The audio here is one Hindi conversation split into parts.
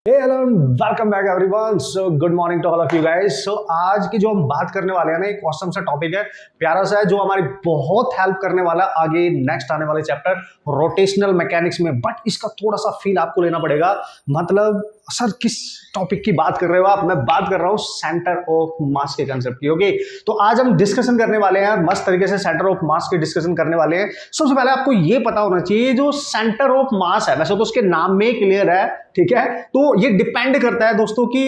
Hello welcome back everyone. So good morning to all of you guys. सो आज की जो हम बात करने वाले हैं ना, एक ऑसम सा टॉपिक है, प्यारा सा है, जो हमारी बहुत हेल्प करने वाला आगे नेक्स्ट आने वाले चैप्टर रोटेशनल मैकेनिक्स में। बट इसका थोड़ा सा फील आपको लेना पड़ेगा। मतलब सर किस टॉपिक की बात कर रहे हो आप? मैं बात कर रहा हूँ सेंटर ऑफ मास के कंसेप्ट की। ओके, तो आज हम डिस्कशन करने वाले हैं, मस्त तरीके से सेंटर ऑफ मास की डिस्कशन करने वाले हैं। सबसे पहले आपको ये पता होना चाहिए, जो सेंटर ऑफ मास है, वैसे तो उसके नाम में क्लियर है, ठीक है, तो ये डिपेंड करता है दोस्तों कि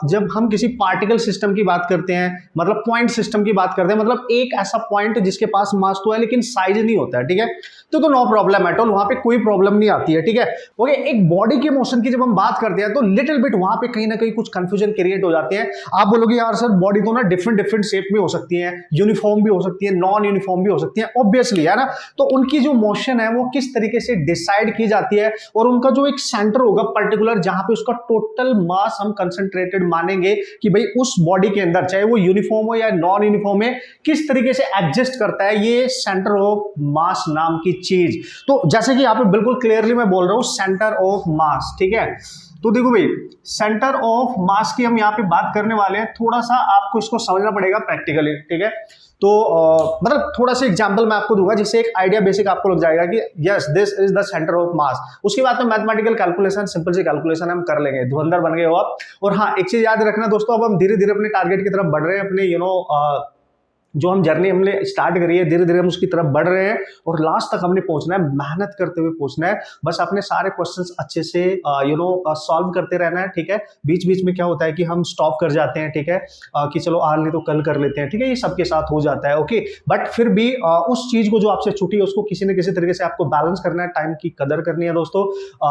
जब हम किसी पार्टिकल सिस्टम की बात करते हैं, मतलब पॉइंट सिस्टम की बात करते हैं, मतलब एक ऐसा पॉइंट जिसके पास मास तो है लेकिन साइज नहीं होता है, ठीक है, तो नो प्रॉब्लम एट ऑल, वहां पे कोई प्रॉब्लम नहीं आती है, ठीक है। ओके, एक बॉडी के मोशन की जब हम बात करते हैं तो लिटिल बिट वहां पे कहीं ना कहीं कुछ कंफ्यूजन क्रिएट हो जाते हैं। आप बोलोगे यार सर बॉडी तो ना डिफरेंट डिफरेंट शेप में हो सकती है, यूनिफॉर्म भी हो सकती है, नॉन यूनिफॉर्म भी हो सकती है, ऑब्वियसली, है ना। तो उनकी जो मोशन है वो किस तरीके से डिसाइड की जाती है, और उनका जो एक सेंटर होगा पर्टिकुलर, जहां पे उसका टोटल मास हम कंसंट्रेटेड मानेंगे कि भाई उस बॉडी के अंदर, चाहे वो यूनिफॉर्म हो या नॉन यूनिफॉर्म है, किस तरीके से एडजस्ट करता है ये सेंटर ऑफ मास नाम की चीज। तो जैसे कि यहाँ पे बिल्कुल क्लियरली मैं बोल रहा हूं सेंटर ऑफ मास, ठीक है। तो देखो भाई, सेंटर ऑफ मास की हम यहाँ पे बात करने वाले हैं, थोड़ा सा आपको इसको समझना पड़ेगा प्रैक्टिकली, ठीक है। तो मतलब थोड़ा सा एग्जांपल मैं आपको दूंगा जिससे एक आइडिया बेसिक आपको लग जाएगा कि yes this is the centre of मास। उसके बाद में मैथमेटिकल कैलकुलेशन, सिंपल सी कैलकुलेशन हम कर लेंगे, धुरंधर बन गए हो आप। और हाँ, एक चीज याद रखना दोस्तों, अब हम धीरे धीरे अपने टारगेट की तरफ बढ़ रहे हैं, अपने जो हम जर्नी हमने स्टार्ट करी है, धीरे धीरे हम उसकी तरफ बढ़ रहे हैं, और लास्ट तक हमने पहुंचना है, मेहनत करते हुए पहुंचना है। बस अपने सारे क्वेश्चंस अच्छे से सॉल्व करते रहना है, ठीक है। बीच बीच में क्या होता है कि हम स्टॉप कर जाते हैं, ठीक है, कि चलो आज नहीं तो कल कर लेते हैं, ठीक है, ये सबके साथ हो जाता है। ओके, बट फिर भी उस चीज को जो आपसे छूटी है उसको किसी न किसी तरीके से आपको बैलेंस करना है, टाइम की कदर करनी है दोस्तों,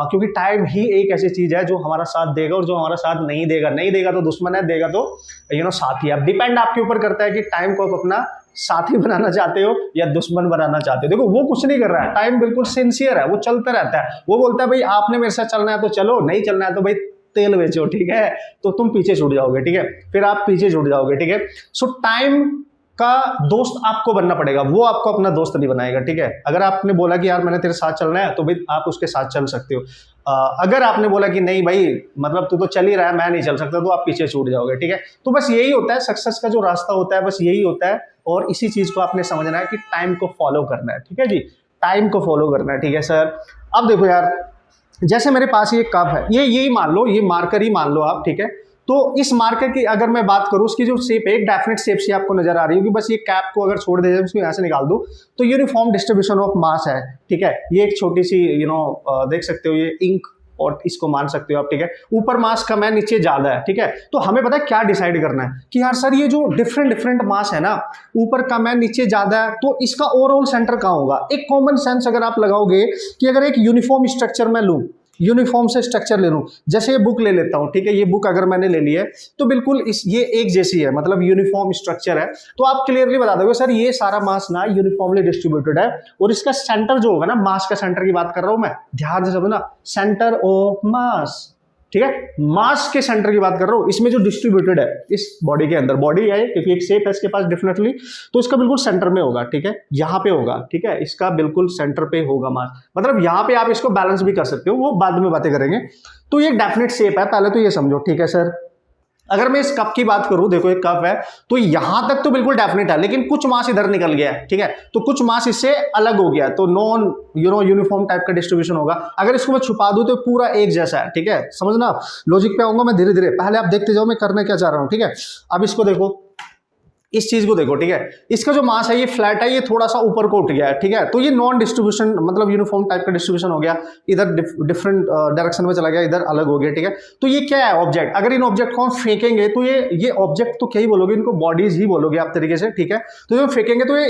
क्योंकि टाइम ही एक ऐसी चीज है जो हमारा साथ देगा, और जो हमारा साथ नहीं देगा, नहीं देगा तो दुश्मन है, देगा तो साथी है। अब डिपेंड आपके ऊपर करता है कि टाइम को आप अपना साथी बनाना चाहते हो या दुश्मन बनाना चाहते हो। देखो वो कुछ नहीं कर रहा है, टाइम बिल्कुल सिंसियर है, वो चलता रहता है। वो बोलता है भाई आपने मेरे साथ चलना है तो चलो, नहीं चलना है तो भाई तेल बेचो, ठीक है, तो तुम पीछे छूट जाओगे, ठीक है, फिर आप पीछे छूट जाओगे, ठीक है। सो टाइम का दोस्त आपको बनना पड़ेगा, वो आपको अपना दोस्त नहीं बनाएगा, ठीक है। अगर आपने बोला कि यार मैंने तेरे साथ चलना है, तो भाई आप उसके साथ चल सकते हो। अगर आपने बोला कि नहीं भाई, मतलब तू तो चल ही रहा है, मैं नहीं चल सकता, तो आप पीछे छूट जाओगे, ठीक है। तो बस यही होता है सक्सेस का जो रास्ता होता है, बस यही होता है। और इसी चीज को आपने समझना है कि टाइम को फॉलो करना है, ठीक है जी, टाइम को फॉलो करना है, ठीक है सर। अब देखो यार, जैसे मेरे पास ये कप है, ये यही मान लो, ये मार्कर ही मान लो आप, ठीक है। तो इस मार्कर की अगर मैं बात करूं, उसकी जो शेप है एक डेफिनेट शेप से आपको नजर आ रही होगी। बस ये कैप को अगर छोड़ दे जाए, उसको यहाँ से निकाल दो, तो यूनिफॉर्म डिस्ट्रीब्यूशन ऑफ मास है, ठीक है। ये एक छोटी सी देख सकते हो, ये इंक, और इसको मान सकते हो आप, ठीक है। ऊपर मास कम है, नीचे ज्यादा है, ठीक है। तो हमें पता है क्या डिसाइड करना है कि यार सर ये जो डिफरेंट डिफरेंट मास है ना, ऊपर कम है नीचे ज्यादा है, तो इसका ओवरऑल सेंटर कहाँ होगा। एक कॉमन सेंस अगर आप लगाओगे कि अगर एक यूनिफॉर्म स्ट्रक्चर मैं लूं, यूनिफॉर्म से स्ट्रक्चर ले लूं, जैसे ये बुक ले लेता हूं, ठीक है, ये बुक अगर मैंने ले ली है तो बिल्कुल ये एक जैसी है, मतलब यूनिफॉर्म स्ट्रक्चर है, तो आप क्लियरली बता दोगे सर ये सारा मास ना यूनिफॉर्मली डिस्ट्रीब्यूटेड है, और इसका सेंटर जो होगा ना, मास का सेंटर की बात कर रहा हूं मैं, ध्यान से समझना, सेंटर ऑफ मास, ठीक है, मास के सेंटर की बात कर रहा हूं, इसमें जो डिस्ट्रीब्यूटेड है इस बॉडी के अंदर, बॉडी है क्योंकि एक शेप है इसके पास डेफिनेटली, तो इसका बिल्कुल सेंटर में होगा, ठीक है, यहां पे होगा, ठीक है, इसका बिल्कुल सेंटर पे होगा मास, मतलब यहां पे आप इसको बैलेंस भी कर सकते हो, वो बाद में बातें करेंगे। तो ये डेफिनेट शेप है, पहले तो ये समझो, ठीक है सर। अगर मैं इस कप की बात करूं, देखो एक कप है, तो यहां तक तो बिल्कुल डेफिनेट है, लेकिन कुछ मास इधर निकल गया है, ठीक है, तो कुछ मास इससे अलग हो गया, तो नॉन यूनिफॉर्म टाइप का डिस्ट्रीब्यूशन होगा। अगर इसको मैं छुपा दूं तो पूरा एक जैसा है, ठीक है, समझना, लॉजिक पे आऊंगा मैं धीरे धीरे, पहले आप देखते जाओ मैं करने क्या चाह रहा हूं, ठीक है। अब इसको देखो, इस चीज को देखो, ठीक है, इसका जो मास है ये फ्लैट है, ये थोड़ा सा ऊपर को उठ गया है, ठीक है, तो ये नॉन डिस्ट्रीब्यूशन, मतलब यूनिफॉर्म टाइप का डिस्ट्रीब्यूशन हो गया, इधर डिफरेंट डायरेक्शन में चला गया, इधर अलग हो गया, ठीक है। तो ये क्या है, ऑब्जेक्ट। अगर इन ऑब्जेक्ट को हम फेंकेंगे तो ये ऑब्जेक्ट तो क्या ही बोलोगे, इनको बॉडीज ही बोलोगे आप तरीके से, ठीक है। तो जब फेंकेंगे तो ये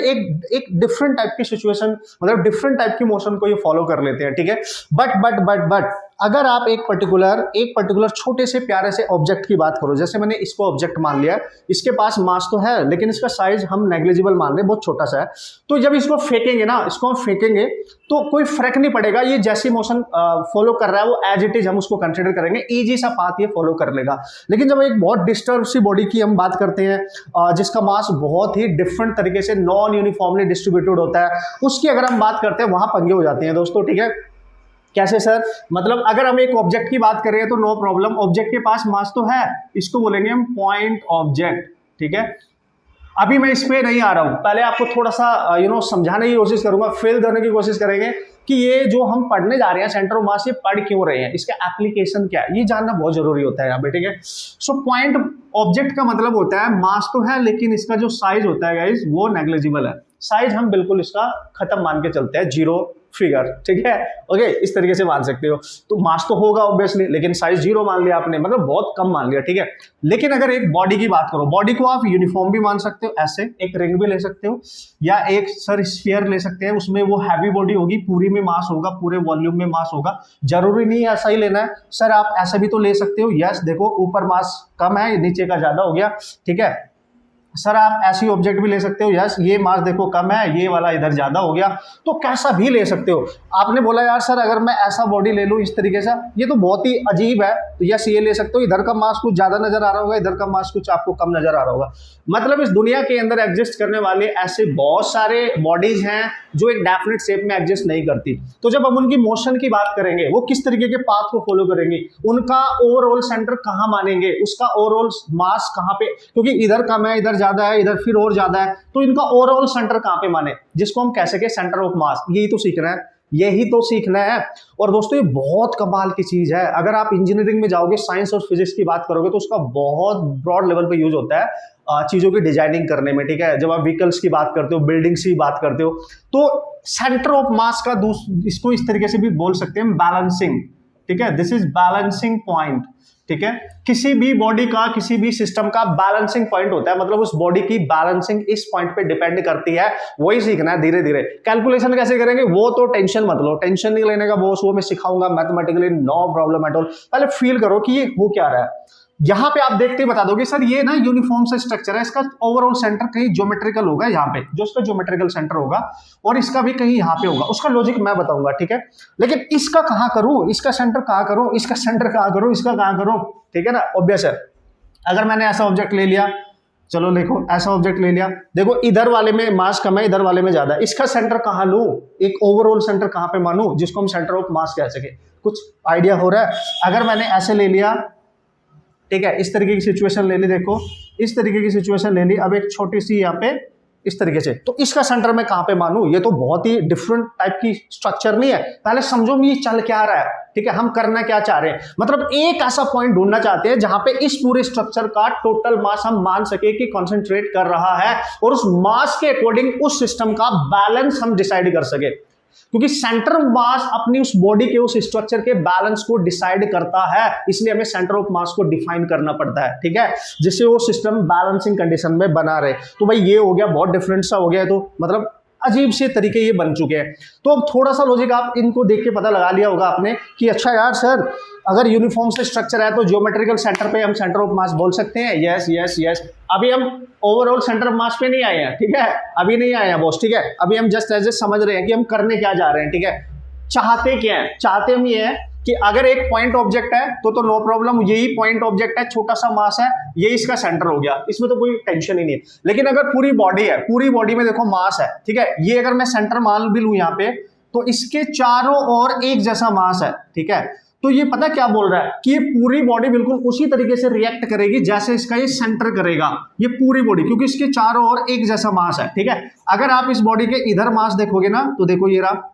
एक डिफरेंट टाइप की सिचुएशन, मतलब डिफरेंट टाइप की मोशन को ये फॉलो कर लेते हैं, ठीक है। बट अगर आप एक पर्टिकुलर छोटे से प्यारे से ऑब्जेक्ट की बात करो, जैसे मैंने इसको ऑब्जेक्ट मान लिया, इसके पास मास तो है लेकिन इसका साइज हम नेग्लिजिबल मान रहे हैं, बहुत छोटा सा है, तो जब इसको फेंकेंगे ना, इसको हम फेंकेंगे तो कोई फर्क नहीं पड़ेगा, ये जैसी मोशन फॉलो कर रहा है वो एज इट इज हम उसको कंसिडर करेंगे, इजी सा पाथ ये फॉलो कर लेगा। लेकिन जब एक बहुत डिस्टर्ब सी बॉडी की हम बात करते हैं, जिसका मास बहुत ही डिफरेंट तरीके से नॉन यूनिफॉर्मली डिस्ट्रीब्यूटेड होता है, उसकी अगर हम बात करते हैं, वहां पंगे हो जाते हैं दोस्तों, ठीक है। कैसे सर? मतलब अगर हम एक ऑब्जेक्ट की बात कर रहे हैं तो नो प्रॉब्लम, ऑब्जेक्ट के पास मास तो है, इसको बोलेंगे हम पॉइंट ऑब्जेक्ट, ठीक है। अभी मैं इस पे नहीं आ रहा हूं, पहले आपको थोड़ा सा समझाने की कोशिश करूंगा, फील करने की कोशिश करेंगे कि ये जो हम पढ़ने जा रहे हैं सेंटर ऑफ मास, ये पढ़ क्यों रहे हैं, इसका एप्लीकेशन क्या है, ये जानना बहुत जरूरी होता है यहाँ पे, ठीक है। सो पॉइंट ऑब्जेक्ट का मतलब होता है मास तो है लेकिन इसका जो साइज होता है गाइस वो नेग्लिजिबल है। साइज हम बिल्कुल इसका खत्म मान के चलते हैं, जीरो फिगर, ठीक है। ओके, इस तरीके से मान सकते हो। तो मास तो होगा ऑब्वियसली, लेकिन साइज जीरो मान लिया आपने, मतलब बहुत कम मान लिया, ठीक है। लेकिन अगर एक बॉडी की बात करो, बॉडी को आप यूनिफॉर्म भी मान सकते हो, ऐसे एक रिंग भी ले सकते हो, या एक सर स्फीयर ले सकते हैं, उसमें वो हैवी बॉडी होगी, पूरी में मास होगा, पूरे वॉल्यूम में मास होगा। जरूरी नहीं है ऐसा ही लेना है सर, आप ऐसा भी तो ले सकते हो। यस, देखो ऊपर मास कम है, नीचे का ज्यादा हो गया, ठीक है। सर आप ऐसी ऑब्जेक्ट भी ले सकते हो, यस ये मास देखो कम है, ये वाला इधर ज्यादा हो गया, तो कैसा भी ले सकते हो। आपने बोला यार सर अगर मैं ऐसा बॉडी ले लूं इस तरीके से, ये तो बहुत ही अजीब है, तो यस ये ले सकते हो, इधर का मास कुछ ज्यादा नजर आ रहा होगा, इधर का मास कुछ आपको कम नजर आ रहा होगा। मतलब इस दुनिया के अंदर एग्जिस्ट करने वाले ऐसे बहुत सारे बॉडीज हैं जो एक डेफिनेट शेप में एग्जिस्ट नहीं करती। तो जब हम उनकी मोशन की बात करेंगे, वो किस तरीके के पाथ को फॉलो करेंगे, उनका ओवरऑल सेंटर कहाँ मानेंगे, उसका ओवरऑल मास कहाँ पे, क्योंकि इधर कम है, इधर ज्यादा है, इधर फिर और ज्यादा है, तो इनका ओवरऑल सेंटर कहाँ पे माने, जिसको हम कह सके सेंटर ऑफ मास। यही तो सीखना है, यही तो सीखना है। और दोस्तों ये बहुत कमाल की चीज है। अगर आप इंजीनियरिंग में जाओगे, साइंस और फिजिक्स की बात करोगे, तो उसका बहुत ब्रॉड लेवल पे यूज होता है चीजों की डिजाइनिंग करने में, ठीक है। जब आप व्हीकल्स की बात करते हो, बिल्डिंग्स की बात करते हो, तो सेंटर ऑफ मास का इसको इस तरीके से भी बोल सकते हैं बैलेंसिंग, ठीक है। दिस इज बैलेंसिंग पॉइंट, ठीक है। किसी भी बॉडी का, किसी भी सिस्टम का बैलेंसिंग पॉइंट होता है, मतलब उस बॉडी की बैलेंसिंग इस पॉइंट पे डिपेंड करती है। वही सीखना है धीरे धीरे। कैलकुलेशन कैसे करेंगे वो तो टेंशन मत लो, टेंशन नहीं लेने का बॉस, वो मैं सिखाऊंगा mathematically, no problem at all. पहले फील करो कि ये हो क्या रहा है। यहां पे आप देखते ही बता दोगे सर ये ना यूनिफॉर्म से स्ट्रक्चर है, इसका ओवरऑल सेंटर कहीं ज्योमेट्रिकल होगा, यहाँ पे जो इसका ज्योमेट्रिकल सेंटर होगा, और इसका भी कहीं यहाँ पे होगा। उसका लॉजिक मैं बताऊंगा, ठीक है। लेकिन इसका कहां करूं, इसका सेंटर कहां करूं, इसका सेंटर कहां करूं, इसका कहां करूं, ठीक है ना। ऑब्वियस है। अगर मैंने ऐसा ऑब्जेक्ट ले लिया, चलो देखो ऐसा ऑब्जेक्ट ले लिया, देखो इधर वाले में मास कम है, इधर वाले में ज्यादा है, इसका सेंटर कहां लूं, एक ओवरऑल सेंटर कहां पे मानूं जिसको हम सेंटर ऑफ मास कह सके। कुछ आइडिया हो रहा है? अगर मैंने ऐसे ले लिया, ठीक है, इस तरीके की सिचुएशन ले ली, देखो इस तरीके की सिचुएशन ले ली, अब एक छोटी सी यहाँ पे इस तरीके से, तो इसका सेंटर मैं कहां पे मानूं? ये तो बहुत ही डिफरेंट टाइप की स्ट्रक्चर नहीं है। पहले समझो ये चल क्या रहा है, ठीक है, हम करना क्या चाह रहे हैं। मतलब एक ऐसा पॉइंट ढूंढना चाहते हैं जहां पे इस पूरे स्ट्रक्चर का टोटल मास हम मान सके कि कॉन्सेंट्रेट कर रहा है, और उस मास के अकॉर्डिंग उस सिस्टम का बैलेंस हम डिसाइड कर सके। क्योंकि सेंटर ऑफ मास अपनी उस बॉडी के, उस स्ट्रक्चर के बैलेंस को डिसाइड करता है, इसलिए हमें सेंटर ऑफ मास को डिफाइन करना पड़ता है, ठीक है, जिससे वो सिस्टम बैलेंसिंग कंडीशन में बना रहे। तो भाई ये हो गया, बहुत डिफरेंट सा हो गया, तो मतलब अजीब से तरीके ये बन चुके हैं। तो अब थोड़ा सा लॉजिक आप इनको देख के पता लगा लिया होगा आपने कि अच्छा यार सर अगर यूनिफॉर्म से स्ट्रक्चर है तो ज्योमेट्रिकल सेंटर पे हम सेंटर ऑफ मास बोल सकते हैं। Yes yes yes. अभी हम ओवरऑल सेंटर ऑफ मास पे नहीं आए हैं, ठीक है, अभी नहीं आए हैं बॉस, ठीक है। अभी हम जस्ट एज समझ रहे हैं कि हम करने क्या जा रहे हैं, ठीक है। चाहते क्या है? चाहते हम ये है कि अगर एक पॉइंट ऑब्जेक्ट है तो नो प्रॉब्लम, यही पॉइंट ऑब्जेक्ट है, छोटा सा मास है, ये इसका सेंटर हो गया, इसमें तो कोई टेंशन ही नहीं है। लेकिन अगर पूरी बॉडी है, पूरी बॉडी में देखो मास है, ठीक है, ये अगर मैं सेंटर मान भी लूं यहाँ पे, तो इसके चारों ओर एक जैसा मास है, ठीक है। तो ये पता क्या बोल रहा है कि ये पूरी बॉडी बिल्कुल उसी तरीके से रिएक्ट करेगी जैसे इसका ये सेंटर करेगा, ये पूरी बॉडी, क्योंकि इसके चारों ओर एक जैसा मास है, ठीक है। अगर आप इस बॉडी के इधर मास देखोगे ना, तो देखो ये रहा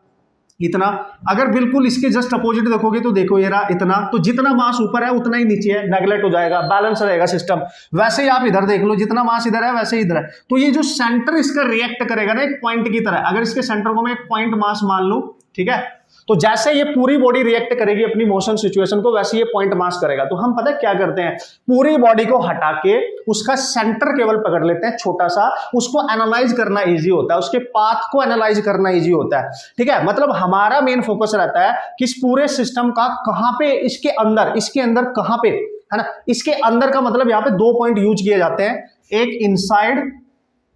इतना, अगर बिल्कुल इसके जस्ट अपोजिट देखोगे तो देखो ये रहा इतना, तो जितना मास ऊपर है उतना ही नीचे है, नेगलेक्ट हो जाएगा, बैलेंस रहेगा सिस्टम। वैसे ही आप इधर देख लो, जितना मास इधर है वैसे ही इधर है, तो ये जो सेंटर इसका रिएक्ट करेगा ना एक पॉइंट की तरह। अगर इसके सेंटर को मैं एक पॉइंट मास मान लूं, ठीक है, तो जैसे ये पूरी बॉडी रिएक्ट करेगी अपनी मोशन सिचुएशन को, वैसे ये पॉइंट मास करेगा। तो हम पता क्या करते हैं, पूरी बॉडी को हटा के उसका सेंटर केवल पकड़ लेते हैं छोटा सा, उसको एनालाइज करना इजी होता है, उसके पाथ को एनालाइज करना इजी होता है, ठीक है। मतलब हमारा मेन फोकस रहता है कि इस पूरे सिस्टम का कहां पे, इसके अंदर कहां पे है ना। इसके अंदर का मतलब यहां पे 2 पॉइंट यूज किए जाते हैं, एक इनसाइड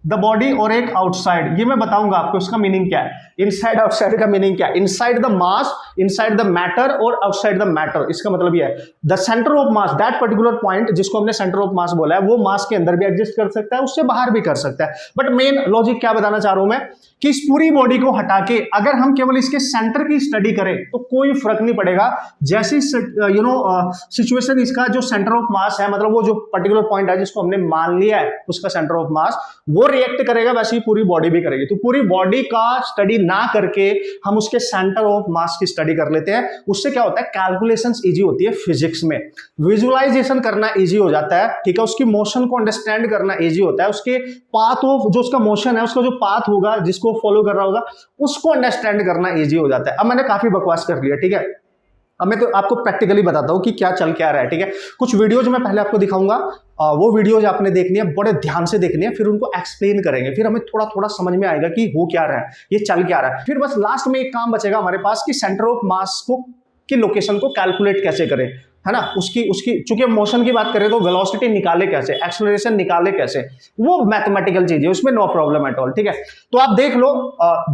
द बॉडी और एक आउटसाइड, ये मैं बताऊंगा आपको इसका मीनिंग क्या है। इनसाइड आउटसाइड का मीनिंग क्या है? Inside the mass, inside the matter और आउटसाइड द मैटर, इसका मतलब ये है the centre of mass, that particular point जिसको हमने सेंटर ऑफ मास बोला है, वो मास के अंदर भी एग्जिस्ट कर सकता है, उससे बाहर भी कर सकता है। बट मेन लॉजिक क्या बताना चाह रहा हूं मैं कि इस पूरी बॉडी को हटा के अगर हम केवल इसके सेंटर की स्टडी करें तो कोई फर्क नहीं पड़ेगा। जैसी सिचुएशन इसका जो सेंटर ऑफ मास है, मतलब वो जो पर्टिकुलर पॉइंट है जिसको हमने मान लिया है उसका सेंटर ऑफ मास, वो रिएक्ट करेगा, वैसे ही पूरी बॉडी भी करेगी। तो पूरी बॉडी का स्टडी ना करके हम उसके सेंटर ऑफ मास की स्टडी कर लेते हैं। उससे क्या होता है, कैलकुलेशंस इजी होती है फिजिक्स में, विजुअलाइजेशन करना इजी हो जाता है, ठीक है, उसकी मोशन को अंडरस्टैंड करना इजी होता है, उसके पाथ ऑफ जो उसका मोशन है, उसका जो पाथ होगा जिसको फॉलो कर रहा होगा उसको अंडरस्टैंड करना इजी हो जाता है। अब मैंने काफी बकवास कर लिया, ठीक है, अब मैं तो आपको प्रैक्टिकली बताता हूं कि क्या चल क्या रहा है, ठीक है। कुछ वीडियोज मैं पहले आपको दिखाऊंगा, वो वीडियोज आपने देखनी है, बड़े ध्यान से देखनी है, फिर उनको एक्सप्लेन करेंगे, फिर हमें थोड़ा थोड़ा समझ में आएगा कि हो क्या रहा है, ये चल क्या रहा है। फिर बस लास्ट में एक काम बचेगा हमारे पास कि सेंटर ऑफ मास को की लोकेशन को कैलकुलेट कैसे करें, है ना। उसकी चूंकि हम मोशन की बात करें तो वेलोसिटी निकाले कैसे, एक्सेलरेशन निकाले कैसे, वो मैथमेटिकल चीज है, उसमें नो प्रॉब्लम एट ऑल, ठीक है। तो आप देख लो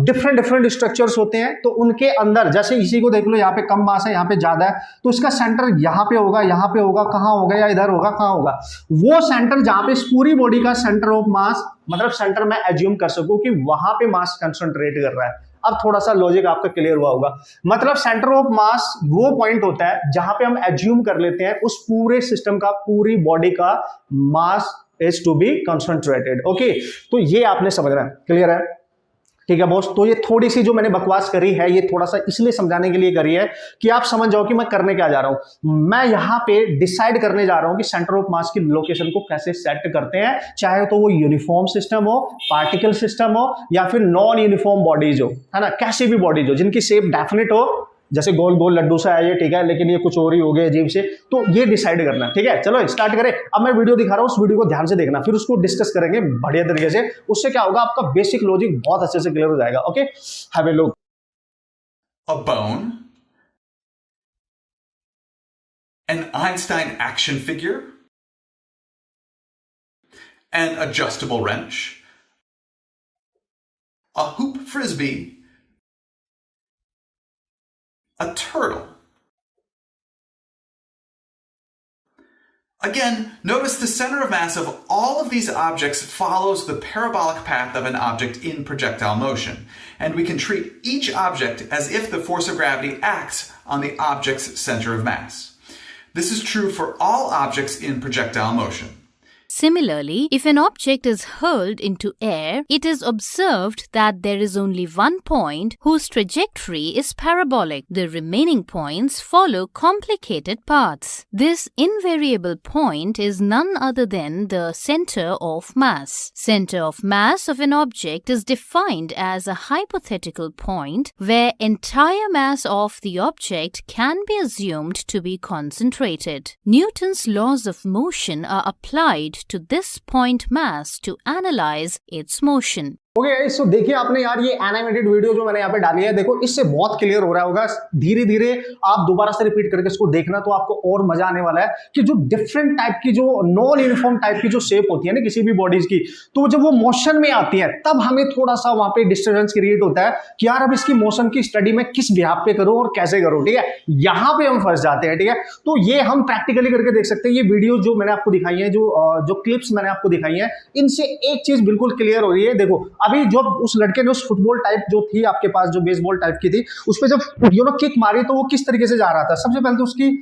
डिफरेंट डिफरेंट स्ट्रक्चर्स होते हैं, तो उनके अंदर जैसे इसी को देख लो, यहाँ पे कम मास है, यहाँ पे ज्यादा है, तो इसका सेंटर यहाँ पे होगा, यहाँ पे होगा, कहाँ होगा, या इधर होगा, कहाँ होगा, वो सेंटर जहां पे इस पूरी बॉडी का सेंटर ऑफ मास, मतलब सेंटर मैं एज्यूम कर सकूं कि वहां पे मास कंसंट्रेट कर रहा है। अब थोड़ा सा लॉजिक आपका क्लियर हुआ होगा, मतलब सेंटर ऑफ मास वो पॉइंट होता है जहां पे हम एज्यूम कर लेते हैं उस पूरे सिस्टम का, पूरी बॉडी का mass is to be concentrated. Okay, तो ये आपने समझना है, क्लियर है, ठीक है बॉस। तो ये थोड़ी सी जो मैंने बकवास करी है, ये थोड़ा सा इसलिए समझाने के लिए करी है कि आप समझ जाओ कि मैं करने क्या जा रहा हूं। मैं यहां पे डिसाइड करने जा रहा हूं कि सेंटर ऑफ मास की लोकेशन को कैसे सेट करते हैं, चाहे तो वो यूनिफॉर्म सिस्टम हो, पार्टिकल सिस्टम हो, या फिर नॉन यूनिफॉर्म बॉडीज हो, है ना, कैसी भी बॉडीज हो जिनकी शेप डेफिनेट हो, जैसे गोल गोल लड्डू सा है ये, ठीक है, लेकिन ये कुछ और ही हो गया अजीब से, तो ये डिसाइड करना, ठीक है। चलो स्टार्ट करें। अब मैं वीडियो दिखा रहा हूं, उस वीडियो को ध्यान से देखना, फिर उसको डिस्कस करेंगे बढ़िया तरीके से। उससे क्या होगा, आपका बेसिक लॉजिक बहुत अच्छे से क्लियर हो जाएगा। Okay, have a look. A bone, an Einstein action figure, an adjustable wrench, a hoop frisbee, a turtle. Again, notice the center of mass of all of these objects follows the parabolic path of an object in projectile motion, and we can treat each object as if the force of gravity acts on the object's center of mass. This is true for all objects in projectile motion. Similarly, if an object is hurled into air, it is observed that there is only one point whose trajectory is parabolic. The remaining points follow complicated paths. This invariable point is none other than the center of mass. Center of mass of an object is defined as a hypothetical point where entire mass of the object can be assumed to be concentrated. Newton's laws of motion are applied to this point mass to analyze its motion. Okay, so देखिए आपने यार ये एनिमेटेड वीडियो जो मैंने यहाँ पे डाली है, देखो इससे बहुत क्लियर हो रहा होगा। धीरे धीरे आप दोबारा से रिपीट करके इसको देखना, तो आपको और मजा आने वाला है कि जो डिफरेंट टाइप की, जो नॉन यूनिफॉर्म टाइप की जो शेप होती है ना किसी भी बॉडीज की, तो जब वो मोशन में आती है तब हमें थोड़ा सा वहां पे डिस्टर्बेंस क्रिएट होता है कि यार अब इसकी मोशन की स्टडी मैं किस बिहाफ पे करूं और कैसे करूं, ठीक है, यहां पे हम फंस जाते हैं, ठीक है। तो ये हम प्रैक्टिकली करके देख सकते हैं। ये वीडियो जो मैंने आपको दिखाई है, जो क्लिप्स मैंने आपको दिखाई है, इनसे एक चीज बिल्कुल क्लियर हो रही है। देखो अभी जो उस लड़के ने उस फुटबॉल टाइप जो थी आपके पास, जो बेसबॉल टाइप की थी, उस पे जब किक मारी तो वो किस तरीके से जा रहा था। सबसे पहले तो उसकी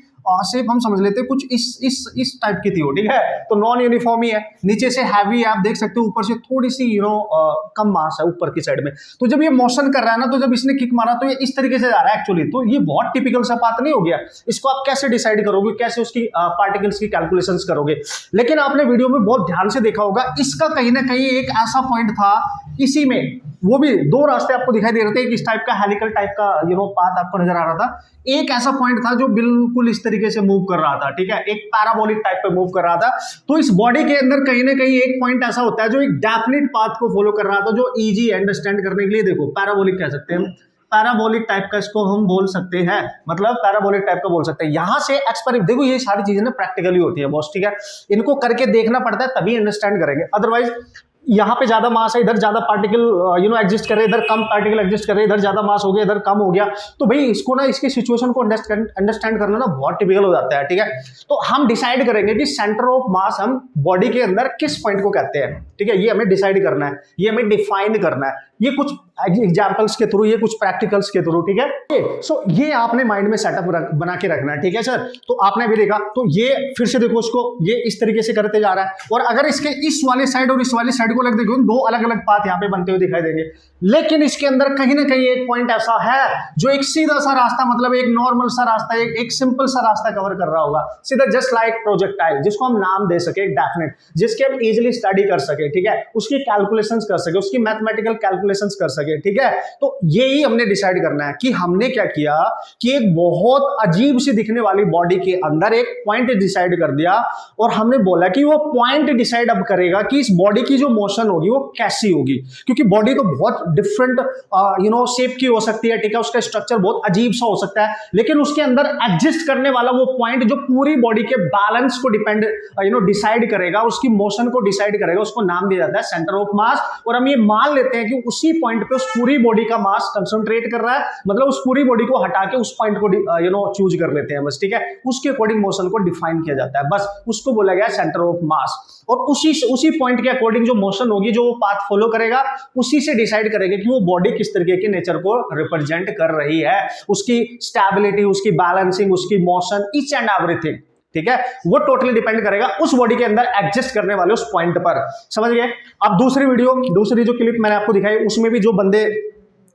शेप हम समझ लेते हैं, कुछ इस टाइप की थी वो, ठीक है। तो नॉन यूनिफॉर्म ही है, नीचे से हैवी है, आप देख सकते हो, ऊपर से थोड़ी सी कम मास है ऊपर की साइड में। तो जब ये मोशन कर रहा है ना, तो जब इसने किक मारा तो ये इस तरीके से जा रहा है एक्चुअली। तो ये बहुत टिपिकल सा पाथ नहीं हो गया। इसको आप कैसे डिसाइड करोगे, कैसे उसकी पार्टिकल्स की कैलकुलेशंस करोगे। लेकिन आपने वीडियो में बहुत ध्यान से देखा होगा, इसका कहीं ना कहीं एक ऐसा पॉइंट था इसी में, वो भी दो रास्ते आपको दिखाई दे रहे थे, एक इस टाइप का हेलिकल टाइप का पाथ आपको नजर आ रहा था, एक ऐसा पॉइंट था जो बिल्कुल इस तरीके से मूव कर रहा था, ठीक है, एक पैराबोलिक टाइप पे मूव कर रहा था। तो इस बॉडी के अंदर कहीं ना कहीं एक पॉइंट ऐसा होता है जो एक डेफिनेट पाथ को फॉलो कर रहा था, जो इजी अंडरस्टैंड करने के लिए, देखो पैराबोलिक कह सकते हैं, पैराबोलिक टाइप का इसको हम बोल सकते हैं, मतलब पैराबोलिक टाइप का बोल सकते हैं। यहां से एक्सपेरिमेंट, देखो ये सारी चीजें ना प्रैक्टिकली होती है बॉस, ठीक है, इनको करके देखना पड़ता है तभी अंडरस्टैंड करेंगे। अदरवाइज यहाँ पे ज्यादा मास है, इधर ज्यादा पार्टिकल एग्जिस्ट कर रहे हैं, इधर कम पार्टिकल एग्जिस्ट कर रहे हैं, इधर ज्यादा मास हो गया, इधर कम हो गया, तो भाई इसको ना, इसकी सिचुएशन को अंडरस्टैंड करना ना बहुत टिपिकल हो जाता है, ठीक है। तो हम डिसाइड करेंगे कि सेंटर ऑफ मास हम बॉडी के अंदर किस पॉइंट को कहते हैं, ठीक है, ये हमें डिसाइड करना है, ये हमें डिफाइन करना है, ये कुछ एग्जाम्पल्स के थ्रू, ये कुछ प्रैक्टिकल्स के थ्रू, ठीक है। सो ये आपने माइंड में सेटअप बना के रखना है, ठीक है सर। तो आपने भी देखा, तो ये फिर से देखो इसको, ये इस तरीके से करते जा रहा है, और अगर इसके इस वाले साइड और इस वाली साइड को लग देखो, दो अलग अलग पाथ यहाँ पे बनते हुए दिखाई देंगे, लेकिन इसके अंदर कहीं ना कहीं एक पॉइंट ऐसा है जो एक सीधा सा रास्ता, मतलब एक नॉर्मल सा रास्ता, एक सिंपल सा रास्ता कवर कर रहा होगा, सीधा जस्ट लाइक प्रोजेक्टाइल, जिसको हम नाम दे सके डेफिनेट, जिसके हम इजीली स्टडी कर सके, ठीक है, उसकी कैलकुलेशंस कर सके, उसकी मैथमेटिकल कैलकुलेशंस कर सके, ठीक है। तो यही हमने डिसाइड करना है कि हमने क्या किया कि एक बहुत अजीब सी दिखने वाली बॉडी के अंदर एक पॉइंट डिसाइड कर दिया, और हमने बोला कि वो पॉइंट डिसाइड अब करेगा कि इस बॉडी की जो मोशन होगी वो कैसी होगी, क्योंकि बॉडी तो बहुत डिफरेंट शेप की हो सकती है, ठीक है, उसका स्ट्रक्चर बहुत अजीब सा हो सकता है, लेकिन उसके अंदर एग्जिस्ट करने वाला वो पॉइंट जो पूरी बॉडी के बैलेंस को डिसाइड करेगा, उसकी मोशन को डिसाइड करेगा, उसको नाम दिया जाता है सेंटर ऑफ मास। और हम ये मान लेते हैं कि उसी पॉइंट पे उस पूरी बॉडी का मास कंसंट्रेट कर रहा है, मतलब उस पूरी बॉडी को हटा के उस पॉइंट को चूज कर लेते हैं बस, ठीक है, उसके अकॉर्डिंग मोशन को डिफाइन किया जाता है, बस उसको बोला गया सेंटर ऑफ मास। और उसी पॉइंट के अकॉर्डिंग जो मोशन होगी, जो वो पाथ फॉलो करेगा, उसी से डिसाइड करेगा कि वो बॉडी किस तरीके के नेचर को रिप्रेजेंट कर रही है, उसकी स्टेबिलिटी, उसकी बैलेंसिंग, उसकी मोशन, ईच एंड एवरीथिंग, ठीक है, वो टोटली डिपेंड करेगा उस बॉडी के अंदर एग्जिस्ट करने वाले उस पॉइंट पर। समझ गए? अब दूसरी जो क्लिप मैंने आपको दिखाई, उसमें भी जो बंदे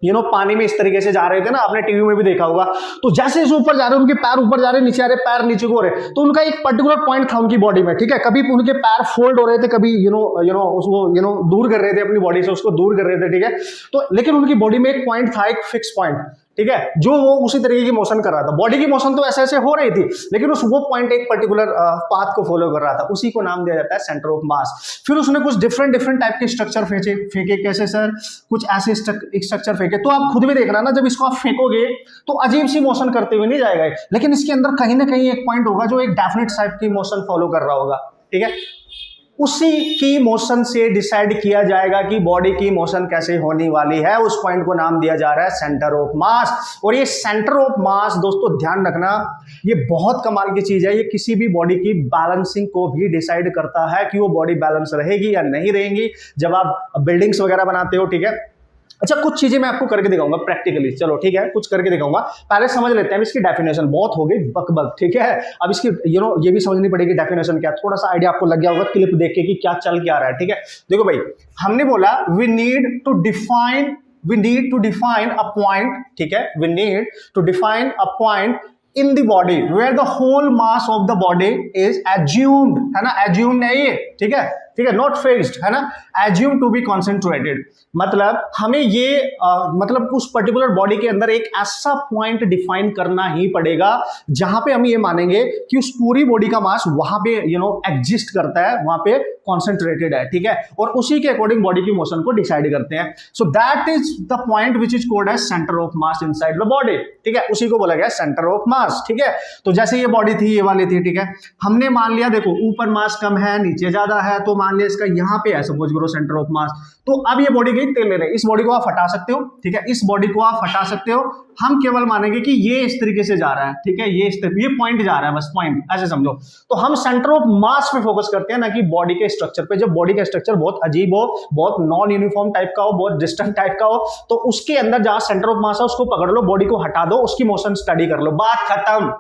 पानी में इस तरीके से जा रहे थे ना, आपने टीवी में भी देखा होगा, तो जैसे इस ऊपर जा रहे, उनके पैर ऊपर जा रहे, नीचे आ रहे, पैर नीचे को हो रहे, तो उनका एक पर्टिकुलर पॉइंट था उनकी बॉडी में, ठीक है, कभी उनके पैर फोल्ड हो रहे थे, कभी उसको दूर कर रहे थे अपनी बॉडी से, उसको दूर कर रहे थे, ठीक है, तो लेकिन उनकी बॉडी में एक पॉइंट था, एक फिक्स पॉइंट, ठीक है, जो वो उसी तरीके की मोशन कर रहा था, बॉडी की मोशन तो ऐसे ऐसे हो रही थी, लेकिन वो पॉइंट एक पर्टिकुलर पाथ को फॉलो कर रहा था, उसी को नाम दिया जाता है सेंटर ऑफ मास। फिर उसने कुछ डिफरेंट टाइप के स्ट्रक्चर फेंके, कैसे सर? कुछ ऐसे स्ट्रक्चर फेंके, तो आप खुद भी देखना ना, जब इसको आप फेंकोगे तो अजीब सी मोशन करते हुए नहीं जाएगा, लेकिन इसके अंदर कहीं ना कहीं एक पॉइंट होगा जो एक डेफिनेट टाइप की मोशन फॉलो कर रहा होगा, ठीक है, उसी की मोशन से डिसाइड किया जाएगा कि बॉडी की मोशन कैसे होने वाली है, उस पॉइंट को नाम दिया जा रहा है सेंटर ऑफ मास। और ये सेंटर ऑफ मास दोस्तों ध्यान रखना, ये बहुत कमाल की चीज है, ये किसी भी बॉडी की बैलेंसिंग को भी डिसाइड करता है कि वो बॉडी बैलेंस रहेगी या नहीं रहेगी। जब आप बिल्डिंग्स वगैरह बनाते हो, ठीक है, अच्छा कुछ चीजें मैं आपको करके दिखाऊंगा प्रैक्टिकली, चलो ठीक है, कुछ करके दिखाऊंगा, पहले समझ लेते हैं इसकी डेफिनेशन। बहुत हो गई बक, ठीक है, अब इसकी ये भी समझनी पड़ेगी डेफिनेशन क्या, थोड़ा सा आइडिया आपको लग गया होगा क्लिप देख के कि क्या चल क्या रहा है, ठीक है। देखो भाई, हमने बोला we need to define a point, ठीक है, we need to define a point in the body where the whole mass of the body is assumed, है ना, assumed है ये, ठीक है, नॉट फिक्स्ड, है ना, assumed to be concentrated, मतलब हमें ये मतलब उस पर्टिकुलर बॉडी के अंदर एक ऐसा पॉइंट डिफाइन करना ही पड़ेगा जहां पे हम ये मानेंगे कि उस पूरी बॉडी का मास वहां पे एग्जिस्ट करता है, वहां पे कॉन्सेंट्रेटेड है, ठीक है, और उसी के अकॉर्डिंग बॉडी की मोशन को डिसाइड करते हैं। So that is the point which is called as centre of mass inside the body, ठीक है, उसी को बोला गया सेंटर ऑफ मास, ठीक है। तो जैसे ये बॉडी थी, ये वाली थी, ठीक है, हमने मान लिया, देखो ऊपर मास कम है, नीचे ज्यादा है, तो मान लिया इसका यहाँ पे है सपोज करो सेंटर ऑफ मास, तो अब ये बॉडी गई तेल लेने, इस बॉडी को आप हटा सकते हो, ठीक है, इस बॉडी को आप हटा सकते हो, हम केवल मानेंगे कि ये इस तरीके से जा रहा है, ठीक है, ये पॉइंट जा रहा है, बस पॉइंट ऐसे समझो। तो हम सेंटर ऑफ मास पे फोकस करते हैं, ना कि बॉडी के स्ट्रक्चर पे। जब बॉडी का स्ट्रक्चर बहुत अजीब हो, बहुत नॉन यूनिफॉर्म टाइप का हो, बहुत डिस्टेंट टाइप का हो, तो उसके अंदर जहां सेंटर ऑफ मास है उसको पकड़ लो, बॉडी को हटा दो, उसकी मोशन स्टडी कर लो, बात खत्म,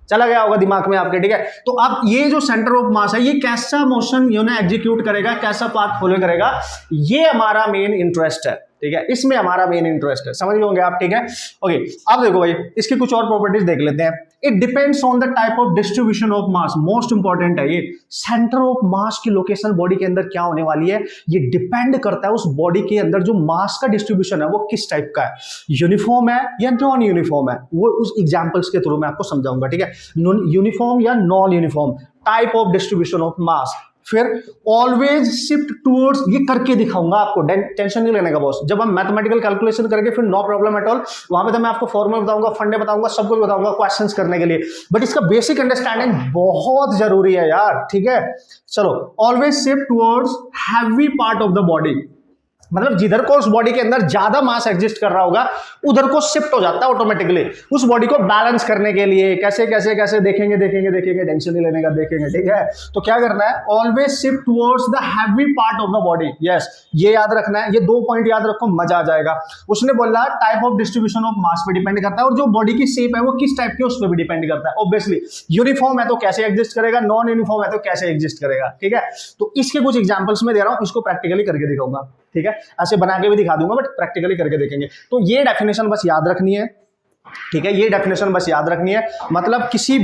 चला गया होगा दिमाग में आपके, ठीक है। तो अब ये जो सेंटर ऑफ मास है, ये कैसा मोशन एग्जीक्यूट करेगा, कैसा पाथ फॉलो करेगा, ये हमारा मेन इंटरेस्ट है, ठीक है, इसमें हमारा मेन इंटरेस्ट है, समझ होंगे आप, ठीक है। ओके, अब देखो भाई, इसकी कुछ और प्रॉपर्टीज देख लेते हैं। It depends on the type of distribution of mass, most important है ये, सेंटर ऑफ मास की लोकेशन बॉडी के अंदर क्या होने वाली है, ये डिपेंड करता है उस बॉडी के अंदर जो मास का डिस्ट्रीब्यूशन है वो किस टाइप का है, यूनिफॉर्म है या नॉन यूनिफॉर्म है, वो उस एग्जांपल्स के थ्रू मैं आपको समझाऊंगा, ठीक है, यूनिफॉर्म या non uniform type of distribution of मास। फिर ऑलवेज शिफ्ट टूवर्ड्स, ये करके दिखाऊंगा आपको, टेंशन नहीं लेने का बॉस। जब हम मैथमेटिकल कैलकुलेशन करके फिर नो प्रॉब्लम एट ऑल, वहां पे तो मैं आपको फॉर्मूला बताऊंगा, फंडे बताऊंगा, सब कुछ बताऊंगा क्वेश्चंस करने के लिए, बट इसका बेसिक अंडरस्टैंडिंग बहुत जरूरी है यार, ठीक है। चलो, always shift towards heavy part of the body, मतलब जिधर को उस बॉडी के अंदर ज्यादा मास एग्जिस्ट कर रहा होगा उधर को शिफ्ट हो जाता है ऑटोमेटिकली, उस बॉडी को बैलेंस करने के लिए। कैसे कैसे कैसे देखेंगे देखेंगे देखेंगे, टेंशन नहीं लेने का, देखेंगे, ठीक है। तो क्या करना है, always shift towards the heavy part of the body, yes, ये याद रखना है, ये 2 पॉइंट याद रखो, मजा आ जाएगा। उसने बोला टाइप ऑफ डिस्ट्रीब्यूशन ऑफ मास पे डिपेंड करता है, और जो बॉडी की शेप है वो किस टाइप की, उस पर भी डिपेंड करता है। ऑब्वियसली यूनिफॉर्म है तो कैसे एग्जिस्ट करेगा, नॉन यूनिफॉर्म है तो कैसे एग्जिस्ट करेगा, ठीक है। तो इसके कुछ एग्जांपल्स में दे रहा हूं, इसको प्रैक्टिकली करके दिखाऊंगा, ठीक है। ऐसे बना के भी दिखा दूंगा बट प्रैक्टिकली करके देखेंगे। तो ये डेफिनेशन बस याद रखनी है, ठीक है, ये डेफिनेशन बस याद रखनी है। मतलब किसी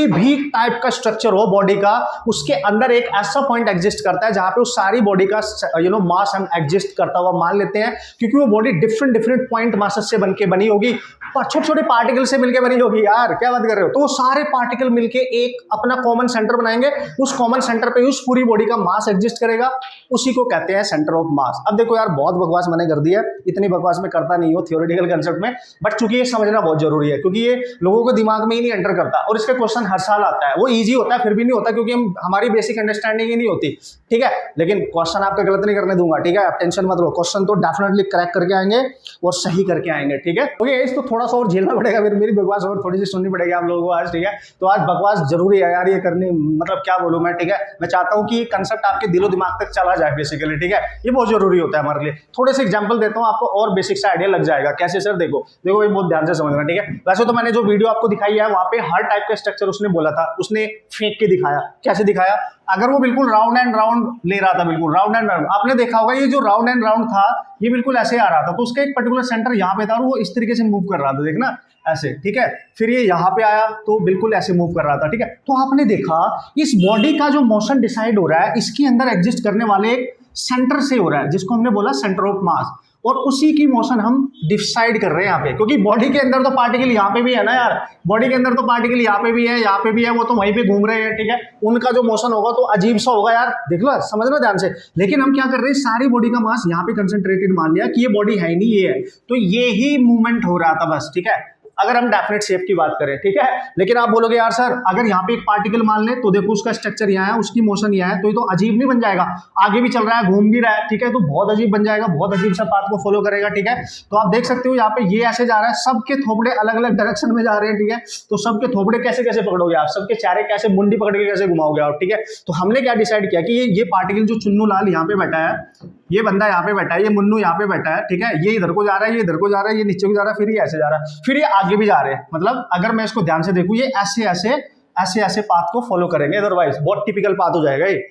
भी टाइप का स्ट्रक्चर हो बॉडी का, उसके अंदर एक ऐसा पॉइंट एग्जिस्ट करता है जहां पे उस सारी बॉडी का मास हम एग्जिस्ट करता हुआ मान लेते हैं, क्योंकि वो बॉडी डिफरेंट पॉइंट मासेस से बनके बनी होगी, छोटे छोटे पार्टिकल से मिलकर बनी होगी। यार क्या बात कर रहे हो। तो वो सारे पार्टिकल मिलके एक अपना कॉमन सेंटर बनाएंगे, उस कॉमन सेंटर पे उस पूरी बॉडी का मास एग्जिस्ट करेगा, उसी को कहते हैं सेंटर ऑफ मास। अब देखो यार, बहुत बकवास मैंने कर दी है, इतनी बकवास में करता नहीं हो थियोरेटिकल कंसेप्ट में, बट चूंकि ये समझना बहुत जरूरी है, क्योंकि ये लोगों को दिमाग में ही नहीं एंटर करता, और इसका क्वेश्चन हर साल आता है। वो इजी होता है फिर भी नहीं होता, क्योंकि हमारी बेसिक अंडरस्टैंडिंग ही नहीं होती, ठीक है। लेकिन क्वेश्चन आपका गलत नहीं करने दूंगा, ठीक है, आप टेंशन मत लो, क्वेश्चन तो डेफिनेटली क्रैक करके आएंगे और सही करके आएंगे, ठीक है। ओके, इस तो थोड़ा सा और झेलना पड़ेगा, फिर मेरी बकवास और थोड़ी सी सुननी पड़ेगी आप लोगों को आज, ठीक है। तो आज बकवास जरूरी है यार ये करनी, मतलब क्या बोलूं मैं, ठीक है। मैं चाहता हूं कि ये कंसेप्ट आपके दिलो दिमाग तक चला जाए बेसिकली, ठीक है। ये बहुत जरूरी होता है हमारे लिए। थोड़े से एग्जांपल देता हूं आपको और बेसिक सा आइडिया लग जाएगा। कैसे सर, देखो भाई, बहुत ध्यान से समझना, ठीक है। वैसे तो मैंने जो वीडियो आपको दिखाई है वहां पे हर टाइप का स्ट्रक्चर उसने बोला था, उसने फेंक के दिखाया। कैसे दिखाया, अगर वो बिल्कुल राउंड एंड राउंड ले रहा था, बिल्कुल राउंड एंड राउंड, आपने देखा होगा ये जो राउंड एंड राउंड था ये बिल्कुल ऐसे आ रहा था, तो उसका एक पर्टिकुलर सेंटर यहाँ पे था और वो इस तरीके से मूव कर रहा था, देखना ऐसे, ठीक है। फिर ये यहाँ पे आया तो बिल्कुल ऐसे मूव कर रहा था, ठीक है। तो आपने देखा इस बॉडी का जो मोशन डिसाइड हो रहा है, इसके अंदर एग्जिस्ट करने वाले एक सेंटर से हो रहा है, जिसको हमने बोला सेंटर ऑफ मास, और उसी की मोशन हम डिसाइड कर रहे हैं यहाँ पे, क्योंकि बॉडी के अंदर तो पार्टिकल यहाँ पे भी है ना यार, बॉडी के अंदर तो पार्टिकल यहाँ पे भी है, यहाँ पे भी है, वो तो वहीं पे घूम रहे हैं, ठीक है। उनका जो मोशन होगा तो अजीब सा होगा यार, देख लो, समझना ध्यान से। लेकिन हम क्या कर रहे हैं, सारी बॉडी का मास यहाँ पे कंसंट्रेटेड मान लिया कि ये बॉडी है ही नहीं, ये है, तो ये ही मूवमेंट हो रहा था बस, ठीक है। अगर हम डेफिनेट शेप की बात करें, ठीक है। लेकिन आप बोलोगे यार सर, अगर यहाँ पे एक पार्टिकल मान ले तो देखो उसका स्ट्रक्चर यहाँ है, उसकी मोशन यहाँ है, तो ये तो अजीब नहीं बन जाएगा, आगे भी चल रहा है, घूम भी रहा है, ठीक है, तो बहुत अजीब बन जाएगा, बहुत अजीब सा पाथ को फॉलो करेगा, ठीक है। तो आप देख सकते हो यहाँ पे ये ऐसे जा रहा है, सबके थोपड़े अलग अलग डायरेक्शन में जा रहे हैं, ठीक है। तो सबके थोपड़े कैसे कैसे पकड़ोगे आप, सबके चेहरे कैसे, मुंडी पकड़ के कैसे घुमाओगे आप, ठीक है। तो हमने क्या डिसाइड किया कि ये पार्टिकल जो चुन्नू लाल यहाँ पे बैठा है, ये बंदा यहाँ पे बैठा है, ये मुन्नू यहाँ पे बैठा है, ठीक है, ये इधर को जा रहा है, ये इधर को जा रहा है, ये नीचे को जा रहा है, फिर ये ऐसे जा रहा है, फिर ये आगे भी जा रहे हैं। मतलब अगर मैं इसको ध्यान से देखूं, ये ऐसे पाथ को फॉलो करेंगे, अदरवाइज बहुत टिपिकल पाथ हो जाएगा ये,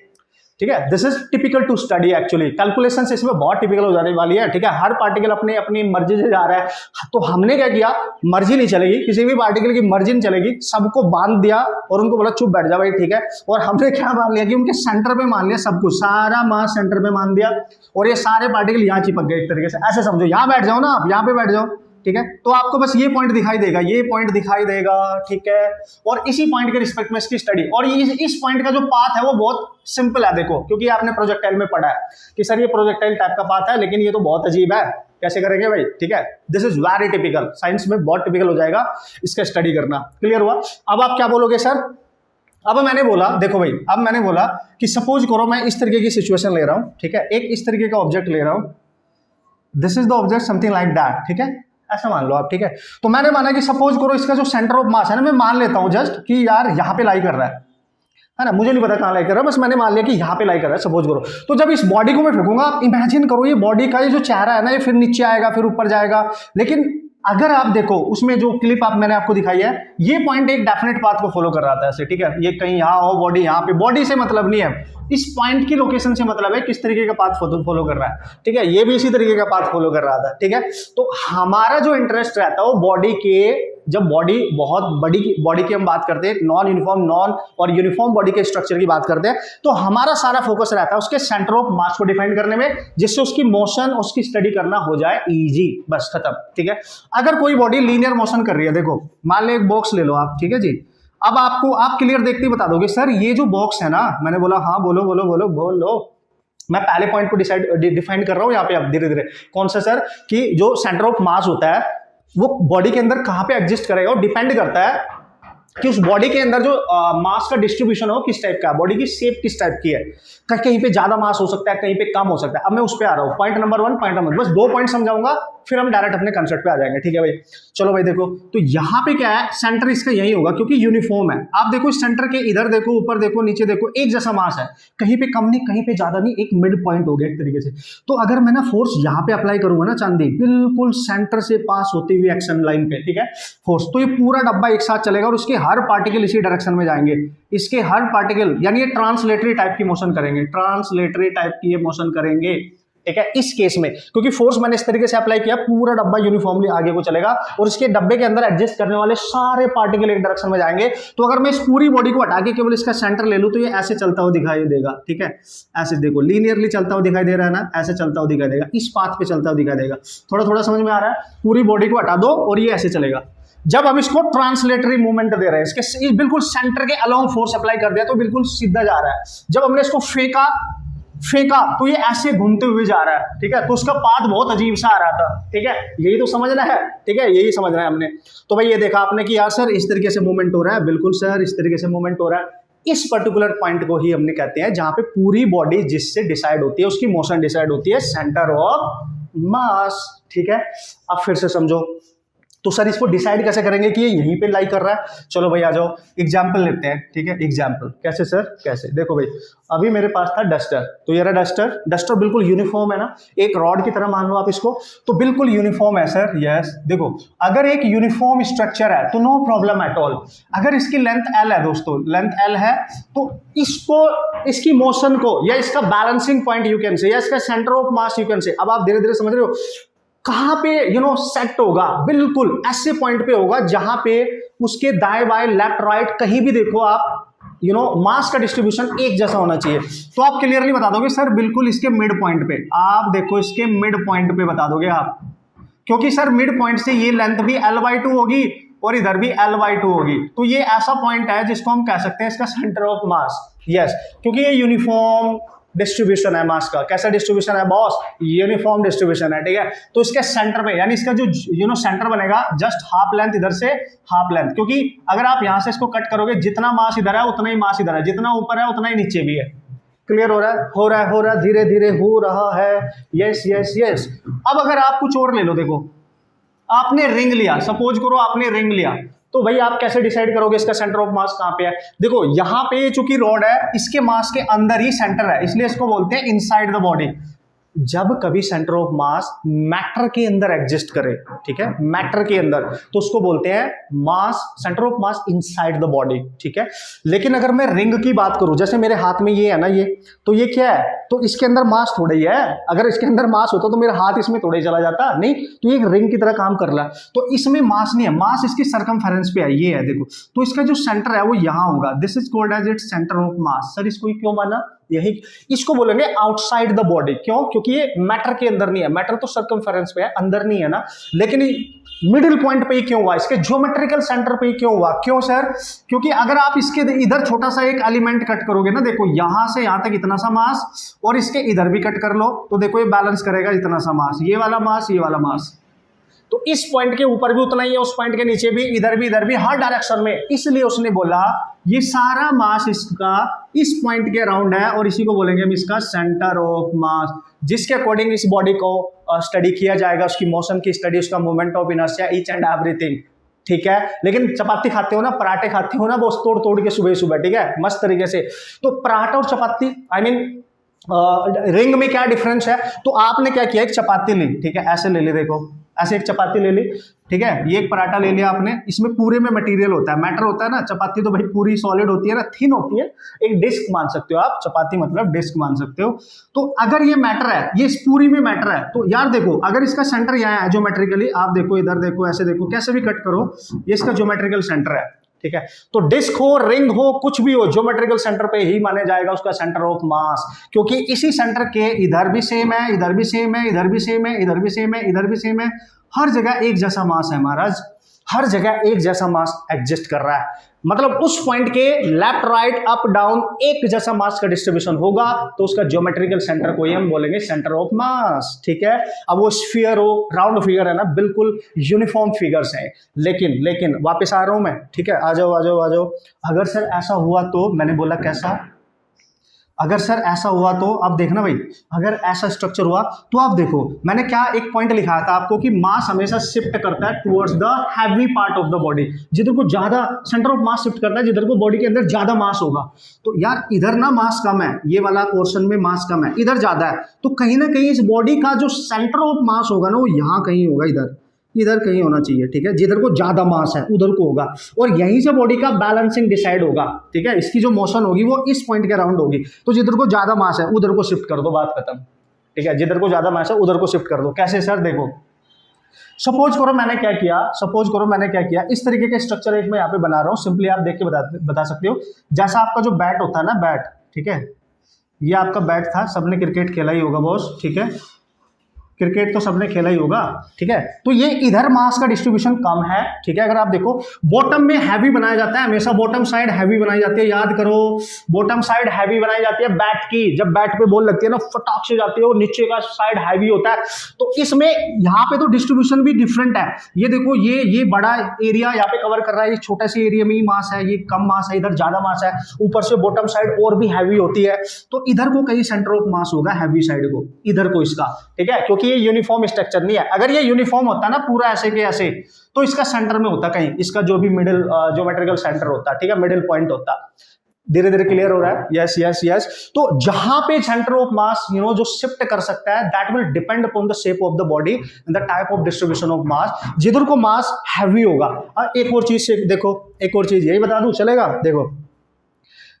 ठीक है। This is typical to study actually, calculation से इसमें बहुत टिपिकल हो जाने वाली है, ठीक है। हर पार्टिकल अपने अपनी मर्जी से जा रहा है, तो हमने क्या किया, मर्जी नहीं चलेगी, किसी भी पार्टिकल की मर्जी नहीं चलेगी, सबको बांध दिया और उनको बोला चुप बैठ जा भाई, ठीक है। और हमने क्या मान लिया कि उनके सेंटर पे मान लिया सब कुछ, सारा मास सेंटर पे मान दिया, और ये सारे पार्टिकल यहाँ चिपक गए एक तरीके से, ऐसे समझो, यहाँ बैठ जाओ ना आप, यहाँ पे बैठ जाओ, ठीक है। तो आपको बस ये पॉइंट दिखाई देगा, ये पॉइंट दिखाई देगा, ठीक है। और इसी पॉइंट के रिस्पेक्ट में इसकी स्टडी, और ये इस पॉइंट का जो पाथ है वो बहुत सिंपल है, देखो, क्योंकि आपने प्रोजेक्टाइल में पढ़ा है कि सर ये प्रोजेक्टाइल टाइप का पाथ है, लेकिन ये तो बहुत अजीब है, कैसे करेंगे भाई, ठीक है। This is very typical, science में बहुत टिपिकल हो जाएगा, इसका स्टडी करना। क्लियर हुआ। अब आप क्या बोलोगे सर, अब मैंने बोला, देखो भाई, अब मैंने बोला कि सपोज करो मैं इस तरीके की सिचुएशन ले रहा हूं, ठीक है, एक इस तरीके का ऑब्जेक्ट ले रहा हूं, this is the object, something like that, ठीक है, ऐसा मान लो आप, ठीक है। तो मैंने माना कि सपोज करो इसका जो सेंटर ऑफ मास है ना, मैं मान लेता हूं जस्ट कि यार यहाँ पे लाई कर रहा है ना, मुझे नहीं पता कहाँ लाई कर रहा है, बस मैंने मान लिया कि यहाँ पे लाई कर रहा है, सपोज करो। तो जब इस बॉडी को मैं फेंकूंगा, आप इमेजिन करो ये बॉडी का ये जो चेहरा है ना, ये फिर नीचे आएगा, फिर ऊपर जाएगा, लेकिन अगर आप देखो उसमें जो क्लिप मैंने आपको दिखाई है, ये पॉइंट एक डेफिनेट पाथ को फॉलो कर रहा था ऐसे, ठीक है। ये कहीं यहाँ हो, बॉडी यहाँ पे, बॉडी से मतलब नहीं है, इस पॉइंट की लोकेशन से मतलब है किस तरीके का पाथ फॉलो कर रहा है, ठीक है। ये भी इसी तरीके का पाथ फॉलो कर रहा था, ठीक है। तो हमारा जो इंटरेस्ट रहता है वो बॉडी के, जब बॉडी बहुत बड़ी बॉडी की हम बात करते हैं, नॉन यूनिफॉर्म, नॉन और यूनिफॉर्म बॉडी के स्ट्रक्चर की बात करते हैं, तो हमारा सारा फोकस रहता है उसके सेंटर ऑफ मास को डिफाइन करने में, जिससे उसकी मोशन, उसकी स्टडी करना हो जाए इजी, बस खत्म, ठीक है। अगर कोई बॉडी लीनियर मोशन कर रही है, देखो मान लो एक बॉक्स ले लो आप, ठीक है जी। अब आपको आप क्लियर देखते ही बता दोगे सर ये जो बॉक्स है ना, मैंने बोला हाँ बोलो बोलो बोलो बोलो, मैं पहले पॉइंट को डिफाइन कर रहा हूं यहाँ पे आप धीरे धीरे। कौन सा सर? कि जो सेंटर ऑफ मास होता है वो बॉडी के अंदर कहां पे एग्जिस्ट करेगा, और डिपेंड करता है कि उस बॉडी के अंदर जो मास का डिस्ट्रीब्यूशन हो किस टाइप का, बॉडी की शेप किस टाइप की है, कहीं पे ज्यादा मास हो सकता है, कहीं पे कम हो सकता है। अब मैं उस पे आ रहा हूं, पॉइंट नंबर 1, पॉइंट नंबर, बस 2 पॉइंट समझाऊंगा फिर हम डायरेक्ट अपने कंसेप्ट पे आ जाएंगे। ठीक है भाई, चलो भाई देखो, तो यहाँ पे क्या है, सेंटर इसका यही होगा क्योंकि यूनिफॉर्म है। आप देखो इस सेंटर के इधर देखो, ऊपर देखो, नीचे देखो, एक जैसा मास है, कहीं पे कम नहीं कहीं पे ज्यादा नहीं, एक मिड पॉइंट हो गया एक तरीके से। तो अगर मैं ना फोर्स यहाँ पे अप्लाई करूंगा ना चांदी, बिल्कुल सेंटर से पास होती हुई एक्शन लाइन पे, ठीक है फोर्स, तो ये पूरा डब्बा एक साथ चलेगा और उसके हर पार्टिकल इसी डायरेक्शन में जाएंगे, इसके हर पार्टिकल, यानी ये ट्रांसलेटरी टाइप की मोशन करेंगे, ट्रांसलेटरी टाइप की ये मोशन करेंगे। ठीक है, इस केस में क्योंकि फोर्स मैंने इस तरीके से अप्लाई किया, पूरा डब्बा यूनिफॉर्मली आगे को चलेगा और इसके डब्बे के अंदर एडजस्ट करने वाले सारे पार्टिकल एक डायरेक्शन में जाएंगे। तो अगर मैं इस पूरी बॉडी को हटा के केवल इसका सेंटर ले लूं तो ये ऐसे चलता हुआ दिखाई देगा। ठीक है, ऐसे देखो लीनियरली चलता हुआ दिखाई दे रहा है ना, ऐसे चलता हुआ दिखाई देगा, इस पाथ पे चलता हुआ दिखाई देगा। थोड़ा थोड़ा समझ में आ रहा है? पूरी बॉडी को हटा दो और ये ऐसे चलेगा। जब हम इसको ट्रांसलेटरी मूवमेंट दे रहे हैं, इसके बिल्कुल सेंटर के अलोंग फोर्स अप्लाई कर दिया तो बिल्कुल सीधा जा रहा है। जब हमने इसको फेंका तो ये ऐसे घूमते हुए जा रहा है। ठीक है, तो उसका पाथ बहुत अजीब सा आ रहा था। ठीक है, यही तो समझना है। ठीक है, यही समझना है हमने। तो भाई ये देखा आपने कि यार सर इस तरीके से मूवमेंट हो रहा है, बिल्कुल सर इस तरीके से मूवमेंट हो रहा है। इस पर्टिकुलर पॉइंट को ही हमने कहते हैं जहां पे पूरी बॉडी जिससे डिसाइड होती है, उसकी मोशन डिसाइड होती है, सेंटर ऑफ मास। ठीक है, अब फिर से समझो, तो सर इसको डिसाइड कैसे करेंगे कि ये यहीं पे लाई कर रहा है? चलो भाई आ जाओ, एग्जाम्पल लेते हैं। ठीक है, एग्जाम्पल कैसे सर? कैसे? देखो भाई, अभी मेरे पास था डस्टर, तो ये रहा डस्टर बिल्कुल यूनिफॉर्म है ना, एक रॉड की तरह मान लो आप इसको, तो बिल्कुल यूनिफॉर्म है सर। यस, देखो अगर एक यूनिफॉर्म स्ट्रक्चर है तो नो प्रॉब्लम एट ऑल। अगर इसकी लेंथ एल है दोस्तों, लेंथ एल है, तो इसको, इसकी मोशन को, या इसका बैलेंसिंग पॉइंट यू कैन से, या इसका centre of mass you can से, अब आप धीरे धीरे समझ रहे हो कहां पे सेट होगा, बिल्कुल ऐसे पॉइंट पे होगा जहां पे उसके दाएं बाएं लेफ्ट राइट कहीं भी देखो आप मास का डिस्ट्रीब्यूशन एक जैसा होना चाहिए। तो आप क्लियरली बता दोगे सर बिल्कुल इसके मिड पॉइंट पे, आप देखो इसके मिड पॉइंट पे बता दोगे आप, क्योंकि सर मिड पॉइंट से ये लेंथ भी L/2 होगी और इधर भी L/2 होगी, तो ये ऐसा पॉइंट है जिसको हम कह सकते हैं इसका सेंटर ऑफ मास। यस, क्योंकि ये यूनिफॉर्म डिस्ट्रीब्यूशन है मास का। कैसा डिस्ट्रीब्यूशन है बॉस? यूनिफॉर्म डिस्ट्रीब्यूशन है। ठीक है, तो इसके सेंटर पे, यानी इसका जो सेंटर बनेगा जस्ट हाफ लेंथ इधर से हाफ लेंथ, क्योंकि अगर आप यहां से इसको कट करोगे जितना मास इधर है उतना ही मास इधर है, जितना ऊपर है उतना ही नीचे भी है। क्लियर हो रहा है? हो रहा है, हो रहा है, धीरे धीरे हो रहा है। Yes yes yes. अब अगर आप कुछ और ले लो, देखो आपने रिंग लिया, सपोज करो आपने रिंग लिया, तो भाई आप कैसे डिसाइड करोगे इसका सेंटर ऑफ मास कहां पे है? देखो यहां पे चूंकि रॉड है, इसके मास के अंदर ही सेंटर है, इसलिए इसको बोलते हैं इनसाइड द बॉडी। जब कभी सेंटर ऑफ मास मैटर के अंदर एग्जिस्ट करे, ठीक है, मैटर के अंदर, तो उसको बोलते हैं mass, centre of mass inside the body. ठीक है, लेकिन अगर मैं रिंग की बात करूं, जैसे मेरे हाथ में ये है ना, ये तो ये क्या है? तो इसके अंदर मास थोड़ा ही है। अगर इसके अंदर मास होता तो मेरा हाथ इसमें थोड़ा ही चला जाता, नहीं, तो ये एक रिंग की तरह काम कर रहा है। तो इसमें मास नहीं है, मास इसके सर्कमफेरेंस पे है, ये है देखो, तो इसका जो सेंटर है वो यहां होगा। This is called as its centre of mass. Sir इसको क्यों माना? यही, इसको बोलेंगे आउटसाइड द बॉडी। क्यों? क्योंकि ये मैटर के अंदर नहीं है, मैटर तो सर्कमफेरेंस पे है, अंदर नहीं है ना, लेकिन मिडिल पॉइंट पे ही क्यों हुआ? इसके ज्योमेट्रिकल सेंटर पे ही क्यों हुआ? क्यों सर? क्योंकि अगर आप इसके इधर छोटा सा एक एलिमेंट कट करोगे ना, देखो यहां से यहां तक इतना सा मास, और इसके इधर भी कट कर लो, तो देखो ये बैलेंस करेगा इतना सा मास, ये वाला मास, ये वाला मास, तो इस पॉइंट के ऊपर भी उतना ही है, उस पॉइंट के नीचे भी, इधर भी, हर डायरेक्शन में। इसलिए उसने बोला ये सारा मास इसका इस पॉइंट के अराउंड है, और इसी को बोलेंगे हम इसका सेंटर ऑफ मास, जिसके अकॉर्डिंग इस बॉडी को स्टडी किया जाएगा, उसकी मोशन की स्टडी, उसका movement of inertia, each and everything. ठीक है, लेकिन चपाती खाते हो ना, पराठे खाते हो ना, वो तोड़ तोड़ के सुबह सुबह, ठीक है, मस्त तरीके से। तो पराठा और चपाती, आई मीन रिंग में क्या डिफरेंस है? तो आपने क्या किया, एक चपाती ली, ठीक है, ऐसे ले ली, देखो ऐसे एक चपाती ले ली, ठीक है, ये एक पराठा ले लिया आपने, इसमें पूरे में मटेरियल होता है, मैटर होता है ना। चपाती तो भाई पूरी सॉलिड होती है ना, थिन होती है, एक डिस्क मान सकते हो आप, चपाती मतलब डिस्क मान सकते हो। तो अगर ये मैटर है, ये इस पूरी में मैटर है, तो यार देखो अगर इसका सेंटर यहाँ है ज्योमेट्रिकली, आप देखो इधर देखो, ऐसे देखो, कैसे भी कट करो, ये इसका ज्योमेट्रिकल सेंटर है। ठीक है, तो डिस्क हो, रिंग हो, कुछ भी हो, ज्योमेट्रिकल सेंटर पे ही माने जाएगा उसका सेंटर ऑफ मास, क्योंकि इसी सेंटर के इधर भी सेम है, इधर भी सेम है, इधर भी सेम है, इधर भी सेम है, इधर भी सेम है, हर जगह एक जैसा मास है महाराज, हर जगह एक जैसा मास एग्जिस्ट कर रहा है, मतलब उस पॉइंट के लेफ्ट राइट अप डाउन एक जैसा मास का डिस्ट्रीब्यूशन होगा तो उसका ज्योमेट्रिकल सेंटर को ही हम बोलेंगे सेंटर ऑफ मास, ठीक है। अब वो स्फीयर हो, राउंड फिगर है ना, बिल्कुल यूनिफॉर्म फिगर्स हैं। लेकिन वापस आ रहा हूं मैं, ठीक है, आ जाओ। अगर सर ऐसा हुआ तो मैंने बोला कैसा, अगर सर ऐसा हुआ तो आप देखना भाई, अगर ऐसा स्ट्रक्चर हुआ तो आप देखो मैंने क्या एक पॉइंट लिखा था आपको कि मास हमेशा शिफ्ट करता है towards the heavy part of the body, जिधर को ज्यादा सेंटर ऑफ मास शिफ्ट करता है, जिधर को बॉडी के अंदर ज्यादा मास होगा। तो यार इधर ना मास कम है, ये वाला पोर्शन में मास कम है, इधर ज्यादा है, तो कहीं ना कहीं इस बॉडी का जो सेंटर ऑफ मास होगा ना वो यहाँ कहीं होगा, इधर कहीं होना चाहिए, ठीक है। जिधर को ज्यादा मास है उधर को होगा और यहीं से बॉडी का बैलेंसिंग डिसाइड होगा, ठीक है। इसकी जो मोशन होगी वो इस पॉइंट के अराउंड होगी, तो जिधर को ज्यादा मास है उधर को शिफ्ट कर दो, बात खत्म, ठीक है। जिधर को ज्यादा मास है उधर को शिफ्ट कर दो। कैसे सर, देखो सपोज करो मैंने क्या किया, इस तरीके का स्ट्रक्चर एक मैं यहाँ पे बना रहा हूँ, सिंपली आप देख के बता सकते हो। जैसा आपका जो बैट होता है ना, बैट, ठीक है, ये आपका बैट था, सबने क्रिकेट खेला ही होगा बॉस, ठीक है, क्रिकेट तो सबने खेला ही होगा, ठीक है। तो ये इधर मास का डिस्ट्रीब्यूशन कम है, ठीक है। अगर आप देखो बॉटम में हैवी बनाया जाता है, हमेशा बॉटम साइड हैवी बनाई जाती है, याद करो बॉटम साइड हैवी बनाई जाती है बैट की। जब बैट पे बॉल लगती है ना फटाक से जाती है और नीचे का साइड हैवी होता है, तो इसमें यहाँ पे तो डिस्ट्रीब्यूशन भी डिफरेंट है। ये देखो ये बड़ा एरिया यहाँ पे कवर कर रहा है, ये छोटा सी एरिया में ही मास है, ये कम मास है, इधर ज्यादा मास है, ऊपर से बॉटम साइड और भी हैवी होती है, तो इधर को कहीं सेंटर ऑफ मास होगा हैवी साइड को, इधर को इसका, ठीक है, क्योंकि ये यूनिफॉर्म स्ट्रक्चर नहीं है। अगर ये यूनिफॉर्म होता ना पूरा ऐसे के ऐसे, तो इसका सेंटर में होता कहीं, इसका जो भी मिडिल ज्योमेट्रिकल सेंटर होता, ठीक है, मिडिल पॉइंट होता। धीरे धीरे क्लियर हो रहा है, यस। तो जहां पे सेंटर ऑफ मास जो शिफ्ट कर सकता है, that will depend upon the shape of the body and the type of distribution of मास। जिधर को मास हैवी होगा, एक और चीज देखो, एक और चीज यही बता दूं, चलेगा। देखो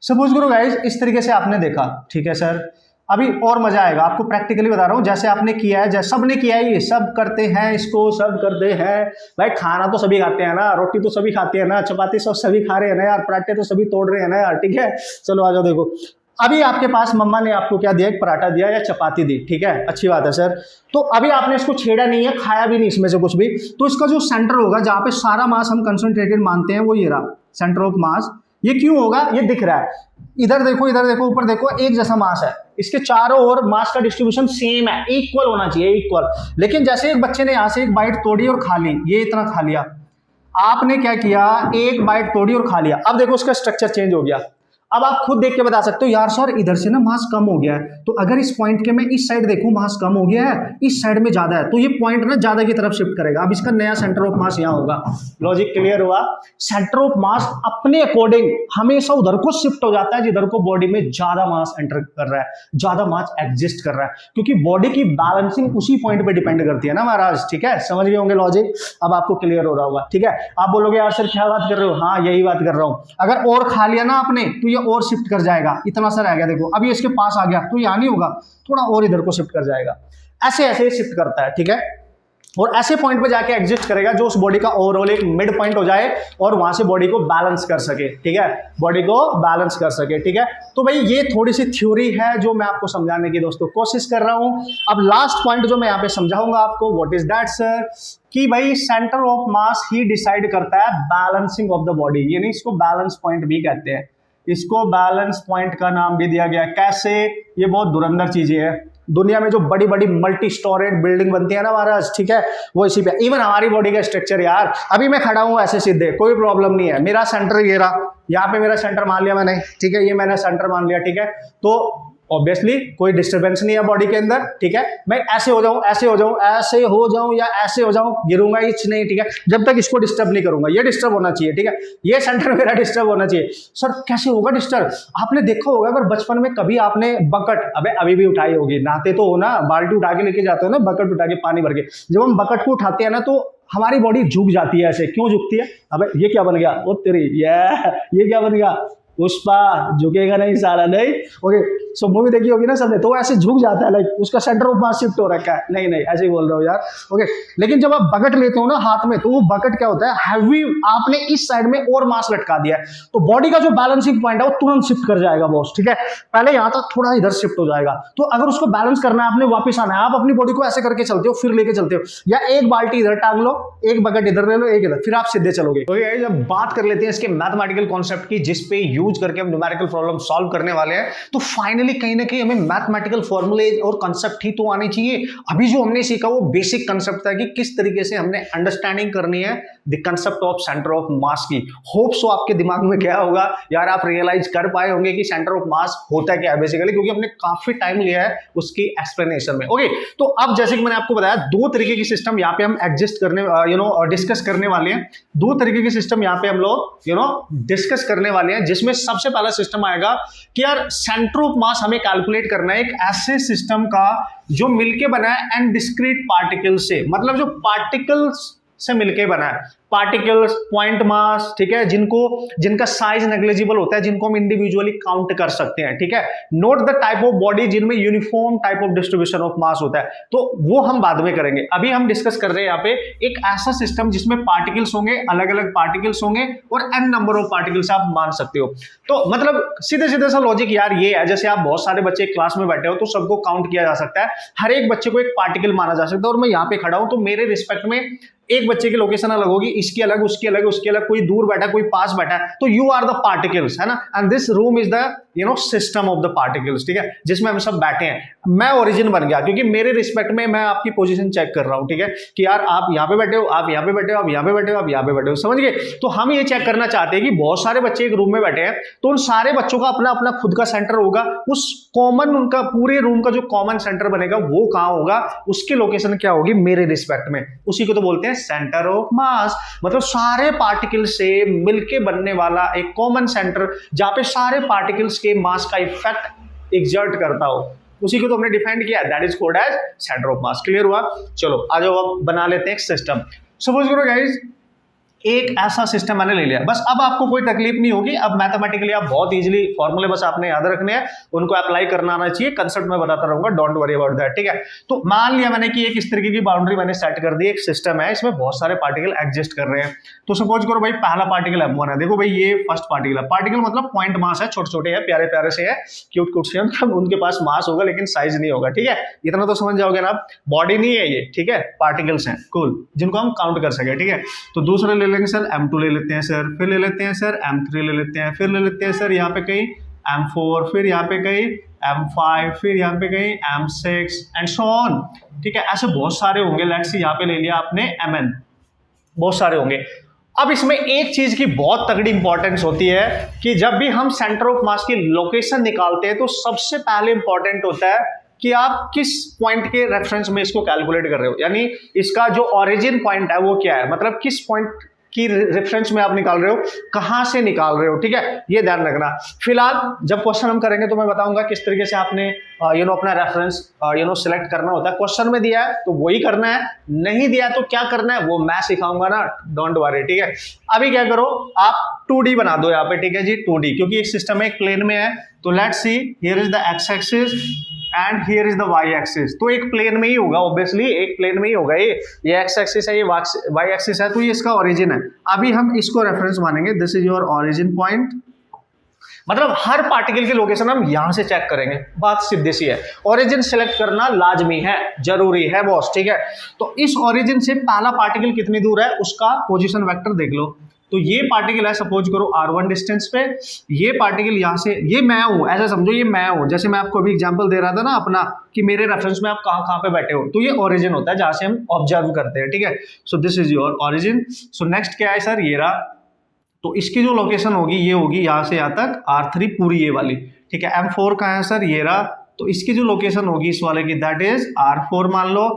सपोज करो गाइस इस तरीके से आपने देखा, ठीक है सर, अभी और मजा आएगा, आपको प्रैक्टिकली बता रहा हूं, जैसे आपने किया है, जैसे सबने किया है, ये सब करते हैं, इसको सब करते हैं भाई। खाना तो सभी खाते हैं ना, रोटी तो सभी खाते हैं ना, चपाती सब सभी खा रहे हैं ना यार, पराठे तो सभी तोड़ रहे हैं ना यार, ठीक है। चलो आ जाओ, देखो अभी आपके पास मम्मा ने आपको क्या दिया, एक पराठा दिया या चपाती दी, ठीक है, अच्छी बात है सर। तो अभी आपने इसको छेड़ा नहीं है, खाया भी नहीं इसमें से कुछ भी, तो इसका जो सेंटर होगा जहां पे सारा मास हम कंसंट्रेटेड मानते हैं, वो ये रहा सेंटर ऑफ मास। ये क्यों होगा, ये दिख रहा है, इधर देखो, ऊपर देखो, एक जैसा मास है, इसके चारों ओर मास का डिस्ट्रीब्यूशन सेम है, इक्वल होना चाहिए, इक्वल। लेकिन जैसे एक बच्चे ने यहां से एक बाइट तोड़ी और खा ली, ये इतना खा लिया, आपने क्या किया, एक बाइट तोड़ी और खा लिया, अब देखो उसका स्ट्रक्चर चेंज हो गया। अब आप खुद देख के बता सकते हो यार सर इधर से ना मास कम हो गया है, तो अगर इस पॉइंट के मैं इस साइड देखूं मास कम हो गया है, इस साइड में ज्यादा है, तो ये पॉइंट ना ज्यादा की तरफ शिफ्ट करेगा। अब इसका नया सेंटर ऑफ मास यहाँ होगा। लॉजिक क्लियर हुआ? सेंटर ऑफ मास अपने अकॉर्डिंग हमेशा उधर को शिफ्ट हो जाता है जिधर को बॉडी में ज्यादा मास एंटर कर रहा है, ज्यादा मास एग्जिस्ट कर रहा है, क्योंकि बॉडी की बैलेंसिंग उसी पॉइंट पे डिपेंड करती है ना महाराज, ठीक है। समझ गए होंगे लॉजिक, अब आपको क्लियर हो रहा होगा, ठीक है। आप बोलोगे यार सर क्या बात कर रहे हो, हाँ यही बात कर रहा हूं। अगर और खा लिया ना आपने तो ये और शिफ्ट कर जाएगा, इतना सा रह गया, देखो अभी इसके पास आ गया तो यहां नहीं होगा, थोड़ा और इधर को शिफ्ट कर जाएगा, ऐसे ऐसे शिफ्ट करता है, ठीक है। और ऐसे पॉइंट पे जाके एग्जिस्ट करेगा जो उस बॉडी का ओवरऑल एक मिड पॉइंट हो जाए और वहां से बॉडी को बैलेंस कर सके, ठीक है, बॉडी को बैलेंस कर सके, ठीक है। तो भाई ये थोड़ी सी थ्योरी है जो मैं आपको समझाने की दोस्तों कोशिश कर रहा हूं। अब लास्ट पॉइंट जो मैं यहाँ पे समझाऊंगा आपको, व्हाट इज दैट सर, कि भाई centre of mass he decide करता है बैलेंसिंग ऑफ द बॉडी, यानी इसको बैलेंस पॉइंट भी कहते हैं, इसको बैलेंस पॉइंट का नाम भी दिया गया। कैसे, ये बहुत धुरंधर चीजें है, दुनिया में जो बड़ी बड़ी मल्टी स्टोरेड बिल्डिंग बनती है ना महाराज, ठीक है, वो इसी पे, इवन हमारी बॉडी का स्ट्रक्चर यार, अभी मैं खड़ा हूं ऐसे सीधे, कोई प्रॉब्लम नहीं है, मेरा सेंटर ये रहा, यहाँ पे मेरा सेंटर मान लिया मैंने, ठीक है, ये मैंने सेंटर मान लिया, ठीक है, तो ऑब्वियसली कोई डिस्टर्बेंस नहीं है बॉडी के अंदर, ठीक है। मैं ऐसे हो जाऊं, ऐसे हो जाऊं, ऐसे हो जाऊं या ऐसे हो जाऊं, गिरूंगा ही नहीं, ठीक है, जब तक इसको डिस्टर्ब नहीं करूंगा। ये डिस्टर्ब होना चाहिए, ठीक है, ये सेंटर मेरा डिस्टर्ब होना चाहिए। सर कैसे होगा डिस्टर्ब, आपने देखा होगा अगर बचपन में कभी आपने बकेट, अभी भी उठाई होगी, नहाते तो हो ना, बाल्टी उठा के लेके जाते हो ना, बकेट उठा के पानी भर के, जब हम बकेट को उठाते हैं ना तो हमारी बॉडी झुक जाती है, ऐसे क्यों झुकती है, अबे ये क्या बन गया, ओ तेरी ये क्या बन गया, पुष्पा झुकेगा नहीं सारा, नहीं, ओके। सो मूवी देखी होगी ना सबने, तो वो ऐसे झुक जाता है, लाइक उसका सेंटर ऑफ मास शिफ्ट हो रखा है। नहीं नहीं, ऐसे ही बोल रहा हूँ यार, ओके। लेकिन जब आप बकेट लेते हो ना हाथ में, तो वो बकेट क्या होता है, हैवी, आपने इस साइड में और मास लटका दिया है, तो बॉडी का जो बैलेंसिंग पॉइंट है वो तुरंत शिफ्ट कर जाएगा बॉस, ठीक है। पहले यहां तक, थोड़ा इधर शिफ्ट हो जाएगा। तो अगर उसको बैलेंस करना है, आपने वापस आना है, आप अपनी बॉडी को ऐसे करके चलते हो, फिर लेके चलते हो, या एक बाल्टी इधर टांग लो, एक बकेट इधर ले लो, एक इधर, फिर आप सीधे चलोगे। तो ये जब बात कर लेते हैं इसके मैथमेटिकल कॉन्सेप्ट की, जिस पे यूज करके हम न्यूमेरिकल प्रॉब्लम सॉल्व करने वाले हैं, तो फाइनली कहीं ना कहीं हमें मैथमेटिकल फॉर्मूले और कंसेप्ट ही तो आने चाहिए। अभी जो हमने सीखा वो बेसिक कंसेप्ट था कि किस तरीके से हमने अंडरस्टैंडिंग करनी है the concept of centre of mass की। होप सो आपके दिमाग में क्या होगा यार, आप रियलाइज कर पाए होंगे कि सेंटर ऑफ मास होता क्या है बेसिकली, क्योंकि हमने काफी टाइम लिया है उसकी एक्सप्लेनेशन में। ओके, तो अब जैसे कि मैंने आपको बताया, दो तरीके की सिस्टम यहाँ पे हम एडजस्ट करने डिस्कस करने वाले हैं। दो तरीके की सिस्टम यहाँ पे हम लोग डिस्कस करने वाले हैं, जिसमें सबसे पहला सिस्टम आएगा कि यार सेंटर ऑफ मास हमें कैलकुलेट करना है एक ऐसे सिस्टम का जो मिलके बना है एंड डिस्क्रीट पार्टिकल से, मतलब जो पार्टिकल्स से मिलके बना है, पार्टिकल्स, पॉइंट मास, ठीक है, जिनका साइज नेग्लिजिबल होता है, जिनको हम इंडिविजुअली काउंट कर सकते हैं, ठीक है। Note the type of body जिनमें uniform type of distribution of mass होता है, तो वो हम बाद में करेंगे। अभी हम डिस्कस कर रहे हैं यहाँ पे एक ऐसा सिस्टम जिसमें पार्टिकल्स होंगे, अलग अलग पार्टिकल्स होंगे और n नंबर ऑफ पार्टिकल्स आप मान सकते हो। तो मतलब सीधे सीधे सा लॉजिक यार ये है, जैसे आप बहुत सारे बच्चे क्लास में बैठे हो तो सबको काउंट किया जा सकता है, हर एक बच्चे को एक पार्टिकल माना जा सकता है, और मैं यहाँ पे खड़ा हूं तो मेरे रिस्पेक्ट में एक बच्चे की लोकेशन अलग होगी, इसकी अलग, उसकी अलग, उसकी अलग, कोई दूर बैठा, कोई पास बैठा है, तो यू आर द पार्टिकल्स, है ना। And this room is the system of the particles, ठीक है, जिसमें हम सब बैठे हैं। मैं ओरिजिन बन गया क्योंकि मेरे रिस्पेक्ट में मैं आपकी पोजीशन चेक कर रहा हूं, ठीक है, कि यार आप यहाँ पे बैठे हो, आप यहाँ पे बैठे हो, आप यहाँ पे बैठे हो, आप यहाँ पे बैठे हो, समझ गए। तो हम ये चेक करना चाहते हैं कि बहुत सारे बच्चे एक रूम में बैठे हैं, तो उन सारे बच्चों का अपना अपना खुद का सेंटर होगा, उस कॉमन, उनका पूरे रूम का जो कॉमन सेंटर बनेगा वो कहाँ होगा, उसकी लोकेशन क्या होगी मेरे रिस्पेक्ट में, उसी को तो बोलते हैं सेंटर ऑफ मास। मतलब सारे पार्टिकल से मिलके बनने वाला एक कॉमन सेंटर, जहां पे सारे पार्टिकल्स के मास का इफेक्ट एग्जर्ट करता हो, उसी को तो हमने डिफाइन किया, that is called as centre of mass. Clear हुआ? चलो आ जाओ, अब बना लेते हैं एक सिस्टम। सपोज करो गाइस, एक ऐसा सिस्टम मैंने ले लिया, बस अब आपको कोई तकलीफ नहीं होगी, अब मैथमेटिकली आप बहुत इजीली फॉर्मूले बस आपने याद रखने हैं, उनको अप्लाई करना आना चाहिए, कंसेप्ट में बताता रहूंगा, डोंट वरी अबाउट दैट, ठीक है। तो मान लिया मैंने कि एक इस तरीके की बाउंड्री मैंने सेट कर दी, एक सिस्टम है, इसमें बहुत सारे पार्टिकल एग्जिस्ट कर रहे हैं। तो सपोज करो भाई पहला पार्टिकल M1 है, देखो भाई ये फर्स्ट पार्टिकल है, पार्टिकल मतलब पॉइंट मास है, छोटे छोटे है, प्यारे प्यारे से है, क्यूट क्यूट से, मतलब उनके पास मास होगा लेकिन साइज नहीं होगा, ठीक है, इतना तो समझ जाओगे ना। बॉडी नहीं है ये, ठीक है, पार्टिकल्स हैं, कूल, जिनको हम काउंट कर सके, ठीक है। तो दूसरे ले लेंगे सर M2 ले लेते हैं सर, फिर ले लेते हैं सर M3 ले लेते हैं, फिर ले लेते हैं सर यहाँ पे कहीं M4, फिर यहाँ पे कहीं M5, फिर यहाँ पे कहीं M6 एंड सो ऑन, ठीक है। ऐसे बहुत सारे होंगे, लेट्स सी यहाँ पे ले लिया आपने Mn, बहुत सारे होंगे। अब इसमें एक चीज की बहुत तगड़ी इंपॉर्टेंस होती है कि जब भी हम सेंटर ऑफ मास की लोकेशन निकालते हैं तो सबसे पहले इंपॉर्टेंट होता है कि आप किस पॉइंट के रेफरेंस में इसको कैलकुलेट कर रहे हो, यानी इसका जो ओरिजिन पॉइंट है वो क्या है, मतलब किस पॉइंट की रेफरेंस में आप निकाल रहे हो, कहां से निकाल रहे हो, ठीक है, ये ध्यान रखना। फिलहाल जब क्वेश्चन हम करेंगे तो मैं बताऊंगा किस तरीके से आपने अपना रेफरेंस सिलेक्ट करना होता है। क्वेश्चन में दिया है तो वही करना है, नहीं दिया तो क्या करना है वो मैं सिखाऊंगा ना, डोंट वरी, ठीक है। अभी क्या करो, आप 2D बना दो यहाँ पे, ठीक है जी, 2D, क्योंकि एक सिस्टम एक प्लेन में है। तो let's see, here is the x axis and here is the y axis, तो एक प्लेन में ही होगा, ऑब्वियसली एक प्लेन में ही होगा। ये एक्स एक्सिस है, ये वाई एक्सिस है, तो ये इसका ओरिजिन है। अभी हम इसको रेफरेंस मानेंगे, this is your origin point, मतलब हर पार्टिकल की लोकेशन हम यहां से चेक करेंगे, बात सीधी सी है। ओरिजिन सेलेक्ट करना लाजमी है, जरूरी है बॉस, ठीक है। तो इस ओरिजिन से पहला पार्टिकल कितनी दूर है उसका पोजीशन वेक्टर देख लो। तो ये पार्टिकल है, सपोज करो R1 डिस्टेंस पे, ये पार्टिकल यहाँ से, ये मैं हूं, ऐसा समझो ये मैं हूं, जैसे मैं आपको अभी एग्जांपल दे रहा था ना अपना, कि मेरे रेफरेंस में आप कहाँ पे बैठे हो, तो ये ओरिजिन होता है जहां से हम ऑब्जर्व करते हैं, ठीक है। So this is your origin. So next क्या है सर, ये रहा, तो इसकी जो लोकेशन होगी ये होगी यहाँ से यहाँ तक R3 पूरी ये वाली, ठीक है। M4 कहाँ है सर, ये रहा, तो इसकी जो लोकेशन होगी इस वाले की दैट इज R4 मान लो,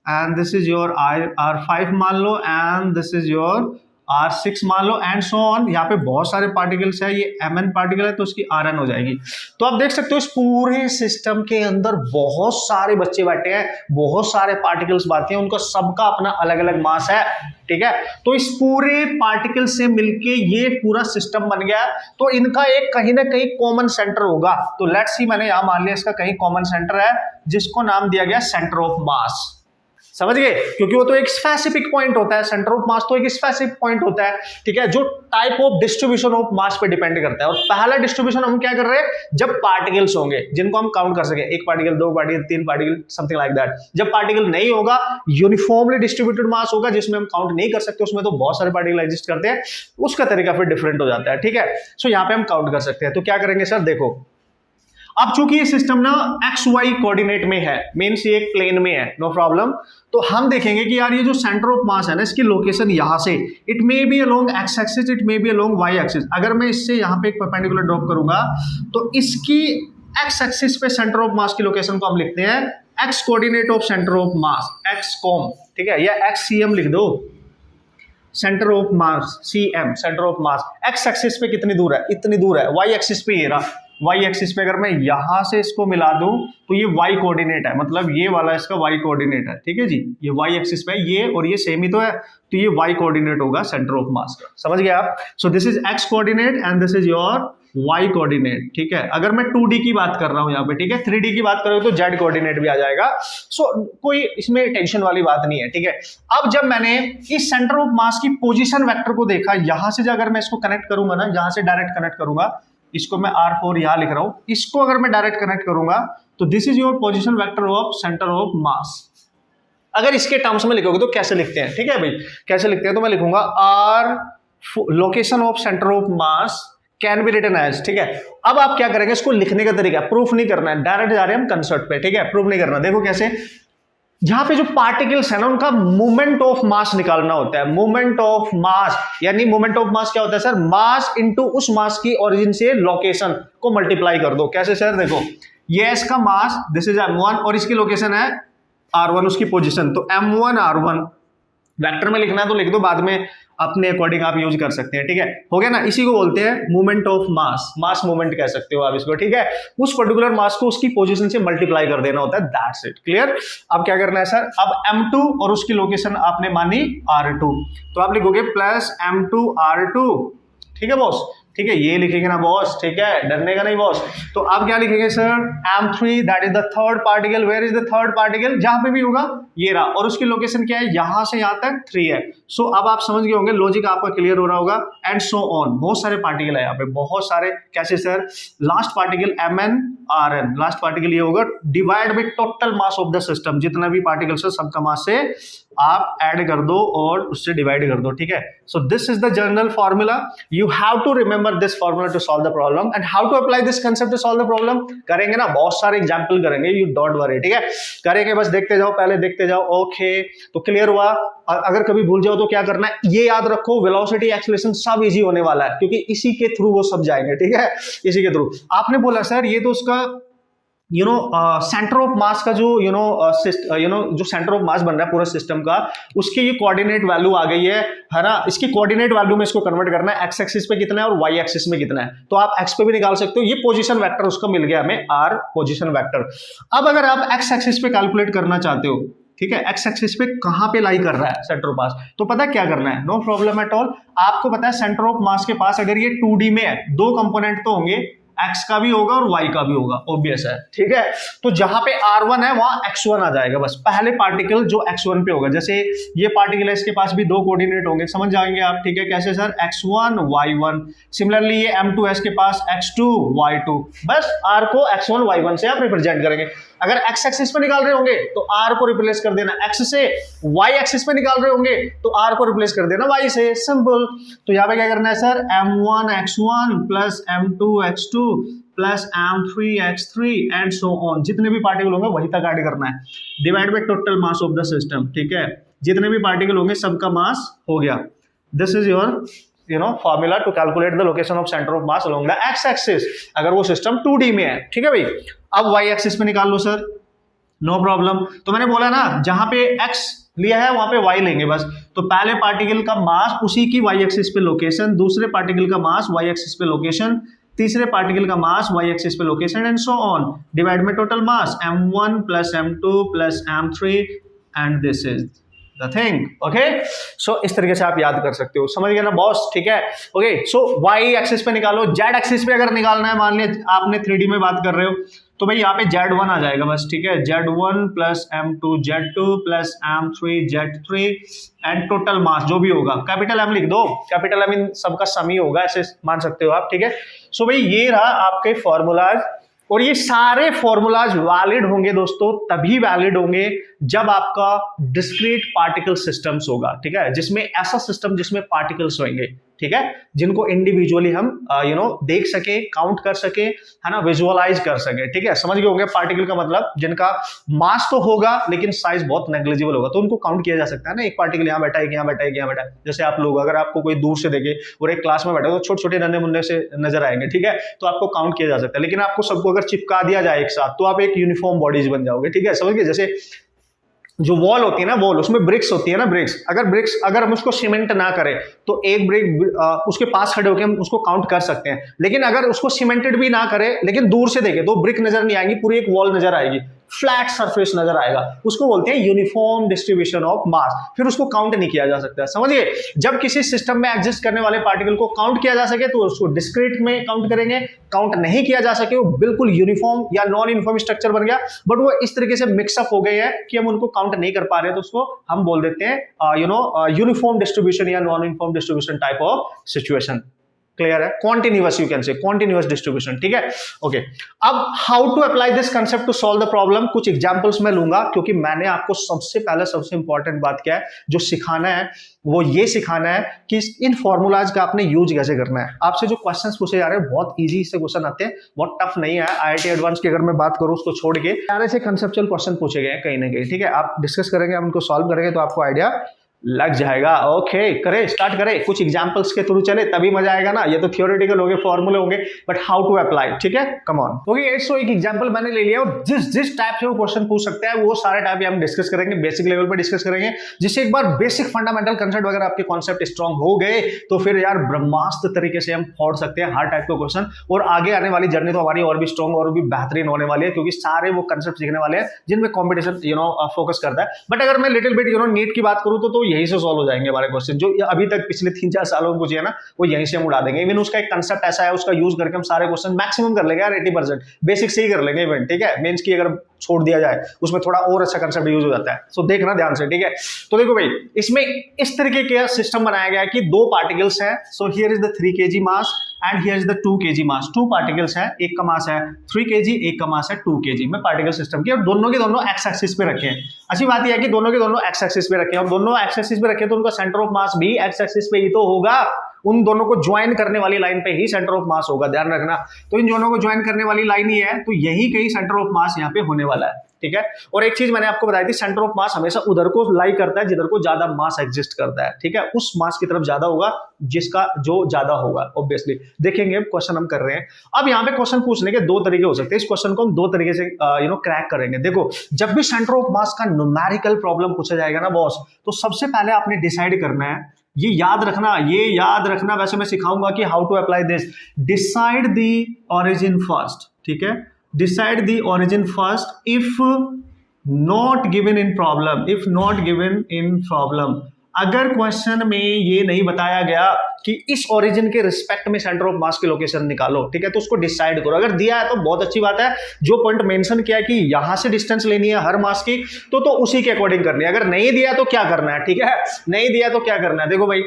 and this is your R5 मान लो, and this is your R6 मान लो एंड सो ऑन। यहाँ पे बहुत सारे पार्टिकल्स है, ये Mn पार्टिकल है तो उसकी Rn हो जाएगी। तो आप देख सकते हो इस पूरे सिस्टम के अंदर बहुत सारे बच्चे बैठे हैं, बहुत सारे पार्टिकल्स बैठे हैं, उनका सबका अपना अलग अलग मास है, ठीक है। तो इस पूरे पार्टिकल से मिलके ये पूरा सिस्टम बन गया, तो इनका एक कहीं ना कहीं कॉमन सेंटर होगा। तो लेट्स सी, मैंने यहां मान लिया इसका कहीं कॉमन सेंटर है जिसको नाम दिया गया सेंटर ऑफ मास। समझ गए? क्योंकि वो तो एक स्पेसिफिक पॉइंट होता है, सेंटर ऑफ मास तो एक स्पेसिफिक पॉइंट होता है, ठीक है, जो टाइप ऑफ डिस्ट्रीब्यूशन ऑफ मास पे डिपेंड करता है। और पहला डिस्ट्रीब्यूशन हम क्या कर रहे हैं, जब पार्टिकल्स होंगे जिनको हम काउंट कर सके, एक पार्टिकल, दो पार्टिकल, तीन पार्टिकल, समथिंग लाइक दैट। जब पार्टिकल नहीं होगा, यूनिफॉर्मली डिस्ट्रीब्यूटेड मास होगा जिसमें हम काउंट नहीं कर सकते, उसमें तो बहुत सारे पार्टिकल एग्जिस्ट करते हैं, उसका तरीका फिर डिफरेंट हो जाता है, ठीक है। सो यहाँ पे हम काउंट कर सकते हैं। तो क्या करेंगे सर, देखो अब चूंकि ये सिस्टम ना एक्स वाई कोऑर्डिनेट में है, मींस ये एक प्लेन में है, नो प्रॉब्लम। तो हम देखेंगे कि यार ये जो सेंटर ऑफ मास है ना, इसकी लोकेशन यहां से, it may be along x axis, it may be along y axis. अगर मैं इससे यहां पे एक परपेंडिकुलर ड्रॉप करूंगा तो इसकी एक्स एक्सिस पे सेंटर ऑफ मास की लोकेशन को हम लिखते हैं x coordinate of centre of mass, x com, ठीक है, या एक्स सी एम लिख दो, centre of mass c m, centre of mass. X axis पे कितनी दूर है, इतनी दूर है। वाई एक्सिस पे ये रहा, वाई एक्सिस पे अगर मैं यहां से इसको मिला दूं तो ये वाई कोऑर्डिनेट है, मतलब ये वाला इसका वाई कोऑर्डिनेट है, ठीक है जी। ये वाई एक्सिस पे ये और ये सेम ही तो है, तो ये वाई कोऑर्डिनेट होगा सेंटर ऑफ मास का। समझ गए आप? So this is x coordinate and this is your y coordinate, ठीक है। अगर मैं 2D की बात कर रहा हूं यहाँ पे, ठीक है, 3D की बात करोगे तो जेड कोऑर्डिनेट भी आ जाएगा। सो कोई इसमें टेंशन वाली बात नहीं है, ठीक है। अब जब मैंने इस सेंटर ऑफ मास की पोजीशन वेक्टर को देखा, यहां से अगर मैं इसको कनेक्ट करूंगा ना, यहां से डायरेक्ट कनेक्ट करूंगा, इसको मैं R4 यहां लिख रहा हूं, इसको अगर मैं डायरेक्ट कनेक्ट करूंगा तो this is your position vector of centre of मास। अगर इसके टर्म्स में लिखोगे तो कैसे लिखते हैं, ठीक है भाई, कैसे लिखते हैं, तो मैं लिखूंगा R location of centre of mass can be written as, ठीक है। अब आप क्या करेंगे, इसको लिखने का तरीका, प्रूफ नहीं करना है, डायरेक्ट जा रहे हैं हम कंसेप्ट पे, ठीक है, प्रूफ नहीं करना। देखो कैसे, जहां पे जो पार्टिकल्स है ना उनका मोमेंट ऑफ मास निकालना होता है। मोमेंट ऑफ मास यानी मोमेंट ऑफ मास क्या होता है सर, मास इनटू उस मास की ओरिजिन से लोकेशन को मल्टीप्लाई कर दो। कैसे सर, देखो ये इसका मास, दिस इज m1 और इसकी लोकेशन है r1, उसकी पोजीशन, तो m1 r1 वेक्टर में लिखना है तो लिख दो, बाद में अपने अकॉर्डिंग आप यूज कर सकते हैं, ठीक है, हो गया ना। इसी को बोलते हैं movement of mass, mass movement कह सकते हो आप इसको, ठीक है। उस पर्टिकुलर मास को उसकी पोजीशन से मल्टीप्लाई कर देना होता है, दैट्स इट, क्लियर। अब क्या करना है सर, अब m2 और उसकी लोकेशन आपने मानी r2, तो आप लिखोगे प्लस m2 r2, ठीक है बॉस, ठीक है, ये लिखेंगे ना बॉस, ठीक है, डरने का नहीं बॉस। तो आप क्या लिखेंगे sir, m3 that is the third particle, where is the third particle, जहां पे भी होगा ये रहा, और उसकी लोकेशन क्या है, यहां से यहां तक 3 है। सो अब आप समझ गए होंगे, लॉजिक आपका क्लियर हो रहा होगा, एंड सो ऑन। बहुत सारे पार्टिकल है यहाँ पे, बहुत सारे, कैसे sir, last particle mn rn, last particle ये होगा divide by total mass of the system, जितना भी पार्टिकल्स है सबका मास से आप ऐड कर दो और उससे डिवाइड कर दो, ठीक है। So this is the general formula, you have to remember this formula to solve the problem and how to apply this concept to solve the problem. करेंगे ना, बहुत सारे एग्जांपल करेंगे, यू डोंट वरी, ठीक है, करेंगे, बस देखते जाओ, पहले देखते जाओ, ओके। तो क्लियर हुआ। अगर कभी भूल जाओ तो क्या करना है, ये याद रखो, वेलोसिटी एक्सेलरेशन सब इजी होने वाला है, क्योंकि इसी के थ्रू वो सब जाएंगे, ठीक है, इसी के थ्रू। आपने बोला सर ये तो उसका सेंटर ऑफ मास का जो जो सेंटर ऑफ मास बन रहा है पूरा सिस्टम का, उसके ये कोऑर्डिनेट वैल्यू आ गई है ना, इसकी कोऑर्डिनेट वैल्यू में इसको कन्वर्ट करना है, एक्स एक्सिस पे कितना है और वाई एक्सिस में कितना है, तो आप एक्स पे भी निकाल सकते हो। ये पोजीशन वेक्टर उसका मिल गया हमें, आर पोजीशन वेक्टर। अब अगर आप एक्स एक्सिस पे कैलकुलेट करना चाहते हो, ठीक है, एक्स एक्सिस पे कहां पे लाई कर रहा है सेंटर ऑफ मास, तो पता क्या करना है, नो प्रॉब्लम एट ऑल। आपको पता है सेंटर ऑफ मास के पास अगर ये 2D में है, दो कंपोनेंट तो होंगे, x का भी होगा और y का भी होगा, ऑब्वियस है, ठीक है। तो जहां पे r1 है वहां x1 आ जाएगा, बस पहले पार्टिकल जो x1 पे होगा। जैसे ये पार्टिकल है, इसके पास भी दो कोऑर्डिनेट होंगे, समझ जाएंगे आप, ठीक है, कैसे सर, x1 y1। सिमिलरली ये m2 है, इसके पास x2 y2, बस r को x1 y1 से आप रिप्रेजेंट करेंगे। अगर x एक्सिस पे निकाल रहे होंगे तो r को रिप्लेस कर देना x से, y एक्सिस पे निकाल रहे होंगे तो r को रिप्लेस कर देना y से, सिंपल। तो यहाँ पे क्या करना है sir, m1 x1 plus m2 x2 plus m3 x3 and so on, जितने भी पार्टिकल होंगे वही तक ऐड करना है, divide by total mass of the system, ठीक है, जितने भी पार्टिकल होंगे सबका मास हो गया। This is your formula to calculate the location of centre of mass along the x axis, अगर वो सिस्टम 2D में है, ठीक है भाई। अब y एक्सिस पे निकाल लो सर, नो प्रॉब्लम। तो मैंने बोला ना, जहां पे x लिया है वहां पे y लेंगे बस। तो पहले पार्टिकल का मास उसी की y एक्सिस पे लोकेशन, दूसरे पार्टिकल का मास y एक्सिस पे लोकेशन, तीसरे पार्टिकल का मास y एक्सिस पे location and so on, divide में total mass m1 plus m2 plus m3 and this is the thing. Okay, so इस तरीके से आप याद कर सकते हो, समझ गए ना बॉस? ठीक है, ओके। सो y एक्सिस पे निकालो, z एक्सिस पे अगर निकालना है, मान लिया आपने 3D में बात कर रहे हो, तो भाई यहाँ पे Z1 आ जाएगा बस, ठीक है, Z1 plus M2 Z2 plus M3 Z3 and total mass जो भी होगा, कैपिटल M लिख दो, कैपिटल M इन सबका सम ही होगा, ऐसे मान सकते हो आप, ठीक है। सो भाई ये रहा आपके फॉर्मूलाज, और ये सारे फॉर्मूलाज वैलिड होंगे दोस्तों, तभी वैलिड होंगे जब आपका डिस्क्रीट पार्टिकल सिस्टम्स होगा, ठीक है, जिसमें ऐसा सिस्टम जिसमें पार्टिकल्स होंगे, ठीक है, जिनको इंडिविजुअली हम देख सके, काउंट कर सके, है ना, विजुअलाइज कर सके, ठीक है, समझ गए होंगे। पार्टिकल का मतलब जिनका मास तो होगा लेकिन साइज बहुत नेग्लिजिबल होगा, तो उनको काउंट किया जा सकता है ना, एक पार्टिकल यहाँ बैठा है, यहाँ बैठा है, यहाँ बैठा है। जैसे आप लोग, अगर आपको कोई दूर से देखे और एक क्लास में बैठे तो छोटे छोटे नन्हे मुन्ने से नजर आएंगे, ठीक है, तो आपको काउंट किया जा सकता है। लेकिन आपको सबको अगर चिपका दिया जाए एक साथ, तो आप एक यूनिफॉर्म बॉडीज बन जाओगे, ठीक है, समझ गए। जैसे जो वॉल होती है ना, वॉल, उसमें ब्रिक्स होती है ना, ब्रिक्स अगर हम उसको सीमेंट ना करें तो एक ब्रिक उसके पास खड़े होकर हम उसको काउंट कर सकते हैं। लेकिन अगर उसको सीमेंटेड भी ना करें, लेकिन दूर से देखें तो ब्रिक नजर नहीं आएंगी, पूरी एक वॉल नजर आएगी, फ्लैट सरफेस नजर आएगा, उसको बोलते हैं यूनिफॉर्म डिस्ट्रीब्यूशन ऑफ मास। फिर उसको काउंट नहीं किया जा सकता, समझिए। जब किसी सिस्टम में एग्जिस्ट करने वाले पार्टिकल को काउंट किया जा सके तो उसको डिस्क्रीट में काउंट करेंगे, काउंट नहीं किया जा सके वो बिल्कुल यूनिफॉर्म या नॉन यूनिफॉर्म स्ट्रक्चर बन गया, बट वो इस तरीके से मिक्सअप हो गए हैं कि हम उनको काउंट नहीं कर पा रहे हैं, तो उसको हम बोल देते हैं यूनिफॉर्म डिस्ट्रीब्यूशन या non uniform distribution type of situation. Clear है? Continuous, you can say continuous distribution, ठीक है, ओके। अब how to apply this concept to solve the problem, कुछ एग्जांपल्स मैं लूंगा, क्योंकि मैंने आपको सबसे पहले सबसे इंपॉर्टेंट बात क्या है जो सिखाना है, वो ये सिखाना है कि इन फॉर्मूलाज का आपने यूज कैसे करना है। आपसे जो क्वेश्चंस पूछे जा रहे हैं बहुत इजी से क्वेश्चन आते हैं, बहुत टफ नहीं है। IIT एडवांस की अगर मैं बात करूं उसको छोड़ के सारे से कंसेप्चुअल क्वेश्चन पूछे गए हैं कहीं ना कहीं, ठीक है। आप डिस्कस करेंगे, आप उनको सॉल्व करेंगे तो आपको आइडिया लग जाएगा। ओके, करें, स्टार्ट करें, कुछ एग्जांपल्स के थ्रू चले तभी मजा आएगा ना। ये तो थियोरेटिकल होंगे, फॉर्मूले होंगे, बट हाउ टू अप्लाई, ठीक है, कम ऑन। ओके, सो एक एग्जांपल मैंने ले लिया, और जिस टाइप से वो क्वेश्चन पूछ सकते हैं वो सारे टाइप हम डिस्कस करेंगे, बेसिक लेवल पे डिस्कस करेंगे, जिससे एक बार बेसिक फंडामेंटल कंसेप्ट वगैरह आपके कॉन्सेप्ट स्ट्रॉन्ग हो गए तो फिर यार ब्रह्मास्त्र तरीके से हम फोड़ सकते हैं हर टाइप का क्वेश्चन, और आगे आने वाली जर्नी तो हमारी और भी स्ट्रॉन्ग और भी बेहतरीन होने वाली है, क्योंकि सारे वो कंसेप्ट सीखने वाले हैं जिनमें कॉम्पिटिशन फोकस करता है। बट अगर मैं लिटिल बिट नीट की बात करूं तो यही से सॉल्व हो जाएंगे हमारे क्वेश्चन, जो अभी तक पिछले 3-4 सालों में पूछे है ना, वो यहीं से हम उड़ा देंगे। इवन उसका एक कंसेप्ट ऐसा है, उसका यूज करके हम सारे क्वेश्चन मैक्सिमम कर लेंगे यार, 80% बेसिक से ही कर लेंगे इवन, ठीक है। मेंस की अगर छोड़ दिया जाए उसमें थोड़ा और अच्छा कंसेप्ट यूज हो जाता है, सो देखना ध्यान से, ठीक है। तो देखो भाई, इसमें इस तरीके का सिस्टम बनाया गया है कि दो पार्टिकल्स हैं, सो here is the 3 kg mass and here is the 2 kg mass. 2 particles हैं, एक का मास है 3 kg, एक का मास है 2 kg में पार्टिकल सिस्टम की, और दोनों के दोनों एक्स एक्सिस पे रखे हैं। अच्छी बात यह है कि दोनों के दोनों एक्स एक्सिस पे रखे हैं, और दोनों एक्स एक्सिस पे रखे तो उनका सेंटर ऑफ मास भी एक्स एक्सिस पे ही तो होगा, उन दोनों को ज्वाइन करने वाली लाइन पे ही सेंटर ऑफ मास होगा, ध्यान रखना। तो इन दोनों को ज्वाइन करने वाली लाइन ही है, तो यही कहीं सेंटर ऑफ मास यहाँ पे होने वाला है, ठीक है। और एक चीज मैंने आपको बताई थी, सेंटर ऑफ मास हमेशा उधर को लाई करता है जिधर को ज्यादा मास एग्जिस्ट करता है, ठीक है, उस मास की तरफ ज्यादा होगा जिसका जो ज्यादा होगा, ऑब्वियसली। देखेंगे क्वेश्चन हम कर रहे हैं। अब यहाँ पे क्वेश्चन पूछने के दो तरीके हो सकते हैं, इस क्वेश्चन को हम दो तरीके से क्रैक करेंगे। देखो, जब भी सेंटर ऑफ मास का न्यूमेरिकल प्रॉब्लम पूछा जाएगा ना बॉस, तो सबसे पहले आपने डिसाइड करना है, ये याद रखना, वैसे मैं सिखाऊंगा कि how to apply this. Decide the origin first, ठीक है, decide the origin first if not given in problem. अगर क्वेश्चन में ये नहीं बताया गया कि इस ओरिजिन के रिस्पेक्ट में सेंटर ऑफ मास की लोकेशन निकालो, ठीक है, तो उसको डिसाइड करो। अगर दिया है तो बहुत अच्छी बात है, जो पॉइंट मेंशन किया है कि यहां से डिस्टेंस लेनी है हर मास की, तो उसी के अकॉर्डिंग करनी है। अगर नहीं दिया तो क्या करना है, ठीक है, नहीं दिया तो क्या करना है। देखो भाई,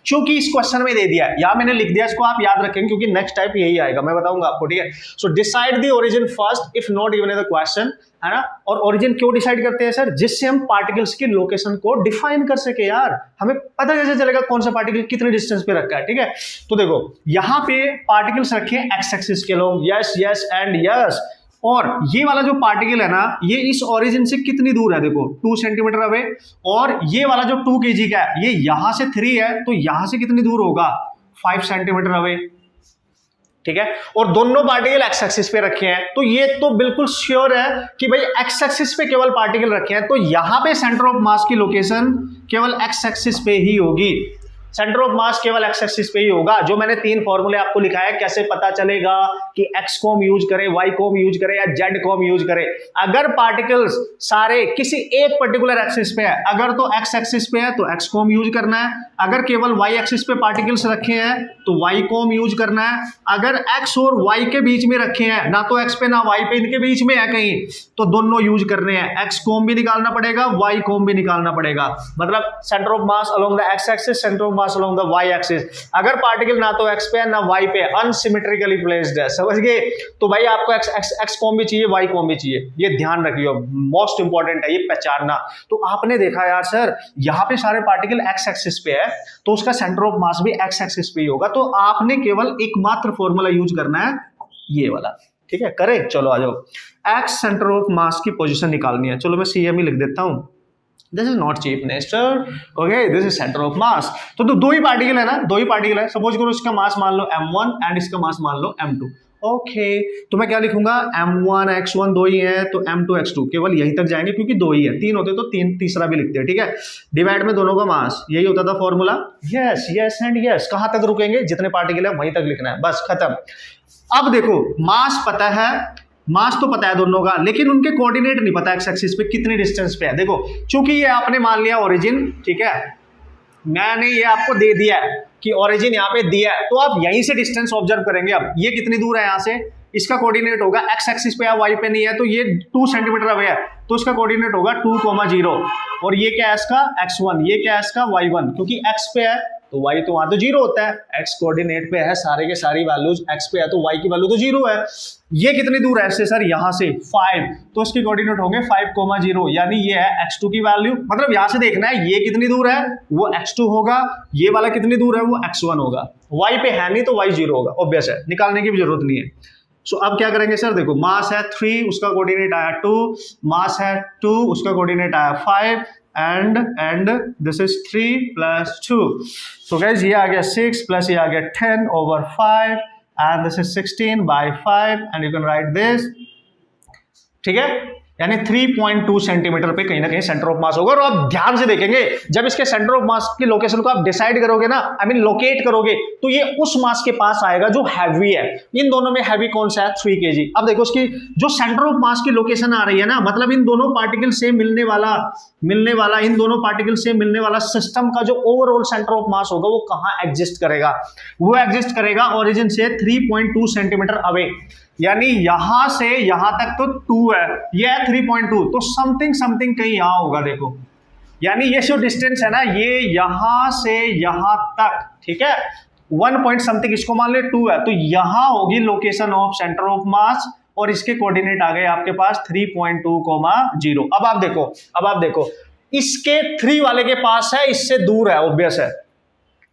चूंकि इस क्वेश्चन में दे दिया है, यहां मैंने लिख दिया, इसको आप याद रखेंगे क्योंकि नेक्स्ट टाइप यही आएगा, मैं बताऊंगा आपको, ठीक है। So decide the origin first if not given in the question, है ना। और ओरिजिन क्यों डिसाइड करते हैं सर? जिससे हम पार्टिकल्स की लोकेशन को डिफाइन कर सके यार, हमें पता कैसे चलेगा कौन सा पार्टिकल कितने डिस्टेंस पे रखा है, ठीक है। तो देखो, यहां पे पार्टिकल्स रखे हैं एक्स एक्सिस के लोग, यस एंड यस, और ये वाला जो पार्टिकल है ना, ये इस ओरिजिन से कितनी दूर है, देखो 2 सेंटीमीटर अवे, और ये वाला जो 2 kg का है, ये यहां से 3 है, तो यहां से कितनी दूर होगा, 5 सेंटीमीटर अवे, ठीक है, और दोनों पार्टिकल एक्स एक्सिस पे रखे हैं, तो ये तो बिल्कुल श्योर है कि भाई एक्स एक्सिस पे केवल पार्टिकल रखे हैं, तो यहां पे सेंटर ऑफ मास की लोकेशन केवल एक्स एक्सिस पे ही होगी। सेंटर ऑफ मास केवल एक्स एक्सिस पे ही होगा। जो मैंने 3 फॉर्मूले आपको लिखाया है, कैसे पता चलेगा कि एक्स को हम यूज करें, वाई को हम यूज करें या जेड को हम यूज करें। अगर पार्टिकल्स सारे किसी एक पर्टिकुलर एक्सिस पे है, अगर तो एक्स एक्सिस पे है तो एक्स को हम यूज करना है, अगर केवल वाई एक्सिस पे पार्टिकल्स रखे हैं तो वाई को हम यूज करना है, अगर एक्स और वाई के बीच में रखे हैं, ना तो एक्स पे ना वाई पे, इनके बीच में है कहीं, तो दोनों यूज करने हैं। एक्स को हम भी निकालना पड़ेगा, वाई को हम भी निकालना पड़ेगा। मतलब centre of mass along the x axis, centre of mass along the y axis. अगर पार्टिकल ना तो एक्स पे है ना वाई पे, अनसिमेट्रिकली प्लेस्ड है, समझ गए? तो भाई आपको एक्स कॉम भी चाहिए, वाई कॉम भी चाहिए, ये ध्यान रखियो, मोस्ट इंपॉर्टेंट है ये पहचानना। तो आपने देखा यार सर यहां पे सारे पार्टिकल एक्स एक्सिस पे है, तो उसका सेंटर ऑफ मास भी एक्स एक्सिस पे ही होगा। तो आपने केवल एकमात्र फॉर्मूला यूज करना है, ये वाला, ठीक है? करेक्ट। चलो आ जाओ, एक्स सेंटर ऑफ मास की पोजीशन निकालनी है। चलो मैं सीएम ही लिख देता हूं, this is not cheap nature, okay, this is centre of mass. तो दो ही पार्टिकल है ना, दो ही पार्टिकल है। सपोज करो इसका मास मान लो m1 एंड इसका मास मान लो m2, ओके। तो मैं क्या लिखूंगा, m1 x1 दो ही है, तो m2 x2, केवल यहीं तक जाएंगे क्योंकि दो ही है, 3 होते तो 3 तीसरा भी लिखते हैं, ठीक है? डिवाइड में दोनों का मास, यही होता था formula. Yes yes and yes. कहां तक रुकेंगे, जितने पार्टिकल है वहीं तक लिखना है, बस खत्म। अब देखो मास पता है, मास तो पता है दोनों का, लेकिन उनके कोऑर्डिनेट नहीं पता एक्स एक्सिस पे कितने डिस्टेंस पे है। देखो चूंकि ये आपने मान लिया ओरिजिन, ठीक है, मैंने ये आपको दे दिया है कि ओरिजिन यहाँ पे दिया है, तो आप यहीं से डिस्टेंस ऑब्जर्व करेंगे। अब ये कितनी दूर है यहाँ से, इसका कोऑर्डिनेट होगा एक्स एक्सिस पे है, वाई पे नहीं है, तो ये 2 सेंटीमीटर अवे है, तो इसका कोऑर्डिनेट होगा 2,0। और ये क्या है इसका x1, ये क्या है इसका y1, क्योंकि x पे है तो y तो वहां तो 0 होता है, x कोऑर्डिनेट पे है, सारे के सारी वैल्यूज x पे है तो y की वैल्यू तो 0 है। ये कितनी दूर है इससे सर, यहां से 5, तो इसके कोऑर्डिनेट होंगे 5,0, यानी ये है x2 की वैल्यू। मतलब यहां से देखना है ये कितनी दूर है, वो x2 होगा, ये वाला कितनी दूर है, वो x1 होगा। y पे है नहीं तो y 0 होगा, ऑब्वियस है, निकालने की भी जरूरत नहीं है। सो अब क्या करेंगे सर, देखो मास है 3, उसका कोऑर्डिनेट आया 2, मास है 2, उसका कोऑर्डिनेट आया 5, and this is 3 plus 2, so guys ये आ गया 6 प्लस ये आ गया 10 over 5, and this is 16 by 5, and you can write this, ठीक है? यानी 3.2 सेंटीमीटर पे कहीं ना कहीं सेंटर ऑफ मास होगा। और आप ध्यान से देखेंगे, जब इसके सेंटर ऑफ मास की लोकेशन को आप डिसाइड करोगे ना, आई मीन लोकेट करोगे, तो ये उस मास के पास आएगा जो हैवी है। इन दोनों में हैवी कौन सा है, 3 kg। अब देखो इसकी जो सेंटर ऑफ मास की लोकेशन आ रही है ना, मतलब इन दोनों पार्टिकल से मिलने वाला इन दोनों पार्टिकल से मिलने वाला सिस्टम का जो ओवरऑल सेंटर ऑफ मास होगा वो कहां एग्जिस्ट करेगा, वो एग्जिस्ट करेगा ओरिजिन से 3.2 सेंटीमीटर अवे, यानी यहां से यहां तक तो 2 है, ये है 3.2, तो समथिंग कहीं यहां होगा। देखो यानी ये जो डिस्टेंस है ना, ये यहां से यहां तक, ठीक है, 1 point something, इसको मान ले 2 है, तो यहां होगी लोकेशन ऑफ सेंटर ऑफ मास, और इसके कोऑर्डिनेट आ गए आपके पास 3.2,0। अब आप देखो इसके 3 वाले के पास है, इससे दूर है, ऑब्वियस है,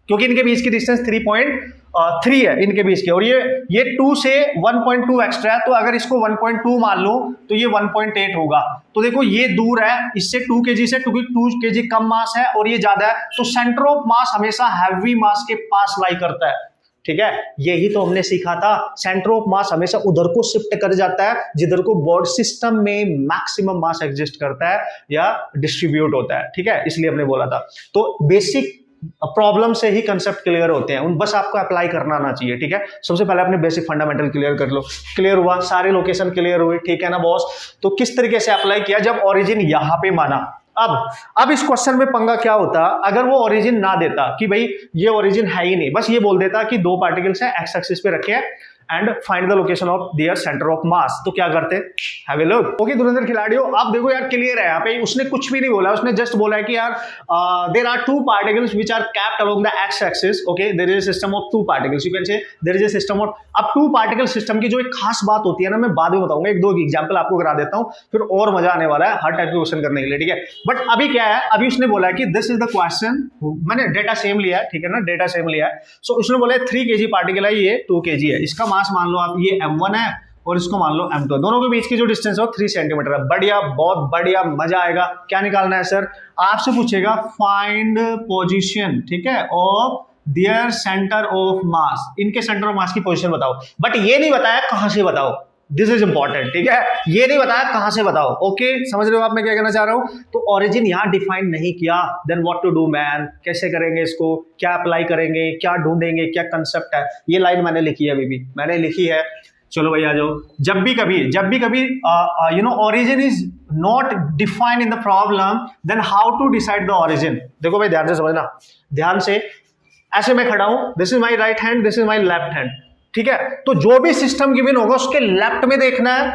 क्योंकि इनके बीच की डिस्टेंस 3.3 है इनके बीच के, और ये 2 से 1.2 एक्स्ट्रा है, तो अगर इसको 1.2 मान लो तो ये 1.8 होगा। तो देखो ये दूर है इससे 2 kg से, 2 kg कम मास है और ये ज्यादा है, तो सेंटर ऑफ मास हमेशा हैवी मास के पास लाई करता है, ठीक है? यही तो हमने सीखा था, सेंटर ऑफ मास हमेशा उधर को शिफ्ट कर जाता है जिधर को बॉडी सिस्टम में मैक्सिमम मास एग्जिस्ट करता है या डिस्ट्रीब्यूट होता है, ठीक है? इसलिए हमने बोला था। तो बेसिक प्रॉब्लम से ही कंसेप्ट क्लियर होते हैं, उन बस आपको अप्लाई करना आना चाहिए, ठीक है? सबसे पहले अपने बेसिक फंडामेंटल क्लियर कर लो। क्लियर हुआ, सारे लोकेशन क्लियर हुए, ठीक है ना बॉस? तो किस तरीके से अप्लाई किया, जब ओरिजिन यहां पे माना। अब इस क्वेश्चन में पंगा क्या होता, अगर वो ओरिजिन ना देता कि भाई ये ओरिजिन है ही नहीं, बस ये बोल देता कि 2 पार्टिकल्स हैं, एक्स एक्सिस पे रखे हैं and find the location of their centre of mass, तो क्या करते? Have a look. ओके धुरंधर खिलाड़ियों, आप देखो यार क्लियर है यहाँ पे, उसने कुछ भी नहीं बोला, उसने जस्ट बोला है कि यार there are 2 particles which are kept along the x axis, okay, there is a system of 2 particles, you can say there is a system of. अब 2 पार्टिकल सिस्टम की जो एक खास बात होती है ना, मैं बाद में बताऊंगा, 1-2 एग्जांपल आपको करा देता हूं, फिर और मजा आने वाला है हर टाइप के क्वेश्चन करने के लिए, ठीक है? बट अभी क्या है, अभी उसने बोला है कि दिस इज द क्वेश्चन, मैंने डेटा सेम लिया है, ठीक है ना, डेटा सेम लिया है। सो उसने बोला है 3 kg पार्टिकल है, ये 2 kg है, इसका मास मान लो आप ये m1 है और इसको मान लो m2, दोनों के बीच की जो डिस्टेंस है वो 3 सेंटीमीटर है। बढ़िया, बहुत बढ़िया, मजा आएगा। क्या निकालना है सर, आपसे पूछेगा फाइंड पोजीशन, ठीक है, ऑफ देयर सेंटर ऑफ मास, इनके सेंटर ऑफ मास की पोजीशन बताओ, बट ये नहीं बताया कहां से बताओ, दिस इज इंपॉर्टेंट, ठीक है, ये नहीं बताया कहां से बताओ। ओके, समझ रहे हो आप मैं क्या कहना चाह रहा हूं। तो ओरिजिन यहां डिफाइन नहीं किया, then what to do man, कैसे करेंगे इसको, क्या अप्लाई करेंगे, क्या ढूंढेंगे, क्या कंसेप्ट है, ये लाइन मैंने लिखी है, अभी भी मैंने लिखी है। चलो भैया आ जाओ। जब भी कभी you know origin is not defined in the problem, then how to decide the origin. देखो भाई ध्यान से समझना, ध्यान से, ऐसे मैं खड़ा हूं, this is my right hand, this is my left hand, ठीक है, तो जो भी सिस्टम गिवन होगा उसके लेफ्ट में देखना है,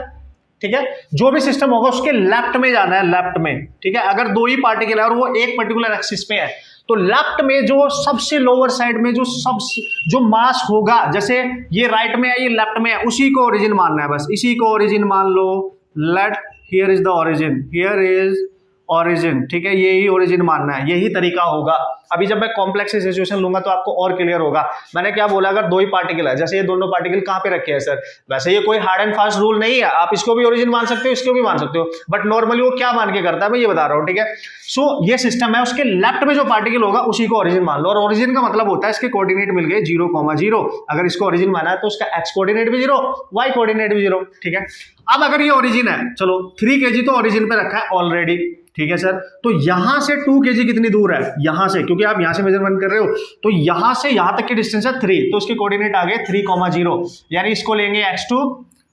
ठीक है, जो भी सिस्टम होगा उसके लेफ्ट में जाना है, लेफ्ट में, ठीक है। अगर दो ही पार्टिकल है और वो एक पर्टिकुलर एक्सिस पे है, तो लेफ्ट में जो सबसे लोअर साइड में जो मास होगा, जैसे ये राइट में है, ये लेफ्ट में है, उसी को ओरिजिन मानना है, बस इसी को ओरिजिन मान लो। Let here is the origin, here is origin, ठीक है, यही ओरिजिन मानना है, यही तरीका होगा। अभी जब मैं कॉम्प्लेक्स सिचुएशन लूंगा तो आपको और क्लियर होगा। मैंने क्या बोला, अगर दो ही पार्टिकल है, जैसे ये दोनों पार्टिकल कहां पे रखे हैं सर, वैसे ये कोई हार्ड एंड फास्ट रूल नहीं है, आप इसको भी ओरिजिन मान सकते हो, इसको भी मान सकते हो, बट नॉर्मली वो क्या मान के करता है मैं ये बता रहा हूं, ठीक है। सो ये सिस्टम है, उसके लेफ्ट में जो पार्टिकल होगा उसी को ओरिजिन मान लो, और ओरिजिन का मतलब होता है इसके कोऑर्डिनेट मिल गए 0,0, अगर इसको ओरिजिन माना है तो उसका एक्स कोऑर्डिनेट भी 0, वाई कोऑर्डिनेट भी 0, ठीक है। अब अगर ये ओरिजिन है, चलो 3 kg तो ओरिजिन पे रखा है ऑलरेडी, ठीक है सर, तो यहां से 2 kg कितनी दूर है, यहां से, क्योंकि आप यहां से मेजरमेंट कर रहे हो, तो यहां से यहां तक की डिस्टेंस है 3, तो उसके कोऑर्डिनेट आ गए 3,0, यानी इसको लेंगे x2,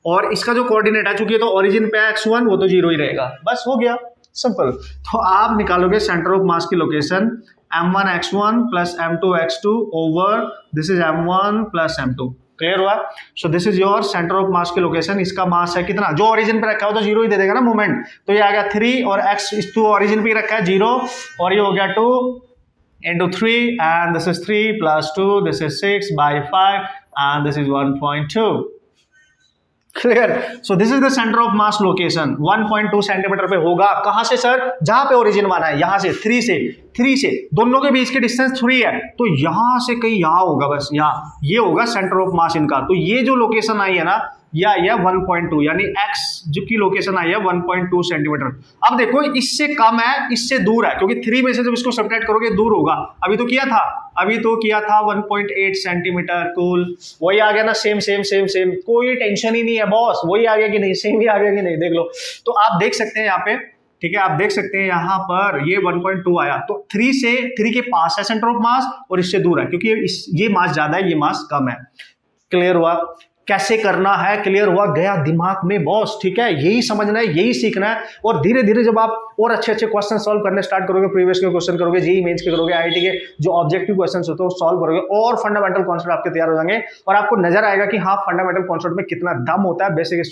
और इसका जो कोऑर्डिनेट है, चूंकि तो ओरिजिन पे x1, वो तो 0 ही रहेगा, बस हो गया सिंपल। तो आप निकालोगे सेंटर ऑफ मास की location m1x1 plus m2x2 over this is m1 plus m2, clear हुआ। So this is your centre of mass की लोकेशन, इसका मास है कितना, जो ओरिजिन पे रखा हो तो 0 ही दे देगा ना मूवमेंट, तो ये आ गया 3, और x इस 2 ओरिजिन पे रखा है 0, और ये हो गया 2 into 3, and this is 3 plus 2, this is 6/5, and this is 1.2, clear. So this is the centre of mass location, 1.2 centimetre पे होगा, कहां से सर, जहां पे ओरिजिन माना है, यहां से 3 से दोनों के बीच की डिस्टेंस 3 है, तो यहां से कहीं यहां होगा, बस यहां, ये होगा सेंटर ऑफ मास इनका। तो ये जो लोकेशन आई है ना, या 1.2, यानी x जो की लोकेशन आई है 1.2 सेंटीमीटर। अब देखो इससे कम है, इससे दूर है, क्योंकि 3 में से जब इसको सब्ट्रैक्ट करोगे दूर होगा। अभी तो किया था 1.8 सेंटीमीटर, कूल, वही आ गया ना, सेम, कोई टेंशन ही नहीं है बॉस, वही आ गया कि नहीं, सेम ही आ गया कि नहीं, देख लो। तो आप देख सकते हैं यहाँ पे, ठीक है, आप देख सकते हैं यहाँ पर ये 1.2 आया, तो 3 के पास है सेंटर ऑफ मास, और इससे दूर है, क्योंकि ये मास ज्यादा है, ये मास कम है। क्लियर हुआ, कैसे करना है, क्लियर हुआ, गया दिमाग में बॉस, ठीक है, यही समझना है, यही सीखना है। और धीरे धीरे जब आप और अच्छे क्वेश्चन सॉल्व करने स्टार्ट करोगे, प्रीवियस के क्वेश्चन करोगे, जेईई मेंस के करोगे, आईआईटी के जो ऑब्जेक्टिव क्वेश्चंस होते हैं वो सॉल्व करोगे, और फंडामेंटल कॉन्सेप्ट आपके तैयार हो जाएंगे, और आपको नजर आएगा कि हाँ फंडामेंटल कॉन्सेप्ट में कितना दम होता है, बेसिक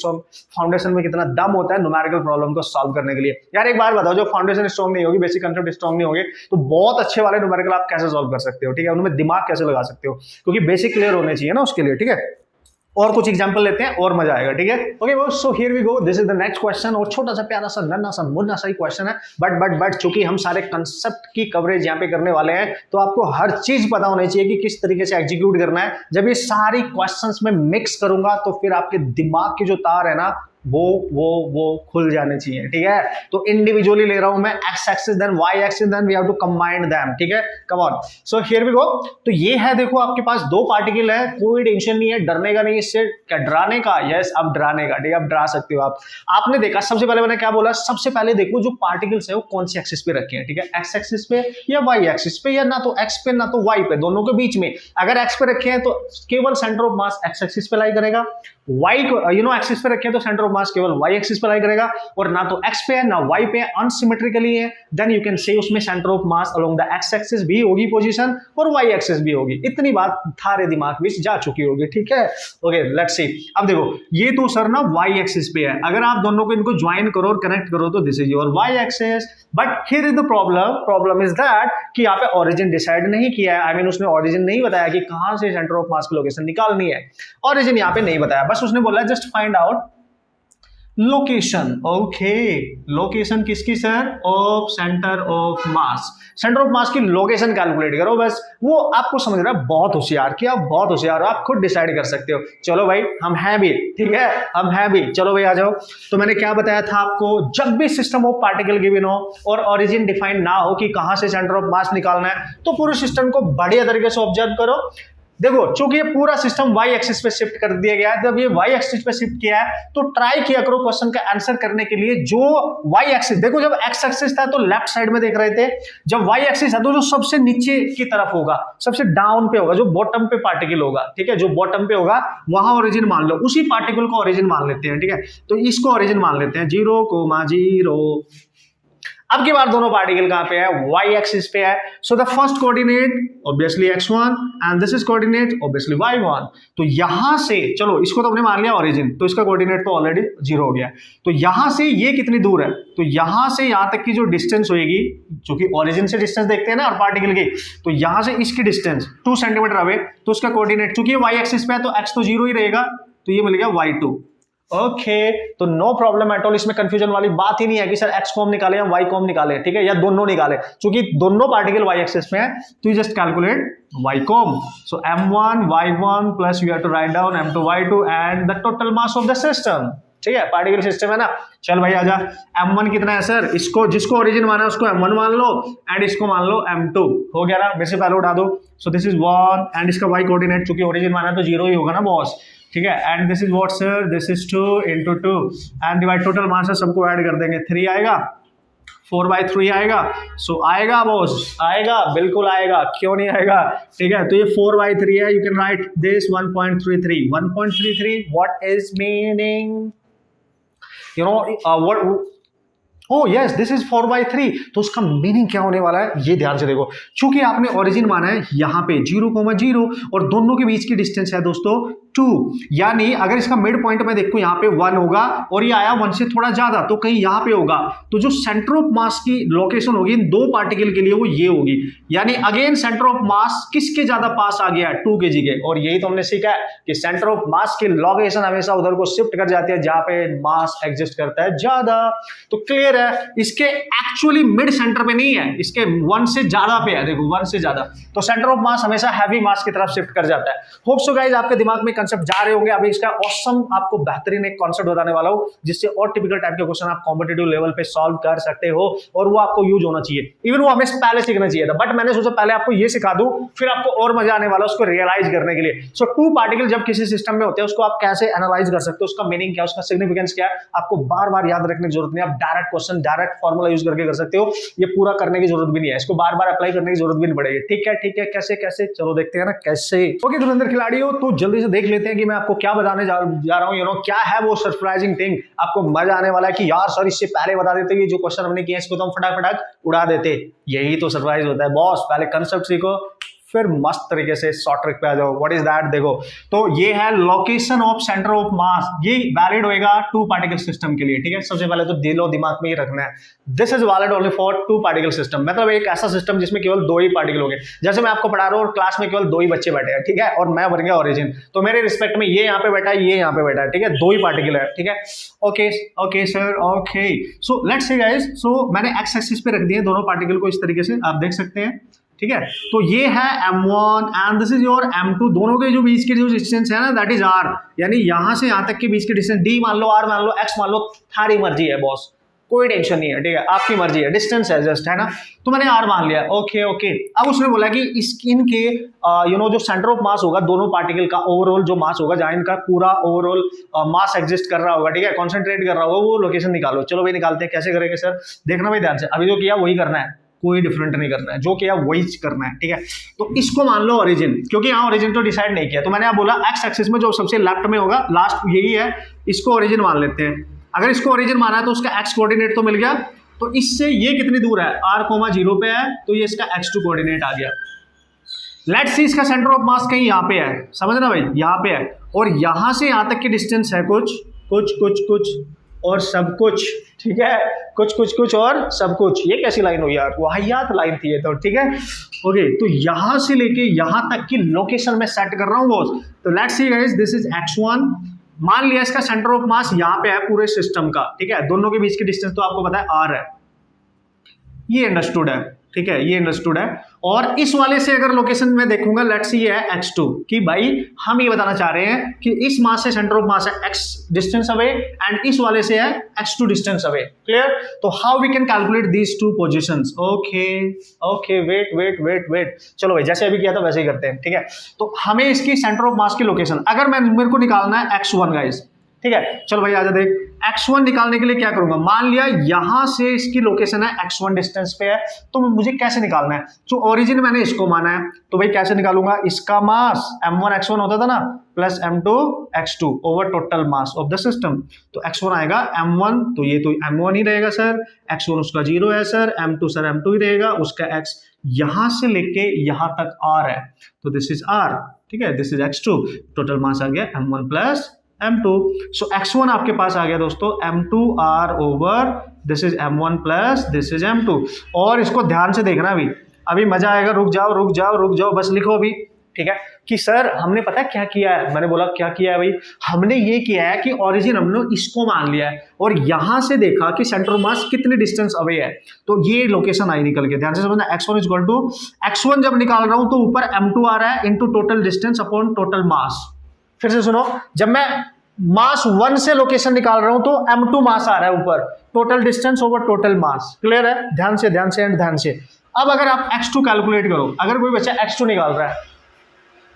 फाउंडेशन में कितना दम होता है न्यूमेरिकल प्रॉब्लम को सॉल्व करने के लिए। यार एक बार बताओ, जो फाउंडेशन स्ट्रॉन्ग नहीं होगी, बेसिक कॉन्सेप्ट स्ट्रॉन्ग नहीं होंगे, तो बहुत अच्छे वाले न्यूमेरिकल आप कैसे सॉल्व कर सकते हो, ठीक है, उनमें दिमाग कैसे लगा सकते हो, क्योंकि बेसिक क्लियर होने चाहिए ना उसके लिए, ठीक है। और कुछ एग्जांपल लेते हैं और मजा आएगा, ठीक है। Okay boss, so here we go, this is the next question, और छोटा सा प्यारा सा नन्हा सा मुन्ना सा ही क्वेश्चन है, बट चूंकि हम सारे कंसेप्ट की कवरेज यहाँ पे करने वाले हैं, तो आपको हर चीज पता होनी चाहिए कि किस तरीके से एग्जीक्यूट करना है। जब ये सारी क्वेश्चंस में मिक्स करूंगा तो फिर आपके दिमाग की जो तार है ना वो खुल जाने चाहिए, ठीक है। तो इंडिविजुअली ले रहा हूं मैं, x axis then y axis, then we have to combine them, ठीक है, come on. So here we go. तो ये है, देखो आपके पास 2 पार्टिकल है, कोई टेंशन नहीं है, डरने का नहीं इससे, क्या डराने का, यस अब डराने का, ठीक है, अब डरा सकते हो आप। आपने देखा सबसे पहले मैंने क्या बोला, सबसे पहले देखो जो पार्टिकल्स है वो कौन सी एक्सिस पे रखे हैं, ठीक है, एक्स एक्सिस पे या वाई एक्सिस पे, या ना तो एक्स पे ना तो वाई पे, दोनों के बीच में। अगर एक्स पे रखे हैं तो केवल centre of mass x axis पे लाई करेगा, वाई को एक्सिस पे रखे हैं तो सेंटर ऑफ मास केवल वाई एक्सिस पे लाई करेगा, और ना तो एक्स पे है ना वाई पे है, अनसिमेट्रिकली है, देन यू कैन से उसमें centre of mass along the x axis भी होगी पोजीशन, और वाई एक्सिस भी होगी। इतनी बात थारे दिमाग में जा चुकी होगी, ठीक है। Okay let's see. अब देखो ये तो सर ना वाई एक्सिस पे है, अगर आप दोनों को इनको ज्वाइन करो और कनेक्ट करो तो this is your y axis, but here is the problem is that कि यहाँ पे ओरिजिन डिसाइड नहीं किया है, आई मीन उसने ओरिजिन नहीं बताया कि कहां से सेंटर ऑफ मास की लोकेशन निकालनी है, ओरिजिन यहाँ पे नहीं बताया, बस उसने बोला just find out location, okay, location किसकी sir? Of centre of mass, centre of mass की लोकेशन कैलकुलेट करो बस। वो आपको समझ रहा है, बहुत होशियार, क्या बहुत होशियार हो आप, खुद डिसाइड कर सकते हो। चलो भाई हम हैं भी, ठीक है, हम हैं भी, चलो भाई आ जाओ। तो मैंने क्या बताया था आपको, जब भी सिस्टम ऑफ पार्टिकल गिवन हो और ओरिजिन डिफाइन ना हो कि कहां से सेंटर ऑफ मास निकालना है, तो पूरे सिस्टम को बढ़िया तरीके से ऑब्जर्व करो। देखो चूंकि ये पूरा सिस्टम वाई एक्सिस पे शिफ्ट कर दिया गया है, जब ये वाई एक्सिस पे शिफ्ट किया है तो ट्राई किया करो क्वेश्चन का आंसर करने के लिए जो वाई एक्सिस, देखो जब एक्स एक्सिस था तो लेफ्ट साइड में देख रहे थे, जब वाई एक्सिस है तो जो सबसे नीचे की तरफ होगा, सबसे डाउन पे होगा, जो बॉटम पे पार्टिकल होगा, ठीक है, जो बॉटम पे होगा वहां ओरिजिन मान लो, उसी पार्टिकल को ओरिजिन मान लेते हैं, ठीक है। तो इसको ओरिजिन मान लेते हैं 0,0। अब की बार दोनों पार्टिकल कहां पे है? y एक्सिस पे है। So the first coordinate obviously x1 and this is coordinate obviously y1। तो यहां से चलो इसको तो हमने मान लिया ओरिजिन, तो इसका कोऑर्डिनेट तो ऑलरेडी 0 हो गया। तो यहां से ये कितनी दूर है? तो यहां से यहां तक की जो डिस्टेंस होगी, क्योंकि ओरिजिन से डिस्टेंस देखते हैं ना और पार्टिकल की, तो यहां से इसकी डिस्टेंस 2 सेंटीमीटर अवे, तो उसका कोऑर्डिनेट चूंकि y एक्सिस पे है तो x तो 0 ही रहेगा, तो ये मिल गया y2। ओके, तो नो प्रॉब्लम एट ऑल, इसमें कंफ्यूजन वाली बात ही नहीं है कि सर एक्स को हम निकाले या वाई को हम निकाले, ठीक है, या दोनों निकाले, क्योंकि दोनों पार्टिकल वाई एक्सिस में है, तो you just calculate y com. So m1 y1 plus you have to write down m2 y2 and the total mass of the system, ठीक है, पार्टिकल सिस्टम है ना। चल भाई आजा, m1 कितना है सर? इसको जिसको ओरिजिन माना है उसको m1 मान लो एंड इसको मान लो m2, हो गया ना, वैसे पहले उठा दो। सो दिस इज 1 एंड इसका y कोऑर्डिनेट चूंकि ओरिजिन माना है तो 0 ही होगा ना बॉस, ठीक है, and this is what sir? This is 2 into 2 and divide, total mass है सबको ऐड कर देंगे, 3 आएगा, 4/3 आएगा। सो आएगा बॉस, आएगा, बिल्कुल आएगा, क्यों नहीं आएगा, ठीक है। तो ये 4/3 है, you can write this 1.33 1.33। What is meaning, you know what, oh yes this is 4/3। तो उसका मीनिंग क्या होने वाला है ये ध्यान से देखो, क्योंकि आपने ओरिजिन माना है यहाँ पे 0,0 और दोनों के बीच की डिस्टेंस है दोस्तों 2, यानी अगर इसका मिड पॉइंट में देखो यहाँ पे 1 होगा और ये आया 1 से थोड़ा ज्यादा, तो कहीं यहाँ पे होगा, तो जो सेंटर ऑफ मास की लोकेशन होगी इन दो पार्टिकल के लिए वो ये होगी, यानी अगेन सेंटर ऑफ मास किसके ज्यादा पास आ गया है? 2 kg के। और यही तो हमने सीखा है कि सेंटर ऑफ मास की लोकेशन हमेशा उधर को शिफ्ट कर जाती है जहां पे मास एग्जिस्ट करता है ज्यादा। तो क्लियर है, इसके एक्चुअली मिड सेंटर पे नहीं है, इसके 1 से ज्यादा पे है, देखो 1 से ज्यादा, तो सेंटर ऑफ मास हमेशा हैवी मास की तरफ शिफ्ट कर जाता है। होप सो गाइस आपके दिमाग में कंसेप्ट जा रहे होंगे। अभी इसका ऑसम आपको बेहतरीन एक कॉन्सेप्ट बताने वाला हूं, जिससे और टिपिकल टाइप के क्वेश्चन आप कॉम्पिटिटिव लेवल पे सॉल्व कर सकते हो और वो आपको यूज होना चाहिए। इवन वो हमें पहले सीखना चाहिए था, बट मैंने सोचा पहले आपको ये सिखा दूं, फिर आपको और मजा आने वाला उसको रियलाइज करने के लिए। सो 2 पार्टिकल जब किसी सिस्टम में होते हैं उसको आप कैसे एनालाइज कर सकते हो, उसका मीनिंग क्या है, उसका सिग्निफिकेंस क्या है, आपको बार बार याद रखने की जरूरत नहीं है। आप direct question, direct formula use करके कर सकते हो, ये पूरा करने की जरूरत भी नहीं है, इसको बार बार अप्लाई करने की जरूरत भी नहीं पड़ेगी। ठीक है, ठीक है, कैसे कैसे, चलो देखते हैं ना कैसे। ओके धुरंधर खिलाड़ियों, तो जल्दी से देख लेते हैं कि मैं आपको क्या बताने जा रहा हूं, यू नो क्या है वो सरप्राइजिंग थिंग। आपको मजा आने वाला है कि यार सर इससे पहले बता देते, ये जो क्वेश्चन हमने किया इसको तो हम फटाफट उड़ा देते। यही तो सरप्राइज होता है बॉस, पहले कंसेप्ट सीखो फिर मस्त तरीके से शॉर्ट ट्रिक पे आ जाओ। व्हाट इज दैट, देखो तो ये है लोकेशन ऑफ सेंटर ऑफ मास, ये वैलिड होएगा 2 पार्टिकल सिस्टम के लिए, ठीक है। सबसे पहले तो दिलो दिमाग में ही रखना है, this is valid only for 2 particle system, मतलब एक ऐसा सिस्टम जिसमें केवल 2 ही पार्टिकल होंगे। जैसे मैं आपको पढ़ा रहा हूँ और क्लास में केवल 2 ही बच्चे बैठे हैं, ठीक है, और मैं बन गया ओरिजिन, तो मेरे रिस्पेक्ट में ये यहाँ पे बैठा है, ये यहाँ पे बैठा है, ठीक है, 2 ही पार्टिकल है, ठीक है। Okay okay sir, okay, so let's see guys, so मैंने एक्स एक्सिस पे रख दिए दोनों पार्टिकल को इस तरीके से, आप देख सकते हैं, ठीक है। तो ये है m1 and this is your m2, दोनों के जो बीच की जो डिस्टेंस है ना दैट इज r, यानी यहां से यहां तक के बीच की डिस्टेंस d मान लो, r मान लो, x मान लो, थारी मर्जी है बॉस, कोई टेंशन नहीं है, ठीक है, आपकी मर्जी है, डिस्टेंस है जस्ट, है ना। तो मैंने r मान लिया, ओके ओके। अब उसने बोला कि इनके यू नो जो सेंटर ऑफ मास होगा दोनों पार्टिकल का, ओवरऑल जो मास होगा जहां इनका पूरा ओवरऑल मास एग्जिस्ट कर रहा होगा, ठीक है, कॉन्सेंट्रेट कर रहा होगा, वो लोकेशन निकालो। चलो भाई निकालते हैं, कैसे करेंगे सर, देखना भाई ध्यान से, अभी जो किया वही करना है, कोई डिफरेंट नहीं करना है, जो किया वही करना है, ठीक है। तो इसको मान लो ओरिजिन, क्योंकि यहाँ ओरिजिन तो डिसाइड नहीं किया, तो मैंने आप बोला एक्स एक्सिस में जो सबसे लेफ्ट में होगा लास्ट यही है, इसको ओरिजिन मान लेते हैं। अगर इसको ओरिजिन माना है तो उसका एक्स कोऑर्डिनेट तो मिल गया, तो इससे ये कितनी दूर है, r,0 पे है, तो ये इसका x2 कोऑर्डिनेट आ गया। लेट्स सी इसका सेंटर ऑफ मास कहीं यहाँ पे है, समझना भाई, यहाँ पे है, और यहाँ से यहाँ तक की डिस्टेंस है कुछ कुछ कुछ कुछ और सब कुछ, ठीक है, कुछ कुछ कुछ और सब कुछ। ये कैसी लाइन हुई यार, वाहियात लाइन थी ये तो, ठीक है। ओके, तो यहां से लेके यहां तक की लोकेशन में सेट कर रहा हूं बॉस। तो let's see guys, this is x1, मान लिया इसका सेंटर ऑफ मास यहाँ पे है पूरे सिस्टम का, ठीक है, दोनों के बीच की डिस्टेंस तो आपको पता है r है, ये अंडरस्टूड है, ठीक है, ये अंडरस्टूड है। और इस वाले से अगर लोकेशन में देखूंगा, लेट्स सी ये है x2, कि भाई हम ये बताना चाह रहे हैं कि इस मास से सेंटर ऑफ मास है x डिस्टेंस अवे एंड इस वाले से है x2 डिस्टेंस अवे, क्लियर। तो how we can calculate these two positions, okay wait, चलो भाई जैसे अभी किया था वैसे ही करते हैं, ठीक है। तो हमें इसकी सेंटर ऑफ मास की लोकेशन अगर मेरे को निकालना है x1 गाइस, ठीक है, चलो भाई आजा देख, x1 निकालने के लिए क्या करूंगा, मान लिया यहां से इसकी लोकेशन है x1 डिस्टेंस पे है, तो मुझे कैसे निकालना है, जो ओरिजिन मैंने इसको माना है, तो भाई कैसे निकालूंगा, इसका मास m1 x1 होता था ना plus m2 x2 over total mass of the system, तो x1 आएगा m1, तो ये तो m1 ही रहेगा सर, x1 उसका 0 है सर, m2 सर m2 ही रहेगा, उसका x यहां से लेके यहां तक r है, तो दिस इज r, ठीक है, this is x2, total mass आ गया m1 प्लस m2, सो x1 आपके पास आ गया दोस्तों m2r over this is m1 plus this is m2। और इसको ध्यान से देखना, अभी मजा आएगा, रुक जाओ, बस लिखो अभी, ठीक है, कि सर हमने पता है क्या किया है, मैंने बोला क्या किया है भाई, हमने ये किया है कि ओरिजिन हमने इसको मान लिया है और यहां से देखा कि सेंटर ऑफ मास कितनी डिस्टेंस अवे है, तो ये लोकेशन आई निकल के, ध्यान से समझना, x1 इक्वल टू x1 जब निकाल रहा हूं तो ऊपर m2 आ रहा है into total distance upon total mass. फिर से सुनो, जब मैं मास 1 से लोकेशन निकाल रहा हूं तो m2 मास आ रहा है ऊपर, total distance over total mass, clear है, ध्यान से एंड ध्यान से। अब अगर आप x2 कैलकुलेट करो, अगर कोई बच्चा x2 निकाल रहा है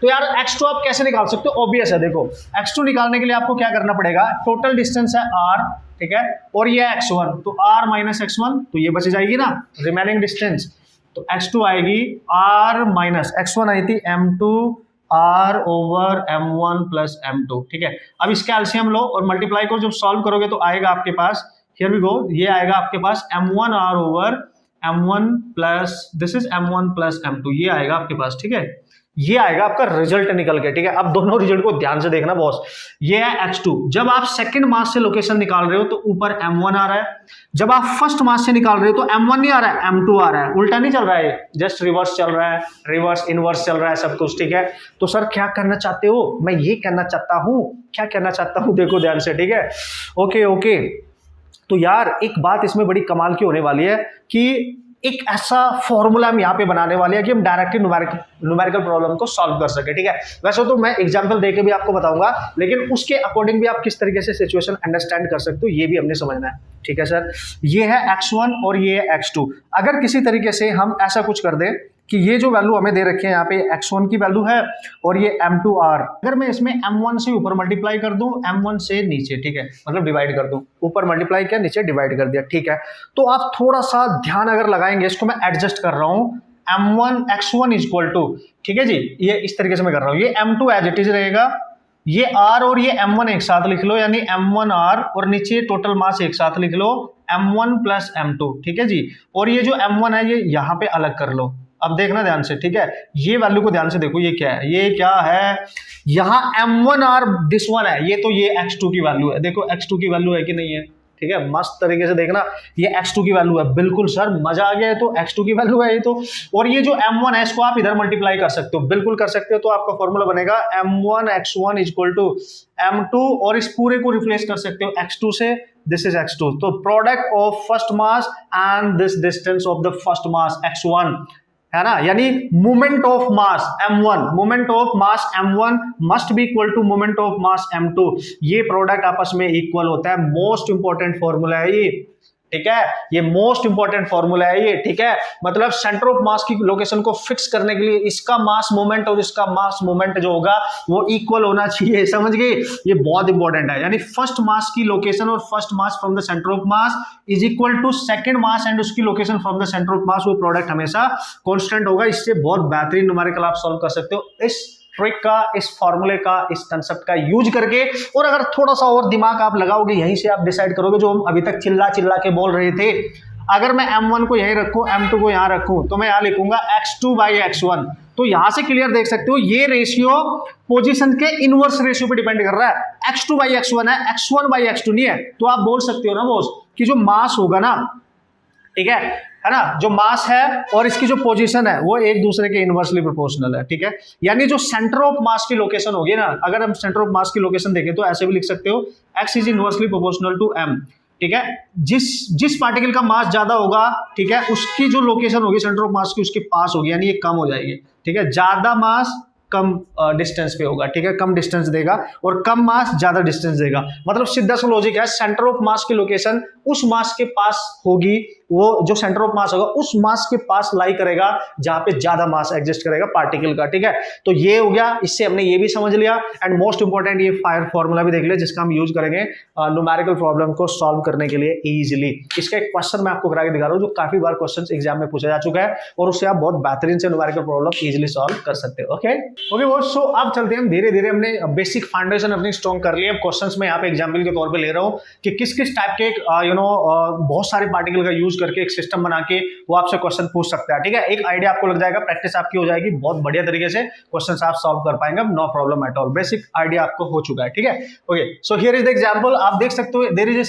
तो यार x2 आप कैसे निकाल सकते हो, ऑब्वियस है, देखो x2 निकालने के लिए आपको क्या करना पड़ेगा, टोटल डिस्टेंस है r, ठीक है, और ये है x1, तो r माइनस x1, तो ये बच जाएगी ना रिमेनिंग डिस्टेंस, तो x2 आएगी r माइनस x1 आई थी m2 r over m1 plus m2, ठीक है। अब इसका एलसीएम लो और मल्टीप्लाई करो, जब सॉल्व करोगे तो आएगा आपके पास, हियर वी गो, ये आएगा आपके पास m1 r over m1 plus this is m1 plus m2, ये आएगा आपके पास, ठीक है, ये आएगा आपका रिजल्ट निकल के, ठीक है। अब दोनों रिजल्ट को ध्यान से देखना बॉस, ये है x2, जब आप सेकंड मास से लोकेशन निकाल रहे हो तो ऊपर m1 आ रहा है, जब आप फर्स्ट मास से निकाल रहे हो तो m1 नहीं आ रहा है, m2 आ रहा है, उल्टा नहीं चल रहा है, जस्ट रिवर्स चल रहा है, रिवर्स इनवर्स चल रहा है सब कुछ, ठीक है। तो सर क्या करना चाहते हो, मैं ये कहना चाहता हूं, क्या कहना चाहता हूं, देखो ध्यान से, ठीक है, ओके। तो यार एक बात इसमें बड़ी कमाल की होने वाली है कि एक ऐसा फॉर्मूला हम यहाँ पे बनाने वाले हैं कि हम डायरेक्टली न्यूमेरिकल प्रॉब्लम को सॉल्व कर सके, ठीक है। वैसे तो मैं एग्जांपल देके भी आपको बताऊंगा, लेकिन उसके अकॉर्डिंग भी आप किस तरीके से सिचुएशन अंडरस्टैंड कर सकते हो ये भी हमने समझना है, ठीक है सर। ये है x1 और ये है x2, अगर किसी तरीके से हम ऐसा कुछ कर दें कि ये जो वैल्यू हमें दे रखी है यहाँ पे x1 की वैल्यू है और ये m2r, अगर मैं इसमें m1 से ऊपर मल्टीप्लाई कर दूं m1 से नीचे, ठीक है, मतलब डिवाइड कर दूं, ऊपर मल्टीप्लाई किया नीचे डिवाइड कर दिया, ठीक है। तो आप थोड़ा सा ध्यान अगर लगाएंगे, इसको मैं एडजस्ट कर रहा हूं, m1 x1 इक्वल टू, ठीक है जी, ये इस तरीके से मैं कर रहा हूं, ये m2 एज इट इज रहेगा, ये r और ये m1 एक साथ लिख लो, यानी m1r, और नीचे टोटल मास एक साथ लिख लो m1 प्लस m2, ठीक है जी, और ये जो m1 है ये यहाँ पे अलग कर लो। अब देखना ध्यान से, ठीक है, ये वैल्यू को ध्यान से देखो, ये क्या है, ये क्या है, यहाँ m1r दिस वन है, ये तो ये x2 की वैल्यू है, देखो x2 की वैल्यू है कि नहीं है, ठीक है, मस्त तरीके से देखना, ये x2 की वैल्यू है, बिल्कुल सर मजा आ गया है, तो x2 की वैल्यू है ये तो, और ये जो m1 है इसको आप इधर मल्टीप्लाई कर सकते हो, बिल्कुल कर सकते हो, तो आपका फॉर्मूला बनेगा m1 x1 equal to m2, और इस पूरे को रिप्लेस कर सकते हो x2 से, दिस इज x2, तो product of first mass and this distance of the first mass x1, है ना, यानी moment of mass m1, moment of mass m1 must be equal to moment of mass m2, ये प्रोडक्ट आपस में इक्वल होता है, मोस्ट इंपॉर्टेंट फॉर्मूला है ये, ठीक है, ये मोस्ट इंपॉर्टेंट फॉर्मूला है ये, ठीक है, मतलब सेंटर ऑफ मास की लोकेशन को फिक्स करने के लिए इसका मास मोमेंट और इसका मास मोमेंट जो होगा वो इक्वल होना चाहिए, समझ गए, ये बहुत इंपॉर्टेंट है, यानी फर्स्ट मास की लोकेशन और first mass from the centre of mass is equal to second mass and उसकी location from the centre of mass, वो प्रोडक्ट हमेशा कांस्टेंट होगा। इससे बहुत बेहतरीन न्यूमेरिकल आप सॉल्व कर सकते हो इस ट्रिक का, इस फॉर्मूले का, इस कंसेप्ट का यूज करके, और अगर थोड़ा सा और दिमाग आप लगाओगे, यहीं से आप डिसाइड करोगे, जो हम अभी तक चिल्ला के बोल रहे थे, अगर मैं m1 को यहीं रखूं, m2 को यहां रखूं, तो मैं यहां लिखूंगा x2 बाई x1, तो यहां से क्लियर देख सकते हो ये रेशियो पोजीशन के इनवर्स रेशियो पे डिपेंड कर रहा है, x2 बाई x1 है, x1 बाई x2 नहीं है, तो आप बोल सकते हो ना बॉस कि जो मास होगा ना, ठीक है, है ना, जो मास है और इसकी जो पोजीशन है वो एक दूसरे के इनवर्सली प्रोपोर्शनल है, ठीक है। यानी जो सेंटर ऑफ मास की लोकेशन होगी ना, अगर हम सेंटर ऑफ मास की लोकेशन देखें तो ऐसे भी लिख सकते हो x is inversely proportional to m, ठीक है। जिस पार्टिकल का मास ज्यादा होगा, ठीक है, उसकी जो लोकेशन होगी सेंटर ऑफ मास की उसके पास होगी, यानी ये कम हो जाएगी, ठीक है। ज्यादा मास कम डिस्टेंस पे होगा, ठीक है, कम डिस्टेंस देगा, और कम मास ज्यादा डिस्टेंस देगा। मतलब सीधा सा लॉजिक है, सेंटर ऑफ मास की लोकेशन उस मास के पास होगी, वो जो सेंटर ऑफ मास होगा उस मास के पास लाई करेगा जहां पे ज्यादा मास एग्जिस्ट करेगा पार्टिकल का, ठीक है। तो ये हो गया, इससे हमने ये भी समझ लिया। एंड मोस्ट इंपॉर्टेंट ये फायर फॉर्मूला भी देख लिया जिसका हम यूज करेंगे न्यूमेरिकल प्रॉब्लम को सॉल्व करने के लिए इजीली। इसका एक क्वेश्चन मैं आपको करा के दिखा रहा हूं जो काफी बार क्वेश्चन एग्जाम में पूछा जा चुका है, और उससे आप बहुत बेहतरीन से न्यूमेरिकल प्रॉब्लम इजीली सॉल्व कर सकते हो। ओके वो सो अब चलते हैं, धीरे धीरे हमने बेसिक फाउंडेशन अपनी स्ट्रॉन्ग कर ली है। क्वेश्चंस में यहाँ पे एग्जाम्पल के तौर पे ले रहा हूँ कि किस किस टाइप के बहुत सारे पार्टिकल का यूज करके एक सिस्टम बना के वो आपसे क्वेश्चन पूछ सकता है, ठीक है। एक आइडिया आपको लग जाएगा, प्रैक्टिस आपकी हो जाएगी, बहुत बढ़िया तरीके से क्वेश्चंस आप सॉल्व कर पाएंगे, no problem at all. Basic idea आपको हो चुका है, ठीक है। Okay so here is the example, आप देख सकते हो there is a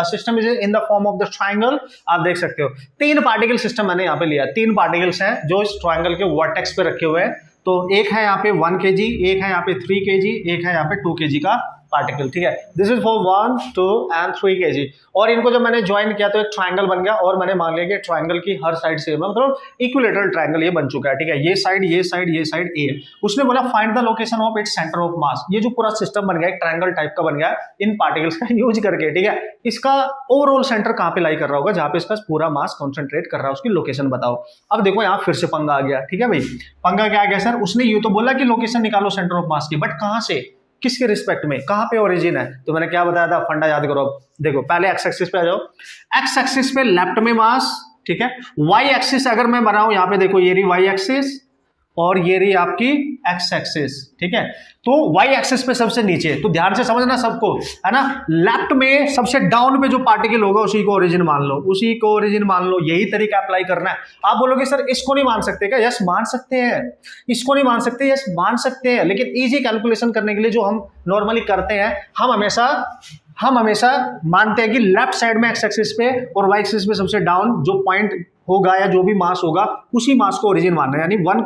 system is in the form of the triangle. आप देख सकते हो 3 पार्टिकल सिस्टम मैंने यहाँ पे लिया, 3 पार्टिकल्स हैं जो इस ट्रायंगल के वर्टेक्स पे रखे हुए हैं। तो एक है यहाँ पे 1 kg, एक है यहाँ पे 3 kg, एक है यहाँ पे 2 kg का पार्टिकल, ठीक है। This is for 1, 2 and 3 kg। और इनको जब मैंने ज्वाइन किया तो एक ट्रायंगल बन गया, और मैंने मान लिया कि ट्रायंगल की हर साइड से मतलब इक्विलेटरल ट्रायंगल ये बन चुका है, ठीक है। ये साइड ये साइड ये साइड ए है। उसने बोला find the location of its centre of मास। ये जो पूरा सिस्टम बन गया एक ट्रायंगल टाइप का बन गया इन पार्टिकल्स का यूज करके, ठीक है। इसका ओवरऑल सेंटर कहाँ पे लाई कर रहा होगा, जहां पे इसका पूरा मास कॉन्सेंट्रेट कर रहा है, उसकी लोकेशन बताओ। अब देखो यहाँ फिर से पंगा आ गया, ठीक है भाई। पंगा क्या आ गया सर, उसने ये तो बोला कि लोकेशन निकालो सेंटर ऑफ मास की, बट कहां से, किसके रिस्पेक्ट में, कहां पे ओरिजिन है। तो मैंने क्या बताया था, फंडा याद करो। देखो पहले एक्स एक्सिस पे आ जाओ, एक्स एक्सिस पे लेफ्ट में मास, ठीक है। वाई एक्सिस अगर मैं बनाऊं, यहां पे देखो ये रही वाई एक्सिस और ये रही आपकी एक्स एक्सिस, ठीक है। तो वाई एक्सिस पे सबसे नीचे, तो ध्यान से समझना सबको, है ना। लेफ्ट में सबसे डाउन पे जो पार्टिकल होगा उसी को ओरिजिन मान लो, उसी को ओरिजिन मान लो। यही तरीका अप्लाई करना है। आप बोलोगे सर इसको नहीं मान सकते क्या? यस मान सकते हैं। इसको नहीं मान सकते, यस मान सकते हैं, लेकिन इजी कैलकुलेशन करने के लिए जो हम नॉर्मली करते हैं, हम हमेशा मानते हैं कि लेफ्ट साइड में एक्स एक्सिस पे और वाई एक्सिस पे सबसे डाउन जो पॉइंट होगा या जो भी मास होगा उसी मास को ओरिजिन मानना है, यानी 1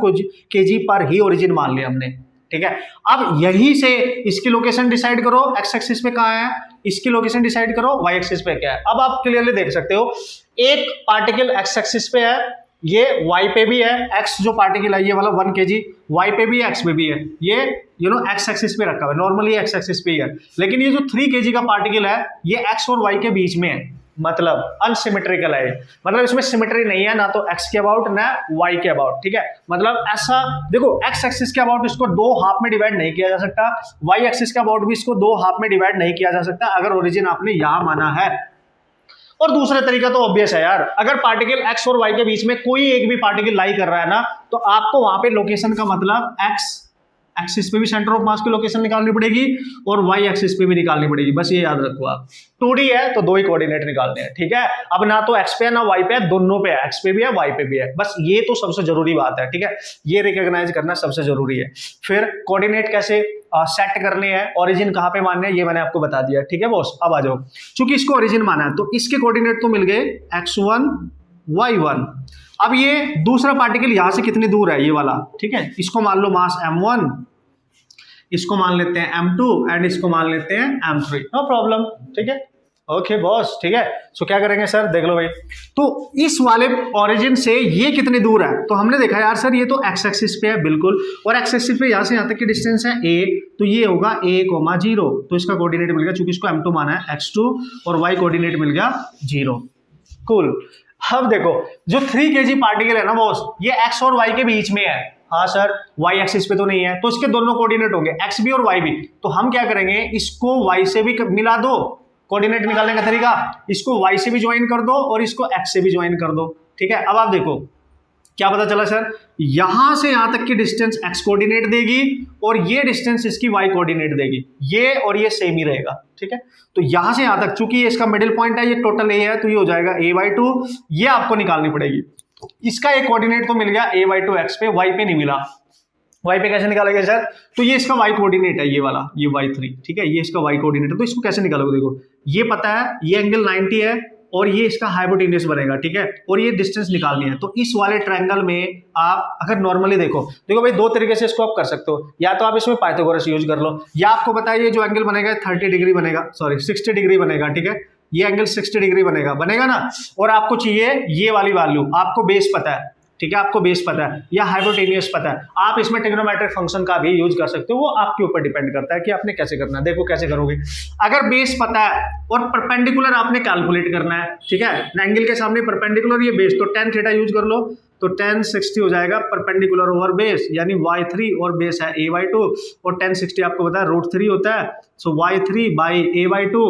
kg पर ही ओरिजिन मान लिया हमने, ठीक है। अब यहीं से इसकी लोकेशन डिसाइड करो, एक्स एक्सिस पे कहाँ है, इसकी लोकेशन डिसाइड करो, वाई एक्सिस पे क्या है। अब आप क्लियरली देख सकते हो एक पार्टिकल एक्स एक्सिस पे है, ये वाई पे भी है, एक्स जो पार्टिकल है ये वाला 1 kg वाई पे भी है, एक्स पे भी है, ये एक्स एक्सिस पे रखा हुआ है, नॉर्मली एक्स एक्सिस पे ही है। लेकिन ये जो 3 kg का पार्टिकल है ये एक्स और वाई के बीच में है, मतलब अनसिमेट्रिकल है, मतलब इसमें सिमेट्री नहीं है, ना तो एक्स के अबाउट ना वाई के अबाउट, ठीक है। मतलब ऐसा देखो, एक्स एक्सिस के अबाउट इसको 2 हाफ में डिवाइड नहीं किया जा सकता, वाई एक्सिस के अबाउट भी इसको 2 हाफ में डिवाइड नहीं किया जा सकता अगर ओरिजिन आपने यहां माना है। और दूसरा तरीका तो ऑब्वियस है यार, अगर पार्टिकल एक्स और वाई के बीच में कोई एक भी पार्टिकल लाई कर रहा है ना, तो आपको वहां पे लोकेशन का मतलब एक्स एक्सिस पे भी सेंटर ऑफ मास की लोकेशन निकालनी पड़ेगी और वाई एक्सिस पे भी निकालनी पड़ेगी। बस ये याद रखो आप, 2D है तो 2 ही कोऑर्डिनेट निकालने हैं, ठीक है। अब ना तो एक्स पे है ना वाई पे है, दोनों पे है, एक्स पे भी है वाई पे भी है, बस ये तो सबसे जरूरी बात है, ठीक है। ये रिकॉग्नाइज करना सबसे जरूरी है। फिर कोऑर्डिनेट कैसे सेट करने हैं, ओरिजिन कहां पे मानने हैं, ये मैंने आपको बता दिया, ठीक है बॉस। अब आ जाओ, चूंकि इसको ओरिजिन माना है तो इसके कोऑर्डिनेट तो मिल गए x1 y1। अब ये दूसरा पार्टिकल यहां से कितनी दूर है, ये वाला, ठीक है। इसको मान लो मास m1, इसको मान लेते हैं m2 एंड इसको मान लेते हैं m3, नो प्रॉब्लम, ठीक है। ओके बॉस, ठीक है। सो क्या करेंगे सर, देख लो भाई, तो इस वाले ओरिजिन से ये कितनी दूर है, तो हमने देखा यार सर ये तो एक्स एक्सिस पे है बिल्कुल, और एक्स एक्सिस पे यहाँ से यहाँ तक की डिस्टेंस है a, तो ये होगा a,0, तो इसका कोऑर्डिनेट मिल गया, चूंकि इसको m2 माना है, x2, और y कोऑर्डिनेट मिल गया 0। कूल। अब देखो जो 3 kg पार्टिकल है ना बॉस, ये x और y के बीच में है। हाँ सर y एक्सिस पे तो नहीं है, तो इसके दोनों कोऑर्डिनेट होंगे x भी और y भी। तो हम क्या करेंगे, इसको y से भी मिला दो, कोऑर्डिनेट निकालने का तरीका, इसको y से भी ज्वाइन कर दो और इसको x से भी ज्वाइन कर दो, ठीक है। अब आप देखो क्या पता चला सर, यहां से यहां तक की डिस्टेंस x कोऑर्डिनेट देगी और ये डिस्टेंस इसकी y कोऑर्डिनेट देगी, ये और ये सेम ही रहेगा, ठीक है। तो यहां से यहां तक, चूंकि ये इसका मिडिल पॉइंट है, ये टोटल a है, तो ये हो जाएगा a/2, ये आपको निकालनी पड़ेगी। इसका एक कोऑर्डिनेट तो मिल गया a/2 x पे, y पे नहीं मिला, y पे कैसे निकालेंगे सर, तो ये इसका y कोऑर्डिनेट है, ये वाला, ये y3, ठीक है, ये इसका y कोऑर्डिनेट है, तो इसको कैसे निकालोगे, देखो ये पता है, ये एंगल 90 है, और ये इसका हाइपोटेन्यूज बनेगा, ठीक है, और ये डिस्टेंस निकालनी है। तो इस वाले ट्रायंगल में आप अगर नॉर्मली देखो भाई दो तरीके से इसको आप कर सकते हो, या तो आप इसमें पाइथागोरस यूज कर लो, या आपको बताइए जो एंगल बनेगा 30 डिग्री बनेगा, सॉरी 60 डिग्री बनेगा, ठीक है, ये एंगल 60 डिग्री बनेगा ना, और आपको चाहिए ये वाली वैल्यू, आपको बेस पता है, ठीक है, आपको बेस पता है या हाइपोटेन्यूज पता है, आप इसमें ट्रिग्नोमेट्रिक फंक्शन का भी यूज कर सकते हो, वो आपके ऊपर डिपेंड करता है कि आपने कैसे करना है। देखो कैसे करोगे, अगर बेस पता है और परपेंडिकुलर आपने कैलकुलेट करना है, ठीक है, एंगल के सामने परपेंडिकुलर ये बेस, तो tan थीटा यूज कर लो, तो tan 60 हो जाएगा परपेंडिकुलर ओवर बेस, यानी y3 और बेस है a/2, और tan 60 आपको पता है √3 होता है, सो y3 बाई a/2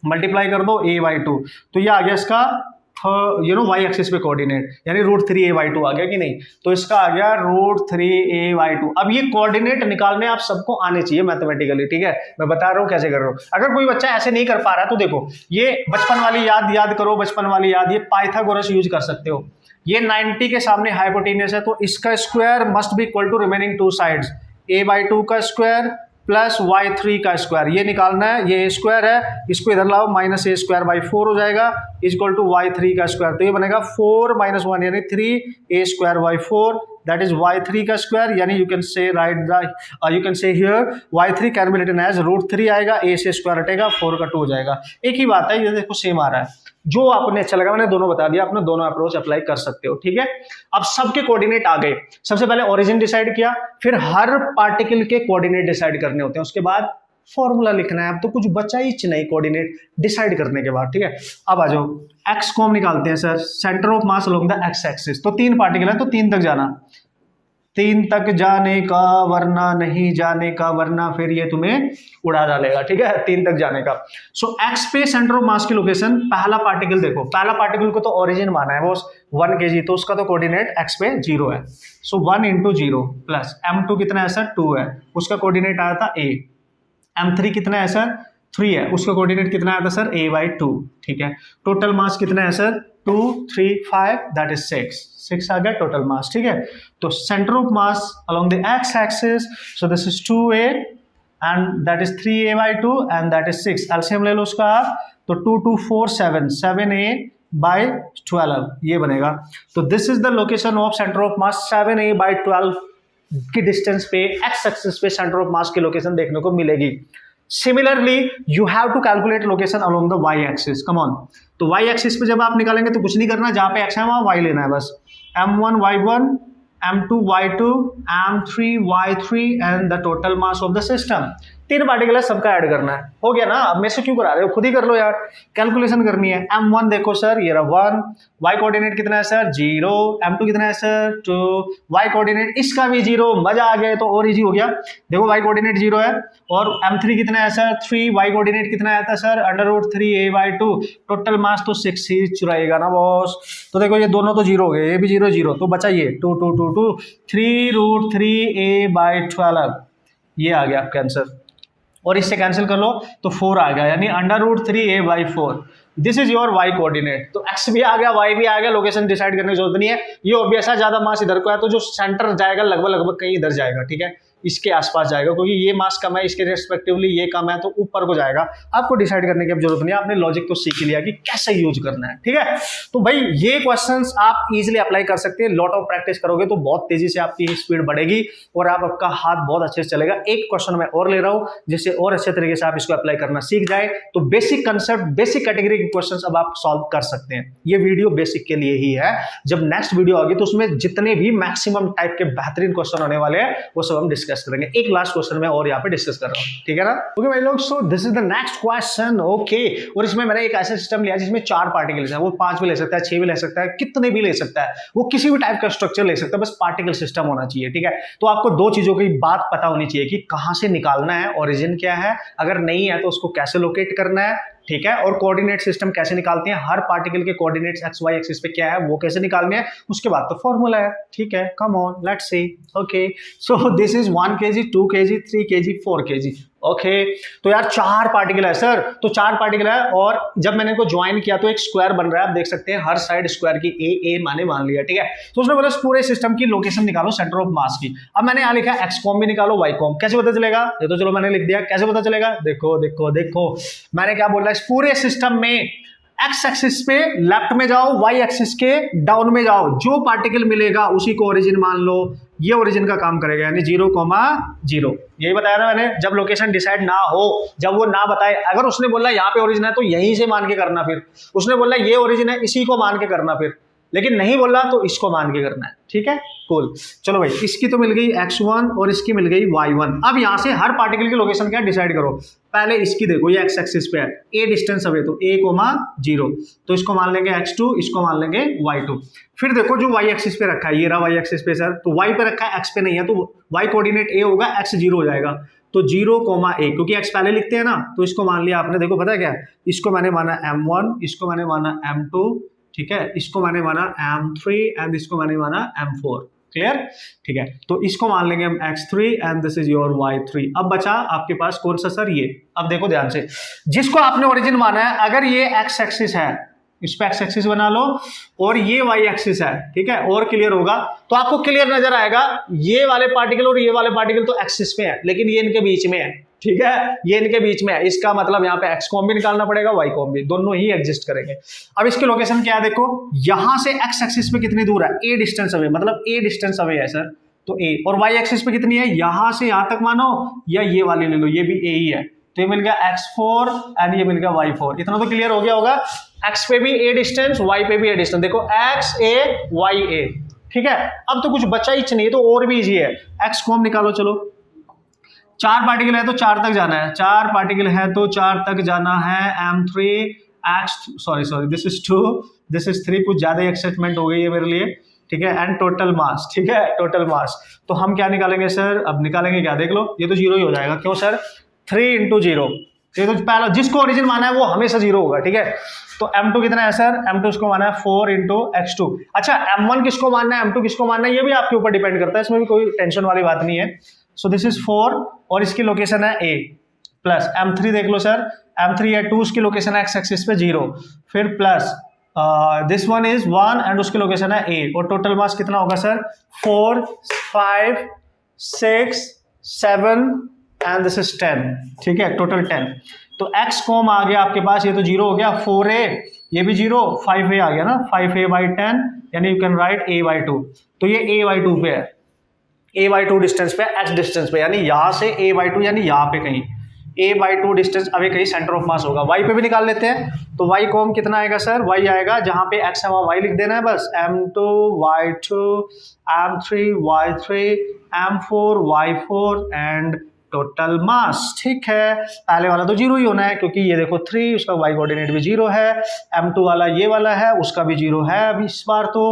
मल्टीप्लाई कर दो a/2, तो ये आ गया इसका वाई एक्सिस पे कोऑर्डिनेट, यानी √3a/2 आ गया कि नहीं, तो इसका आ गया √3a/2। अब ये कोऑर्डिनेट निकालने आप सबको आने चाहिए मैथमेटिकली, ठीक है, मैं बता रहा हूँ कैसे कर रहा हूँ। अगर कोई बच्चा ऐसे नहीं कर पा रहा है तो देखो ये बचपन वाली याद करो, बचपन वाली याद, ये पाइथागोरस यूज कर सकते हो। ये 90 के सामने हाइपोटेन्यूज है, तो इसका square must be equal to remaining two sides, a/2 का स्क्वायर प्लस y3 का स्क्वायर, ये निकालना है, ये स्क्वायर है, इसको इधर लाओ, -a²/4 हो जाएगा इक्वल टू y3 का स्क्वायर, तो ये बनेगा 4 - 1 यानी 3a²/4, दैट इज y3 का स्क्वायर, यानी you can say you can say here y3 can be written as √3 आएगा, a से स्क्वायर हटेगा, 4 का 2 हो जाएगा। एक ही बात है, ये देखो सेम आ रहा है, जो आपने अच्छा लगा मैंने दोनों बता दिया, आपने दोनों अप्रोच अप्लाई कर सकते हो, ठीक है। अब सबके कोऑर्डिनेट आ गए, सबसे पहले ओरिजिन डिसाइड किया, फिर हर पार्टिकल के कोऑर्डिनेट डिसाइड करने होते हैं, उसके बाद फॉर्मूला लिखना है। अब तो कुछ बचा ही नहीं कोऑर्डिनेट डिसाइड करने के बाद, ठीक है। अब आ जाओ, एक्स को हम निकालते हैं sir, centre of mass along the x axis, तो 3 पार्टिकल है तो 3 तक जाना, 3 तक जाने का, वरना नहीं जाने का, वरना फिर ये तुम्हें उड़ा डालेगा, ठीक है, 3 तक जाने का। सो एक्स पे सेंटर ऑफ मास की लोकेशन, पहला पार्टिकल देखो, पहला पार्टिकल को तो ओरिजिन माना है बॉस 1 kg, तो उसका तो कोऑर्डिनेट एक्स पे 0 है, सो 1 × 0 प्लस m2 कितना है सर 2 है, उसका कोऑर्डिनेट आया था a, m3 कितना है सर 3 है, उसका कोऑर्डिनेट कितना आया था सर a/2, ठीक है। टोटल मास कितना है सर 2 3 5 दैट इज 6 आ गया टोटल मास, ठीक है। तो centre of mass along the x axis, so this is 2a and that is 3a/2 and that is 6, LCM ले लो उसका आप, तो 2 2 4 7 7a/12 ये बनेगा। तो this is the location of centre of mass, 7a/12 की डिस्टेंस पे एक्स एक्सिस पे सेंटर ऑफ मास की लोकेशन देखने को मिलेगी। Similarly you have to calculate location along the y axis, come on. तो वाई एक्सिस पे जब आप निकालेंगे तो कुछ नहीं करना, जहां पे एक्स है वहां वाई लेना है बस, m1 y1 m2 y2 m3 y3 and the total mass of the system. 3 particle है, सबका ऐड करना है, हो गया ना। अब मैं से क्यों करा रहे हो, खुद ही कर लो यार, कैलकुलेशन करनी है। m1 देखो सर ये रहा 1, y कोऑर्डिनेट कितना है सर 0, m2 कितना है सर 2, y कोऑर्डिनेट इसका भी 0, मजा आ गया, तो और इजी हो गया। देखो y कोऑर्डिनेट 0 है, और m3 कितना है सर 3, y कोऑर्डिनेट कितना आया था सर √3a/2, टोटल मास तो 6 ही चुराएगा ना बॉस। तो देखो ये दोनों तो 0 हो गए, ये भी 0 0, तो बचा ये 2 2 2 2 3√3a/12, ये आ गया आपका आंसर, और इससे कैंसिल कर लो तो 4 आ गया, यानी √3a/4। This is your y coordinate. तो x भी आ गया, y भी आ गया, लोकेशन डिसाइड करने की जरूरत नहीं है। ये ऑब्वियस है, ज्यादा मास इधर को है तो जो सेंटर जाएगा लगभग कहीं इधर जाएगा, ठीक है, इसके आसपास जाएगा, क्योंकि ये मास कम है, इसके रेस्पेक्टिवली ये कम है, तो ऊपर को जाएगा। आपको डिसाइड करने की अब जरूरत नहीं है, आपने लॉजिक तो सीख लिया कि कैसे यूज करना है, ठीक है। तो भाई ये क्वेश्चंस आप इजीली अप्लाई कर सकते हैं, लॉट ऑफ प्रैक्टिस करोगे तो बहुत तेजी से आपकी स्पीड बढ़ेगी और आपका हाथ बहुत अच्छे से चलेगा। एक क्वेश्चन मैं और ले रहा हूं, जिससे और अच्छे तरीके से आप इसको अप्लाई करना सीख जाए, तो बेसिक कंसेप्ट, बेसिक कैटेगरी के क्वेश्चन अब आप सॉल्व कर सकते हैं। ये वीडियो बेसिक के लिए ही है, जब नेक्स्ट वीडियो आएगी तो उसमें जितने भी मैक्सिमम टाइप के बेहतरीन क्वेश्चन होने वाले हैं वो सब हम डिस्कस करेंगे। एक लास्ट क्वेश्चन में और यहाँ पे डिस्कस कर रहा हूँ, ठीक है ना। ओके भाई लोग, सो this is the next question, okay. और इसमें मैंने एक ऐसा सिस्टम लिया जिसमें 4 पार्टिकल्स हैं, वो 5 भी ले सकता है, 6 भी ले सकता है, कितने भी ले सकता है, वो किसी भी टाइप का स्ट्रक्चर ले सकता है, बस पार्टिकल सिस्टम होना चाहिए, ठीक है। तो आपको 2 चीजों की बात पता होनी चाहिए कि कहां से निकालना है, ओरिजिन क्या है, अगर नहीं है तो उसको कैसे लोकेट करना है, ठीक है, और कोऑर्डिनेट सिस्टम कैसे निकालते हैं, हर पार्टिकल के कोऑर्डिनेट्स एक्स वाई एक्सिस पे क्या है वो कैसे निकालने हैं, उसके बाद तो फॉर्मूला है, ठीक है। Come on let's see, okay. So this is 1 kg 2 kg 3 kg 4 kg, okay. तो यार 4 पार्टिकल है सर, तो 4 पार्टिकल है, और जब मैंने इनको ज्वाइन किया तो एक स्क्वायर बन रहा है, आप देख सकते हैं हर साइड स्क्वायर की ए माने मान लिया, ठीक है। तो उसने बोला पूरे सिस्टम की लोकेशन निकालो सेंटर ऑफ मास की। अब मैंने यहाँ लिखा एक्स कॉम भी निकालो, वाई कॉम, कैसे पता चलेगा, ये तो चलो मैंने लिख दिया, कैसे पता चलेगा, देखो देखो देखो मैंने क्या बोला, इस पूरे सिस्टम में एक्स एक्सिस पे लेफ्ट में जाओ, वाई एक्सिस के डाउन में जाओ, जो पार्टिकल मिलेगा उसी को ओरिजिन मान लो, ये ओरिजिन का काम करेगा, यानी 0,0। यही बताया ना मैंने, जब लोकेशन डिसाइड ना हो, जब वो ना बताए, अगर उसने बोला यहाँ पे ओरिजिन है तो यहीं से मान के करना, फिर उसने बोला ये ओरिजिन है इसी को मान के करना, फिर लेकिन नहीं बोला तो इसको मान के करना है। ठीक है, कूल। चलो भाई, इसकी तो मिल गई x1 और इसकी मिल गई y1। अब यहाँ से हर पार्टिकल की लोकेशन क्या डिसाइड करो। पहले इसकी देखो, ये x एक्सिस पे है, a डिस्टेंस अवे, तो a, 0, तो इसको मान लेंगे x2, इसको मान लेंगे y2। फिर देखो जो y एक्सिस पे रखा है, ये रहा y एक्सिस पे सर, तो y पे रखा है, x पे नहीं है, तो y कोऑर्डिनेट a होगा, x 0 हो जाएगा, तो 0,a, क्योंकि x पहले लिखते हैं ना, तो इसको मान लिया आपने। देखो पता है क्या, इसको मैंने माना m1, इसको मैंने माना m2, ठीक है, इसको मैंने माना m3 एंड इसको मैंने माना m4। क्लियर? ठीक है, तो इसको मान लेंगे हम x3 and this is your y3। अब बचा आपके पास कौन सा सर, ये। अब देखो ध्यान से, जिसको आपने ओरिजिन माना है, अगर ये x एक्सिस है, इस पे x एक्सिस बना लो, और ये y एक्सिस है, ठीक है, और क्लियर होगा तो आपको क्लियर नजर आएगा, ये वाले पार्टिकल और ये वाले पार्टिकल तो एक्सिस पे है, लेकिन ये इनके बीच में है। ठीक है, ये इनके बीच में है, इसका मतलब यहाँ पे x कॉम भी निकालना पड़ेगा, y कॉम भी, दोनों ही एग्जिस्ट करेंगे। अब इसकी लोकेशन क्या है, देखो यहां से x एक्सिस पे कितनी दूर है, a डिस्टेंस अवे, मतलब a डिस्टेंस अवे है सर, तो a, और y एक्सिस पे कितनी है, यहां से यहां तक मानो, या ये वाली ले लो, ये भी a ही है, तो ये मिल गया x4 एंड ये मिल गया y4। इतना तो क्लियर हो गया होगा, x पे भी a डिस्टेंस, y पे भी a डिस्टेंस, देखो x a y a। ठीक है, अब तो कुछ बचा ही नहीं, तो और भी इजी है, x कॉम निकालो। चलो, 4 पार्टिकल है तो 4 तक जाना है, 4 पार्टिकल है तो 4 तक जाना है, m3 x, sorry this is 2, this is 3, कुछ ज्यादा एक्साइटमेंट हो गई है मेरे लिए। ठीक है, एंड टोटल मास, ठीक है, टोटल मास, तो हम क्या निकालेंगे सर, अब निकालेंगे क्या, देख लो, ये तो 0 ही हो जाएगा, क्यों सर, 3 × 0, ये तो पहला जिसको ओरिजिन माना है वो हमेशा 0 होगा। ठीक है, तो m2 कितना है सर, m2 इसको माना है 4 × x2। अच्छा, m1 किसको मानना है, m2 किसको मानना है, ये भी आपके ऊपर डिपेंड करता है, इसमें भी कोई टेंशन वाली बात नहीं है। सो दिस इज 4 और इसकी लोकेशन है a, प्लस m3 देख लो सर, m3 है 2, उसकी लोकेशन है x एक्सिस पे 0, फिर plus this one is 1 and उसकी लोकेशन है a, और टोटल मास कितना होगा सर, 4 5 6 7 एंड दिस इज 10। ठीक है, टोटल 10। तो x कॉम आ गया आपके पास, ये तो 0 हो गया, 4a, ये भी 0, 5a आ गया ना, 5a/10, यानी यू कैन राइट a/2, तो ये a/2 पे है, a/2 डिस्टेंस पे, x डिस्टेंस पे, यानी यहां से a/2, यानी यहां पे कहीं a/2 डिस्टेंस अवे कहीं सेंटर ऑफ मास होगा। y पे भी निकाल लेते हैं, तो y कॉम कितना आएगा सर, y आएगा जहां पे x है वहां y लिख देना है बस, m2 y2 m3 y3 m4 y4 and total mass. ठीक है, पहले वाला तो 0 ही होना है, क्योंकि ये देखो 3, उसका y कोऑर्डिनेट भी 0 है, m2 वाला ये वाला है, उसका भी 0 है अभी इस बार तो,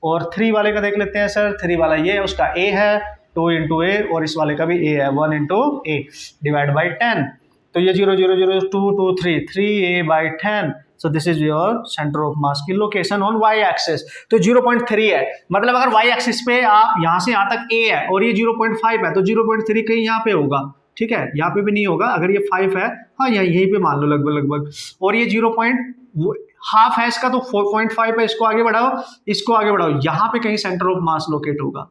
और 3 वाले का देख लेते हैं सर, 3 वाला ये है, उसका a है, 2 × a, और इस वाले का भी a है, 1 × a डिवाइड बाई 10, तो ये 0 0 0 2 2 3 3a/10। So this is your centre of mass की लोकेशन ऑन y एक्सिस, तो 0.3 है, मतलब अगर y एक्सिस पे आप यहाँ से यहाँ तक a है और ये 0.5 है, तो 0.3 कहीं यहाँ पे होगा। ठीक है, यहाँ पे भी नहीं होगा, अगर ये 5 है, हाँ यहीं पे मान लो लगभग, और ये 0.5 है इसका, तो 4.5 है, इसको आगे बढ़ाओ, यहाँ पे कहीं सेंटर ऑफ मास लोकेट होगा।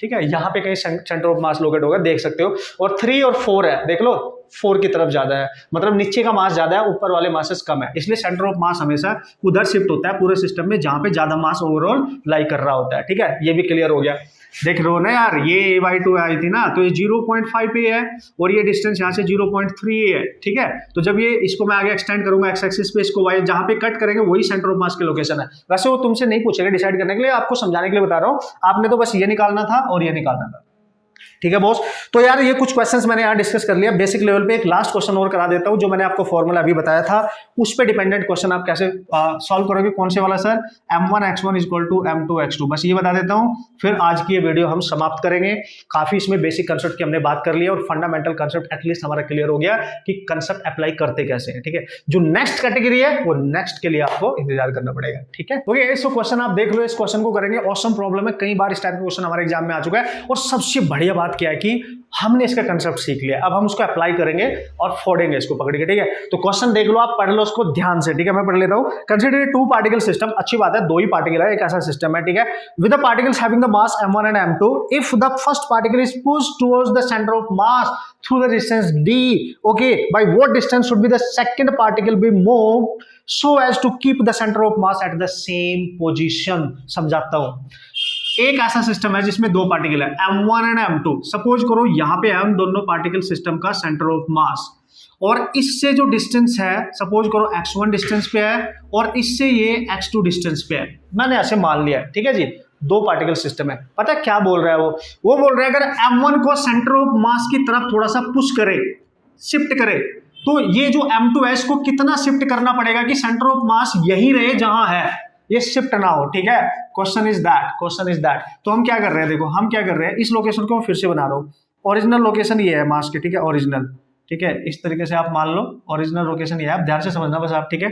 ठीक है, यहाँ पे कहीं सेंटर ऑफ मास लोकेट होगा, देख सकते हो, और 3 और 4 है, देख लो 4 की तरफ ज्यादा है, मतलब नीचे का मास ज्यादा है, ऊपर वाले मासेस कम है, इसलिए सेंटर ऑफ मास हमेशा उधर शिफ्ट होता है पूरे सिस्टम में, जहां पे ज्यादा मास ओवरऑल लाई कर रहा होता है। ठीक है, ये भी क्लियर हो गया। देख रहे हो ना यार, ये a/2 आई थी ना, तो ये 0.5 पे है, और ये डिस्टेंस यहाँ से 0.3 है। ठीक है, तो जब ये इसको मैं आगे एक्सटेंड करूंगा x एक्सिस पे, इसको y जहां पे कट करेंगे वही सेंटर ऑफ मास की लोकेशन है। वैसे वो तुमसे नहीं पूछेगा डिसाइड करने के लिए, आपको समझाने के लिए बता रहा हूँ, आपने तो बस ये निकालना था और ये निकालना था। ठीक है बॉस, तो यार ये कुछ क्वेश्चंस मैंने यहाँ डिस्कस कर लिया बेसिक लेवल पे। एक लास्ट क्वेश्चन और करा देता हूँ, जो मैंने आपको फॉर्मूला अभी बताया था, उस पे डिपेंडेंट क्वेश्चन आप कैसे सॉल्व करोगे। कौन से वाला सर, m1x1 = m2x2, बस ये बता देता हूँ, फिर आज की ये वीडियो हम समाप्त करेंगे। काफी इसमें बेसिक कंसेप्ट की हमने बात कर लिया, और फंडामेंटल कंसेप्ट एटलीस्ट हमारा क्लियर हो गया कि कंसेप्ट अप्लाई करते कैसे हैं। ठीक है, जो नेक्स्ट कैटेगरी है वो नेक्स्ट के लिए आपको इंतजार करना पड़ेगा। ठीक है, ओके, क्वेश्चन आप देख लो, इस क्वेश्चन को करेंगे, ऑसम प्रॉब्लम है, कई बार इस टाइप का क्वेश्चन हमारे एग्जाम में आ चुका है, और सबसे बढ़िया बात बात क्या है कि हमने इसका कंसेप्ट सीख लिया, अब हम उसको अप्लाई करेंगे और फोड़ेंगे इसको पकड़ के, ठीक है। तो क्वेश्चन देख लो, आप पढ़ लो उसको ध्यान से, ठीक है। मैं पढ़ लेता हूँ। कंसीडर टू पार्टिकल सिस्टम, अच्छी बात है, दो ही पार्टिकल है, एक ऐसा सिस्टम है, ठीक है, with the particles having the mass m1 and m2, if the first particle is pushed towards the centre of mass through the distance d, okay, by what distance should be the second particle be moved so as to keep the centre of mass at the same position. समझाता हूं। एक ऐसा सिस्टम है जिसमें दो पार्टिकल है m1 एंड m2। सपोज करो यहां पे m दोनों पार्टिकल सिस्टम का सेंटर ऑफ मास, और इससे जो डिस्टेंस है सपोज करो x1 डिस्टेंस पे है और इससे ये x2 डिस्टेंस पे है, मैंने ऐसे मान लिया है, ठीक है जी। दो पार्टिकल सिस्टम है। पता है क्या बोल रहा है वो बोल रहा है अगर m1 को सेंटर ऑफ मास की तरफ थोड़ा सा पुश करे, शिफ्ट करे, तो ये जो m2 है इसको कितना शिफ्ट करना पड़ेगा कि सेंटर ऑफ मास यही रहे जहां है, ये शिफ्ट ना हो, ठीक है। Question is that. तो हम क्या कर रहे हैं, देखो हम क्या कर रहे हैं, इस लोकेशन को मैं फिर से बना रहा हूँ। ओरिजिनल लोकेशन ये है मास की, ठीक है, ओरिजिनल, ठीक है, इस तरीके से आप मान लो ओरिजिनल लोकेशन ये है, आप ध्यान से समझना बस आप, ठीक है।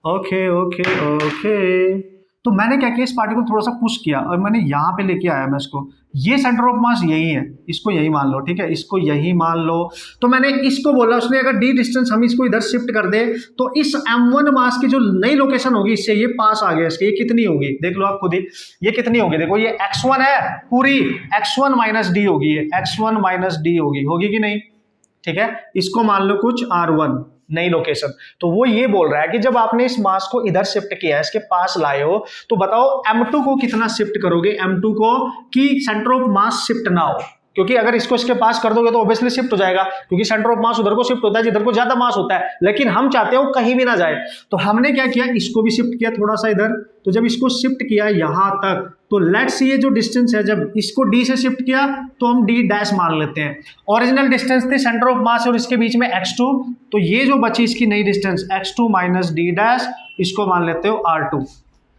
ओके। तो मैंने क्या किया, इस पार्टिकल को थोड़ा सा पुश किया और मैंने यहाँ पे लेके आया मैं इसको, ये सेंटर ऑफ मास यही है, इसको यही मान लो, ठीक है, इसको यही मान लो। तो मैंने इसको बोला, उसने अगर d डिस्टेंस हम इसको इधर शिफ्ट कर दे तो इस m1 मास की जो नई लोकेशन होगी इससे ये पास आ गया इसके, ये कितनी होगी देख लो आप खुद ही, ये कितनी होगी, देखो ये x1 है, पूरी x1 माइनस डी होगी, ये x1 माइनस डी होगी कि नहीं, ठीक है। इसको मान लो कुछ r1 नई लोकेशन। तो वो ये बोल रहा है कि जब आपने इस मास को इधर शिफ्ट किया है, इसके पास लाए हो, तो बताओ m2 को कितना शिफ्ट करोगे, m2 को, कि सेंटर ऑफ मास शिफ्ट ना हो, क्योंकि अगर इसको इसके पास कर दोगे तो ऑब्वियसली शिफ्ट हो जाएगा, क्योंकि सेंटर ऑफ मास उधर को शिफ्ट होता है जिधर को ज्यादा मास होता है, लेकिन हम चाहते हो कहीं भी ना जाए। तो हमने क्या किया, इसको भी शिफ्ट किया थोड़ा सा इधर। तो जब इसको शिफ्ट किया यहां तक, तो लेट्स ये जो डिस्टेंस है, जब इसको d से शिफ्ट किया तो हम d डैश मान लेते हैं। ओरिजिनल डिस्टेंस थी सेंटर ऑफ मास और इसके बीच में x2, तो ये जो बची इसकी नई distance x2 minus d dash, इसको मान लेते हो r2,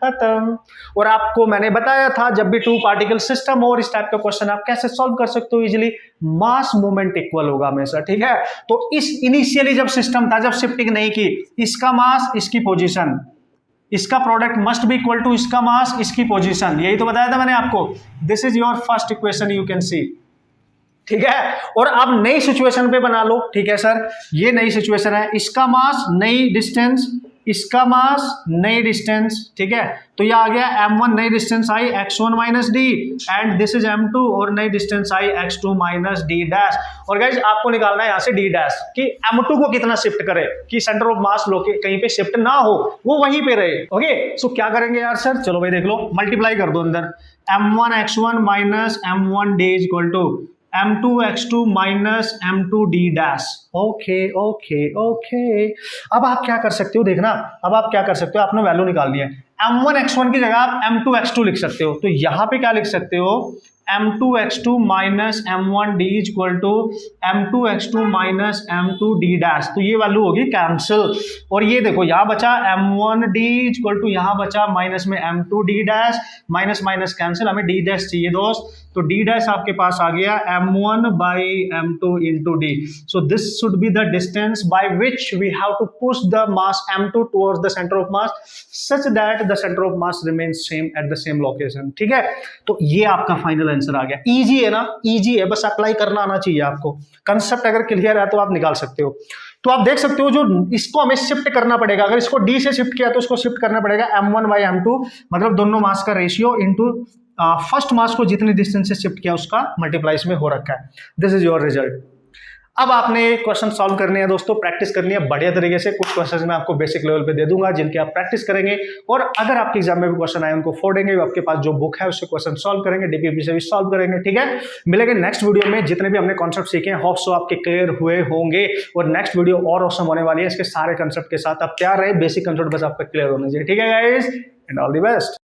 खत्म। और आपको मैंने बताया था जब भी टू पार्टिकल सिस्टम हो और इस टाइप का क्वेश्चन आप कैसे सॉल्व कर सकते हो इजीली, मास मोमेंट इक्वल होगा हमेशा, ठीक है। तो इस इनिशियली जब सिस्टम था, जब शिफ्टिंग नहीं की, इसका मास इसकी पोजीशन, इसका product must be equal to इसका मास इसकी पोजीशन, यही तो बताया था मैंने आपको। This is your first equation, you can see, ठीक है। और आप नई सिचुएशन पे बना लो, ठीक है सर, ये नई सिचुएशन है, इसका मास नई डिस्टेंस, इसका मास नई डिस्टेंस, ठीक है। तो ये आ गया m1 नई distance I x1 minus D, and this is m2 और नई डिस्टेंस आई x2 माइनस डी डैश। और गाइज आपको निकालना है यहाँ से d डैश कि m2 को कितना शिफ्ट करे कि सेंटर ऑफ मास कहीं पे शिफ्ट ना हो, वो वहीं पे रहे, ओके। सो क्या करेंगे यार सर, चलो भाई देख लो, मल्टीप्लाई कर दो अंदर, m1 x1 minus m1 d is equal to m2 x2 minus m2 d dash. Okay. अब आप क्या कर सकते हो, देखना, अब आप क्या कर सकते हो, आपने वैल्यू निकाल लिया है, m1 x1 की जगह आप m2 x2 लिख सकते हो। तो यहां पे क्या लिख सकते हो, m2 x2 minus m1 d is equal to m2 x2 minus m2 d dash. तो ये वैल्यू होगी कैंसिल, और ये देखो यहाँ बचा m1 d is equal to, यहाँ बचा माइनस में m2 d dash, minus minus cancel, हमें d डैश चाहिए दोस्त, तो d डैश आपके पास आ गया m1 by m2 into d। So this should be the distance by which we have to push the mass m2 towards the centre of mass such that the centre of mass remains same at the same location, ठीक है। तो ये आपका फाइनल आंसर आ गया। इजी है ना, इजी है, बस अप्लाई करना आना चाहिए आपको। कंसेप्ट अगर क्लियर है तो आप निकाल सकते हो। तो आप देख सकते हो जो इसको हमें शिफ्ट करना पड़ेगा, अगर इसको d से शिफ्ट किया तो इसको शिफ्ट करना पड़ेगा m1 बाई m2, मतलब दोनों मास का रेशियो इंटू फर्स्ट मास को जितनी डिस्टेंस से शिफ्ट किया उसका मल्टीप्लाई इसमें हो रखा है। This is your result. अब आपने क्वेश्चन सॉल्व करने हैं दोस्तों, प्रैक्टिस करनी है बढ़िया तरीके से। कुछ क्वेश्चन मैं आपको बेसिक लेवल पे दे दूंगा जिनके आप प्रैक्टिस करेंगे, और अगर आपके एग्जाम में भी क्वेश्चन आए उनको फोड़ेंगे, आपके पास जो बुक है उससे क्वेश्चन सॉल्व करेंगे, डीपीपी से भी सॉल्व करेंगे, ठीक है। मिलेंगे नेक्स्ट वीडियो में। जितने भी हमने कॉन्सेप्ट सीखे हैं होप सो आपके क्लियर हुए होंगे, और नेक्स्ट वीडियो और ऑसम होने वाली है इसके सारे कॉन्सेप्ट के साथ। आप तैयार रहे, बेसिक कॉन्सेप्ट बस आपका क्लियर होना चाहिए, ठीक है guys, and all the best.